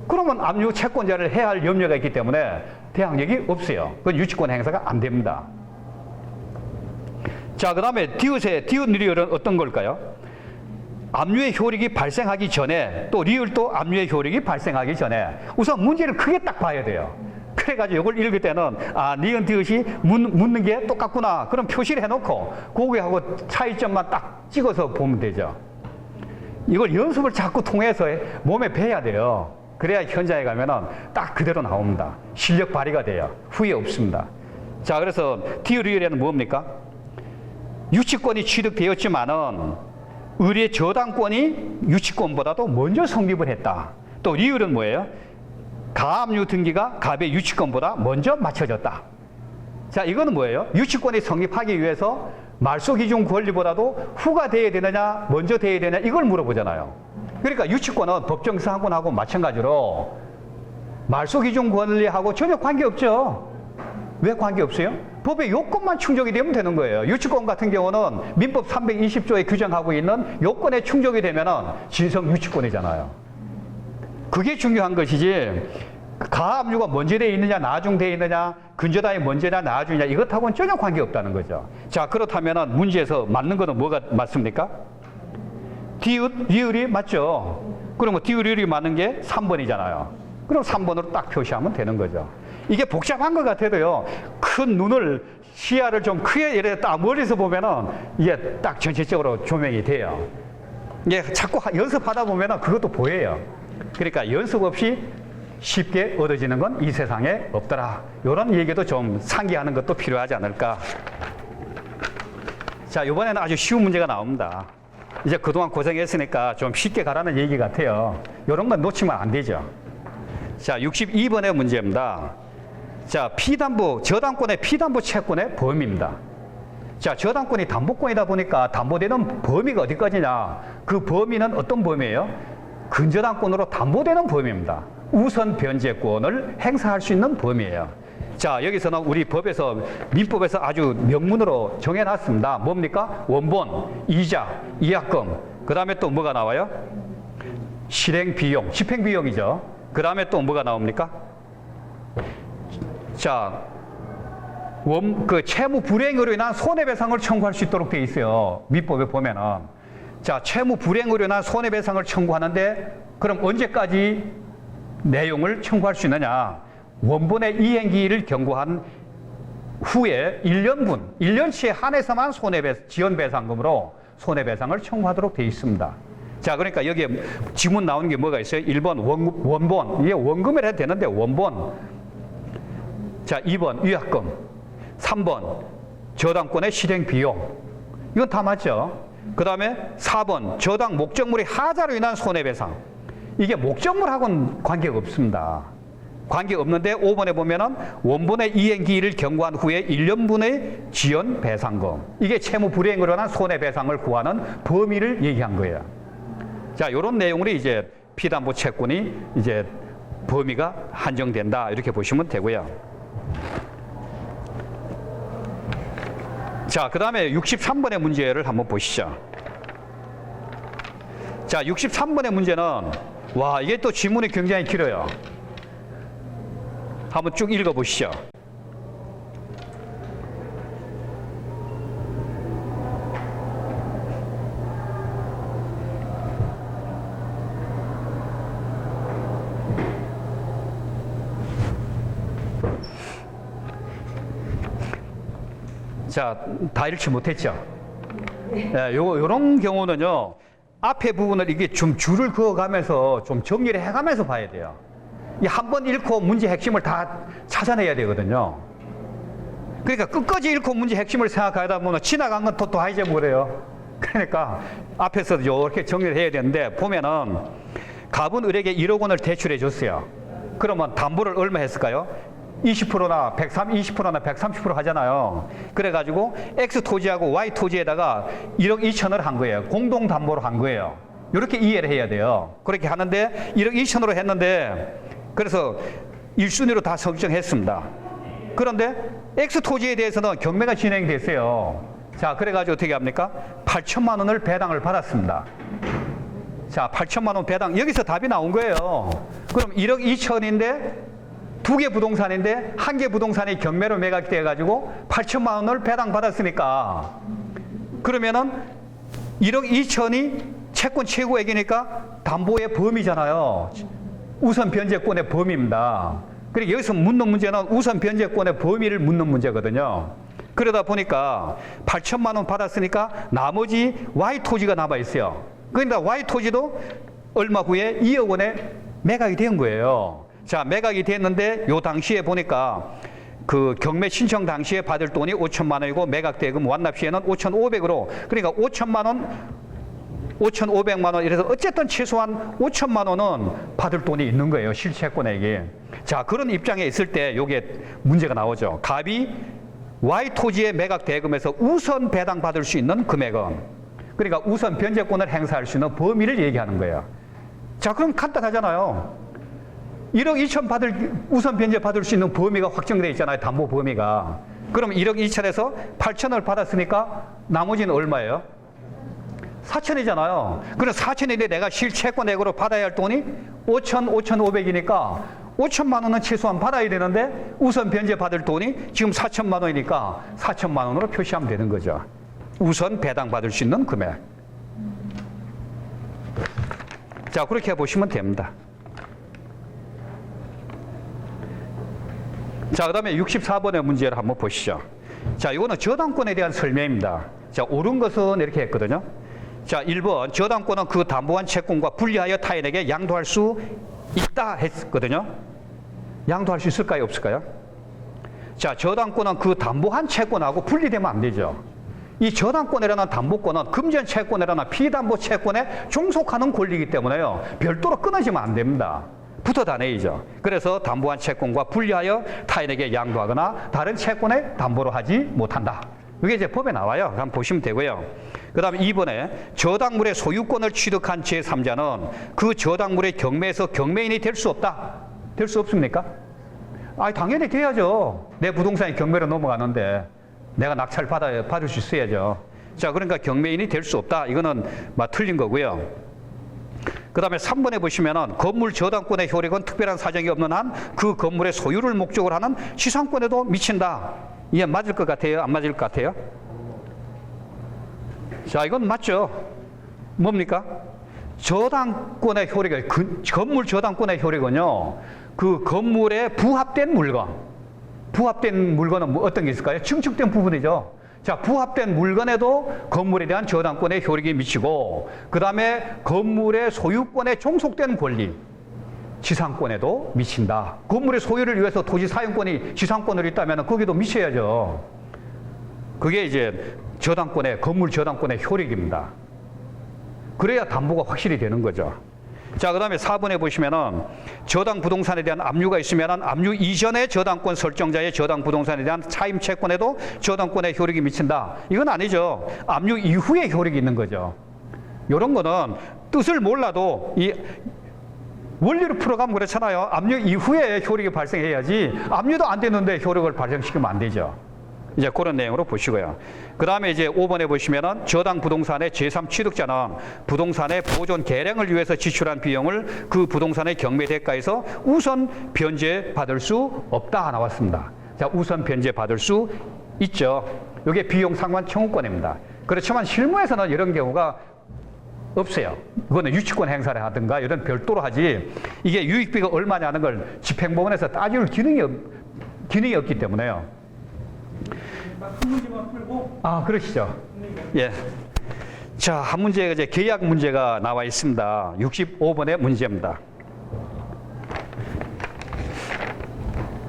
그러면 압류 채권자를 해야 할 염려가 있기 때문에 대항력이 없어요. 그건 유치권 행사가 안 됩니다. 자, 그 다음에 디귿의 디귿 리을은 어떤 걸까요? 압류의 효력이 발생하기 전에, 또 리을도 압류의 효력이 발생하기 전에 우선 문제를 크게 딱 봐야 돼요. 그래가지고 이걸 읽을 때는 니은 디귿이 묻는 게 똑같구나, 그럼 표시를 해놓고 거기하고 차이점만 딱 찍어서 보면 되죠. 이걸 연습을 자꾸 통해서 몸에 배야 돼요. 그래야 현장에 가면은 딱 그대로 나옵니다. 실력 발휘가 돼요. 후회 없습니다. 자, 그래서 디귿 리을에는 뭡니까? 유치권이 취득되었지만은 의뢰 저당권이 유치권보다도 먼저 성립을 했다. 또 리을은 뭐예요? 가압류 등기가 갑의 유치권보다 먼저 맞춰졌다. 자, 이거는 뭐예요? 유치권이 성립하기 위해서 말소 기준 권리보다도 후가 돼야 되느냐, 먼저 돼야 되느냐, 이걸 물어보잖아요. 그러니까 유치권은 법정 상권하고 마찬가지로 말소 기준 권리하고 전혀 관계없죠. 왜 관계없어요? 법의 요건만 충족이 되면 되는 거예요. 유치권 같은 경우는 민법 320조에 규정하고 있는 요건에 충족이 되면은 진성 유치권이잖아요. 그게 중요한 것이지 가압류가 먼저 돼 있느냐 나중 돼 있느냐 근저당이 먼저냐 나중이냐 이것하고는 전혀 관계없다는 거죠. 자, 그렇다면은 문제에서 맞는 거는 뭐가 맞습니까? 디귿, 리을이 맞죠. 그러면 디귿, 리을이 맞는 게 3번이잖아요. 그럼 3번으로 딱 표시하면 되는 거죠. 이게 복잡한 것 같아도요, 큰 눈을, 시야를 좀 크게 이렇게 딱 멀리서 보면은 이게 딱 전체적으로 조명이 돼요. 이게 자꾸 연습하다 보면은 그것도 보여요. 그러니까 연습 없이 쉽게 얻어지는 건 이 세상에 없더라. 이런 얘기도 좀 상기하는 것도 필요하지 않을까. 자, 이번에는 아주 쉬운 문제가 나옵니다. 이제 그동안 고생했으니까 좀 쉽게 가라는 얘기 같아요. 이런 건 놓치면 안 되죠. 자, 62번의 문제입니다. 자, 피담보, 저당권의 피담보 채권의 범위입니다. 자, 저당권이 담보권이다 보니까 담보되는 범위가 어디까지냐? 그 범위는 어떤 범위예요? 근저당권으로 담보되는 범위입니다. 우선 변제권을 행사할 수 있는 범위예요. 자, 여기서는 우리 법에서, 민법에서 아주 명문으로 정해놨습니다. 뭡니까? 원본, 이자, 이약금, 그 다음에 또 뭐가 나와요? 실행비용, 집행비용이죠. 그 다음에 또 뭐가 나옵니까? 자, 채무 불이행으로 인한 손해배상을 청구할 수 있도록 돼 있어요. 민법에 보면은. 자, 채무 불이행으로 인한 손해배상을 청구하는데 그럼 언제까지 내용을 청구할 수 있느냐? 원본의 이행기일을 경고한 후에 1년분, 1년치에 한해서만 지연배상금으로 손해배상을 청구하도록 돼 있습니다. 자, 그러니까 여기에 지문 나오는 게 뭐가 있어요? 1번 원본, 이게 원금을 해도 되는데 원본. 자, 2번 위약금, 3번 저당권의 실행비용. 이건 다 맞죠? 그 다음에 4번 저당 목적물의 하자로 인한 손해배상. 이게 목적물하고는 관계가 없습니다. 관계 없는데 5번에 보면은 원본의 이행기일을 경고한 후에 1년분의 지연배상금. 이게 채무 불이행으로 인한 손해배상을 구하는 범위를 얘기한 거예요. 자, 요런 내용으로 이제 피담보 채권이 이제 범위가 한정된다. 이렇게 보시면 되고요. 자, 그 다음에 63번의 문제를 한번 보시죠. 자, 63번의 문제는, 와, 이게 또 지문이 굉장히 길어요. 한번 쭉 읽어보시죠. 자, 다 읽지 못했죠? 네, 요런 경우는요, 앞에 부분을 이게 좀 줄을 그어가면서 좀 정리를 해가면서 봐야 돼요. 이 한 번 읽고 문제 핵심을 다 찾아내야 되거든요. 그러니까 끝까지 읽고 문제 핵심을 생각하다 보면 지나간 건 또 잊어버려요. 그러니까 앞에서 이렇게 정리를 해야 되는데, 보면은 갑은 을에게 1억 원을 대출해 줬어요. 그러면 담보를 얼마 했을까요? 20%나 20%나 130% 하잖아요. 그래가지고 X 토지하고 Y 토지에다가 1억 2천을 한 거예요. 공동 담보로 한 거예요. 이렇게 이해를 해야 돼요. 그렇게 하는데 1억 2천으로 했는데, 그래서 1순위로 다 설정했습니다. 그런데 X 토지에 대해서는 경매가 진행됐어요. 자, 그래가지고 어떻게 합니까? 8천만 원을 배당을 받았습니다. 자, 8천만 원 배당. 여기서 답이 나온 거예요. 그럼 1억 2천인데 두 개 부동산인데 한 개 부동산이 경매로 매각이 돼가지고 8천만 원을 배당받았으니까, 그러면은 1억 2천이 채권 최고액이니까 담보의 범위잖아요. 우선 변제권의 범위입니다. 그리고 여기서 묻는 문제는 우선 변제권의 범위를 묻는 문제거든요. 그러다 보니까 8천만 원 받았으니까 나머지 Y 토지가 남아 있어요. 그러니까 Y 토지도 얼마 후에 2억 원에 매각이 된 거예요. 자, 매각이 됐는데 요 당시에 보니까 그 경매 신청 당시에 받을 돈이 5천만 원이고 매각 대금 완납 시에는 5,500으로, 그러니까 5천만 원, 5,500만 원 이래서 어쨌든 최소한 5천만 원은 받을 돈이 있는 거예요. 실채권액이. 자, 그런 입장에 있을 때 요게 문제가 나오죠. 갑이 Y 토지의 매각 대금에서 우선 배당 받을 수 있는 금액은, 그러니까 우선 변제권을 행사할 수 있는 범위를 얘기하는 거예요. 자, 그럼 간단하잖아요. 1억 2천 우선 변제 받을 수 있는 범위가 확정되어 있잖아요. 담보 범위가. 그럼 1억 2천에서 8천을 받았으니까 나머지는 얼마예요? 4천이잖아요. 그럼 4천인데 내가 실채권액으로 받아야 할 돈이 5천, 5,500이니까 5천만 원은 최소한 받아야 되는데 우선 변제 받을 돈이 지금 4천만 원이니까 4천만 원으로 표시하면 되는 거죠. 우선 배당 받을 수 있는 금액. 자, 그렇게 보시면 됩니다. 자, 그 다음에 64번의 문제를 한번 보시죠. 자, 이거는 저당권에 대한 설명입니다. 자, 옳은 것은 이렇게 했거든요. 자, 1번 저당권은 그 담보한 채권과 분리하여 타인에게 양도할 수 있다 했거든요. 양도할 수 있을까요? 없을까요? 자, 저당권은 그 담보한 채권하고 분리되면 안 되죠. 이 저당권이라는 담보권은 금전 채권이라는 피담보 채권에 종속하는 권리이기 때문에요. 별도로 끊어지면 안 됩니다. 붙어 다녀야죠. 그래서 담보한 채권과 분리하여 타인에게 양도하거나 다른 채권에 담보로 하지 못한다. 이게 이제 법에 나와요. 한번 보시면 되고요. 그 다음에 2번에 저당물의 소유권을 취득한 제3자는 그 저당물의 경매에서 경매인이 될 수 없다. 될 수 없습니까? 당연히 돼야죠. 내 부동산이 경매로 넘어가는데 내가 낙찰 받을 수 있어야죠. 자, 그러니까 경매인이 될 수 없다. 이거는 틀린 거고요. 그 다음에 3번에 보시면은 건물 저당권의 효력은 특별한 사정이 없는 한 그 건물의 소유를 목적으로 하는 시상권에도 미친다. 이게 맞을 것 같아요? 안 맞을 것 같아요? 자, 이건 맞죠. 뭡니까? 저당권의 효력이, 건물 저당권의 효력은요, 그 건물에 부합된 물건. 부합된 물건은 뭐 어떤 게 있을까요? 증축된 부분이죠. 자, 부합된 물건에도 건물에 대한 저당권의 효력이 미치고, 그 다음에 건물의 소유권에 종속된 권리, 지상권에도 미친다. 건물의 소유를 위해서 토지 사용권이 지상권으로 있다면 거기도 미쳐야죠. 그게 이제 저당권의, 건물 저당권의 효력입니다. 그래야 담보가 확실히 되는 거죠. 자, 그 다음에 4번에 보시면은 저당 부동산에 대한 압류가 있으면은 압류 이전의 저당권 설정자의 저당 부동산에 대한 차임 채권에도 저당권의 효력이 미친다. 이건 아니죠. 압류 이후에 효력이 있는 거죠. 이런 거는 뜻을 몰라도 이 원리를 풀어가면 그렇잖아요. 압류 이후에 효력이 발생해야지 압류도 안 됐는데 효력을 발생시키면 안 되죠. 이제 그런 내용으로 보시고요. 그 다음에 이제 5번에 보시면은 저당 부동산의 제3 취득자는 부동산의 보존 개량을 위해서 지출한 비용을 그 부동산의 경매 대가에서 우선 변제 받을 수 없다 나왔습니다. 자, 우선 변제 받을 수 있죠. 이게 비용 상환 청구권입니다. 그렇지만 실무에서는 이런 경우가 없어요. 그거는 유치권 행사를 하든가 이런 별도로 하지, 이게 유익비가 얼마냐는 걸 집행법원에서 따질 기능이 없기 때문에요. 한 문제만 풀고. 그러시죠. 예. 자, 한 문제가 이제 계약 문제가 나와 있습니다. 65번의 문제입니다.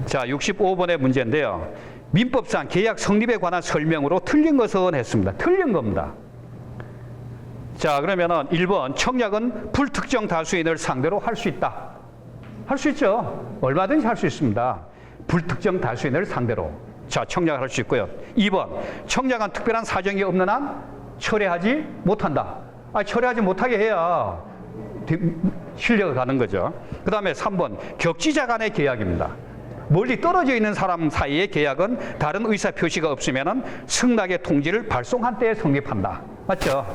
자, 65번의 문제인데요. 민법상 계약 성립에 관한 설명으로 틀린 것은 했습니다. 틀린 겁니다. 자, 그러면은 1번 청약은 불특정 다수인을 상대로 할 수 있다. 할 수 있죠. 얼마든지 할 수 있습니다. 불특정 다수인을 상대로. 자, 청약을 할 수 있고요. 2번 청약은 특별한 사정이 없는 한 철회하지 못한다. 철회하지 못하게 해야 신뢰가 가는 거죠. 그 다음에 3번 격지자 간의 계약입니다. 멀리 떨어져 있는 사람 사이의 계약은 다른 의사 표시가 없으면 승낙의 통지를 발송한 때에 성립한다. 맞죠?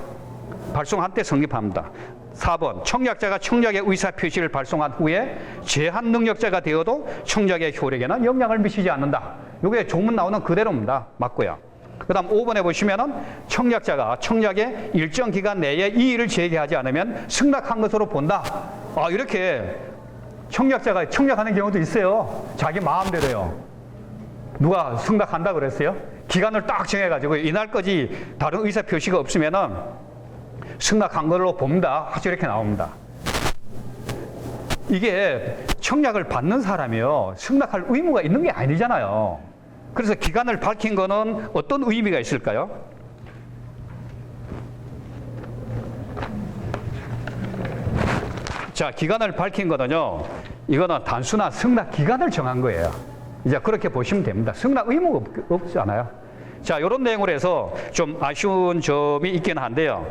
발송한 때 성립합니다. 4번 청약자가 청약의 의사 표시를 발송한 후에 제한 능력자가 되어도 청약의 효력에는 영향을 미치지 않는다. 이게 조문 나오는 그대로입니다. 맞고요. 그 다음 5번에 보시면은 청약자가 청약의 일정 기간 내에 이의를 제기하지 않으면 승낙한 것으로 본다. 이렇게 청약자가 청약하는 경우도 있어요. 자기 마음대로요. 누가 승낙한다 그랬어요? 기간을 딱 정해가지고 이날까지 다른 의사 표시가 없으면은 승낙한 걸로 봅니다. 아주 이렇게 나옵니다. 이게 청약을 받는 사람이요, 승낙할 의무가 있는 게 아니잖아요. 그래서 기간을 밝힌 거는 어떤 의미가 있을까요? 자, 기간을 밝힌 거는요, 이거는 단순한 승낙 기간을 정한 거예요. 이제 그렇게 보시면 됩니다. 승낙 의무가 없잖아요. 자, 이런 내용으로 해서 좀 아쉬운 점이 있긴 한데요.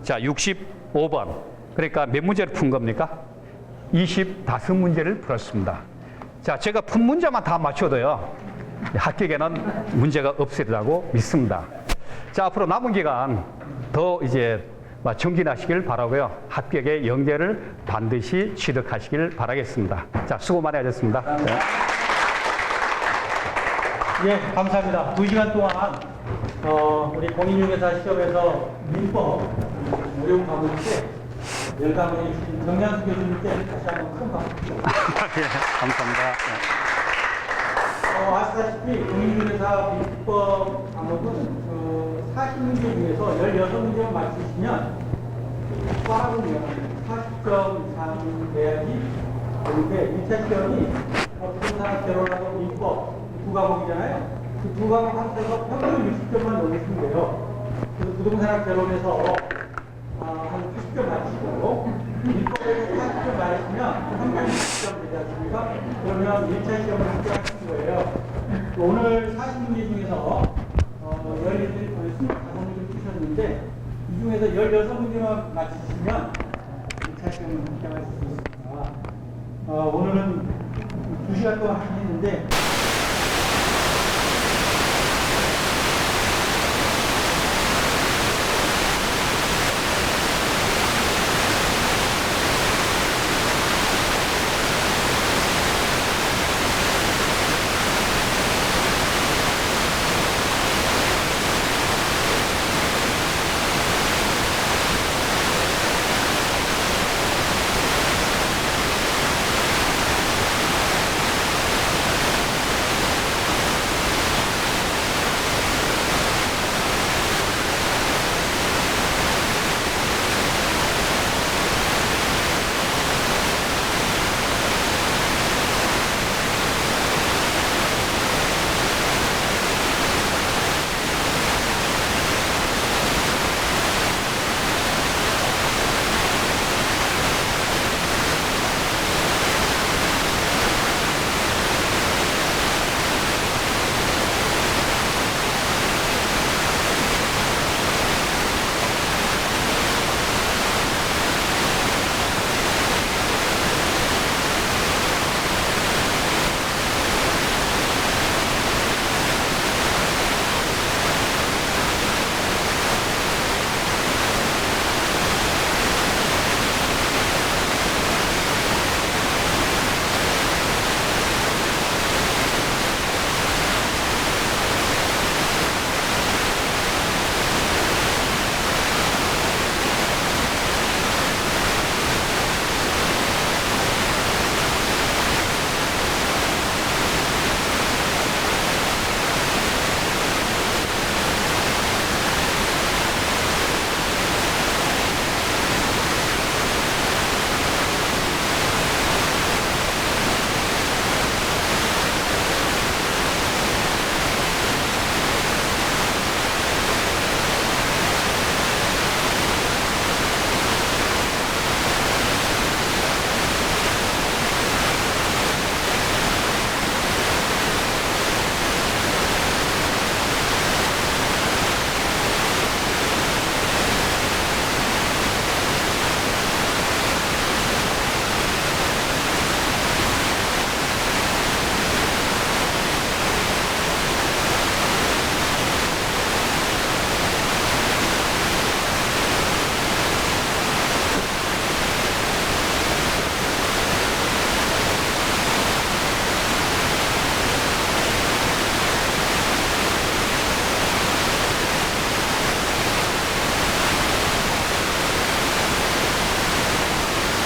자, 65번. 그러니까 몇 문제를 푼 겁니까? 25문제를 풀었습니다. 자, 제가 푼 문제만 다 맞춰도요, 합격에는 문제가 없으리라고 믿습니다. 자, 앞으로 남은 기간 더 이제 정진하시길 바라고요. 합격의 영재를 반드시 취득하시길 바라겠습니다. 자, 수고 많이 하셨습니다. 네. 예, 감사합니다. 2시간 동안 우리 공인중개사 시험에서 민법 어려운 과목인데 열강을 해주신 정량수 교수님께 다시 한번 큰 박수. 예, 감사합니다. 아시다시피 공인중개사 민법 과목은 40문제 중에서 16문제만 맞추시면 수학은요 40점 이상 돼야지 되는데 2차 시험이 부동산 결혼하고 민법 두 과목이잖아요. 그 두 과목 합쳐서 평균 60점만 넘으시면 돼요. 그래서 부동산 결혼해서 한 80점 맞추시고 민법에서 40점 맞으시면 평균 60점 되지 않습니까? 그러면 1차 시험을 합격하신 거예요. 오늘 40문제 중에서 25문제 푸셨는데 이 중에서 16문제만 맞추시면 2차 시험을 합격할 수 있습니다. 오늘은 2시간 동안 했는데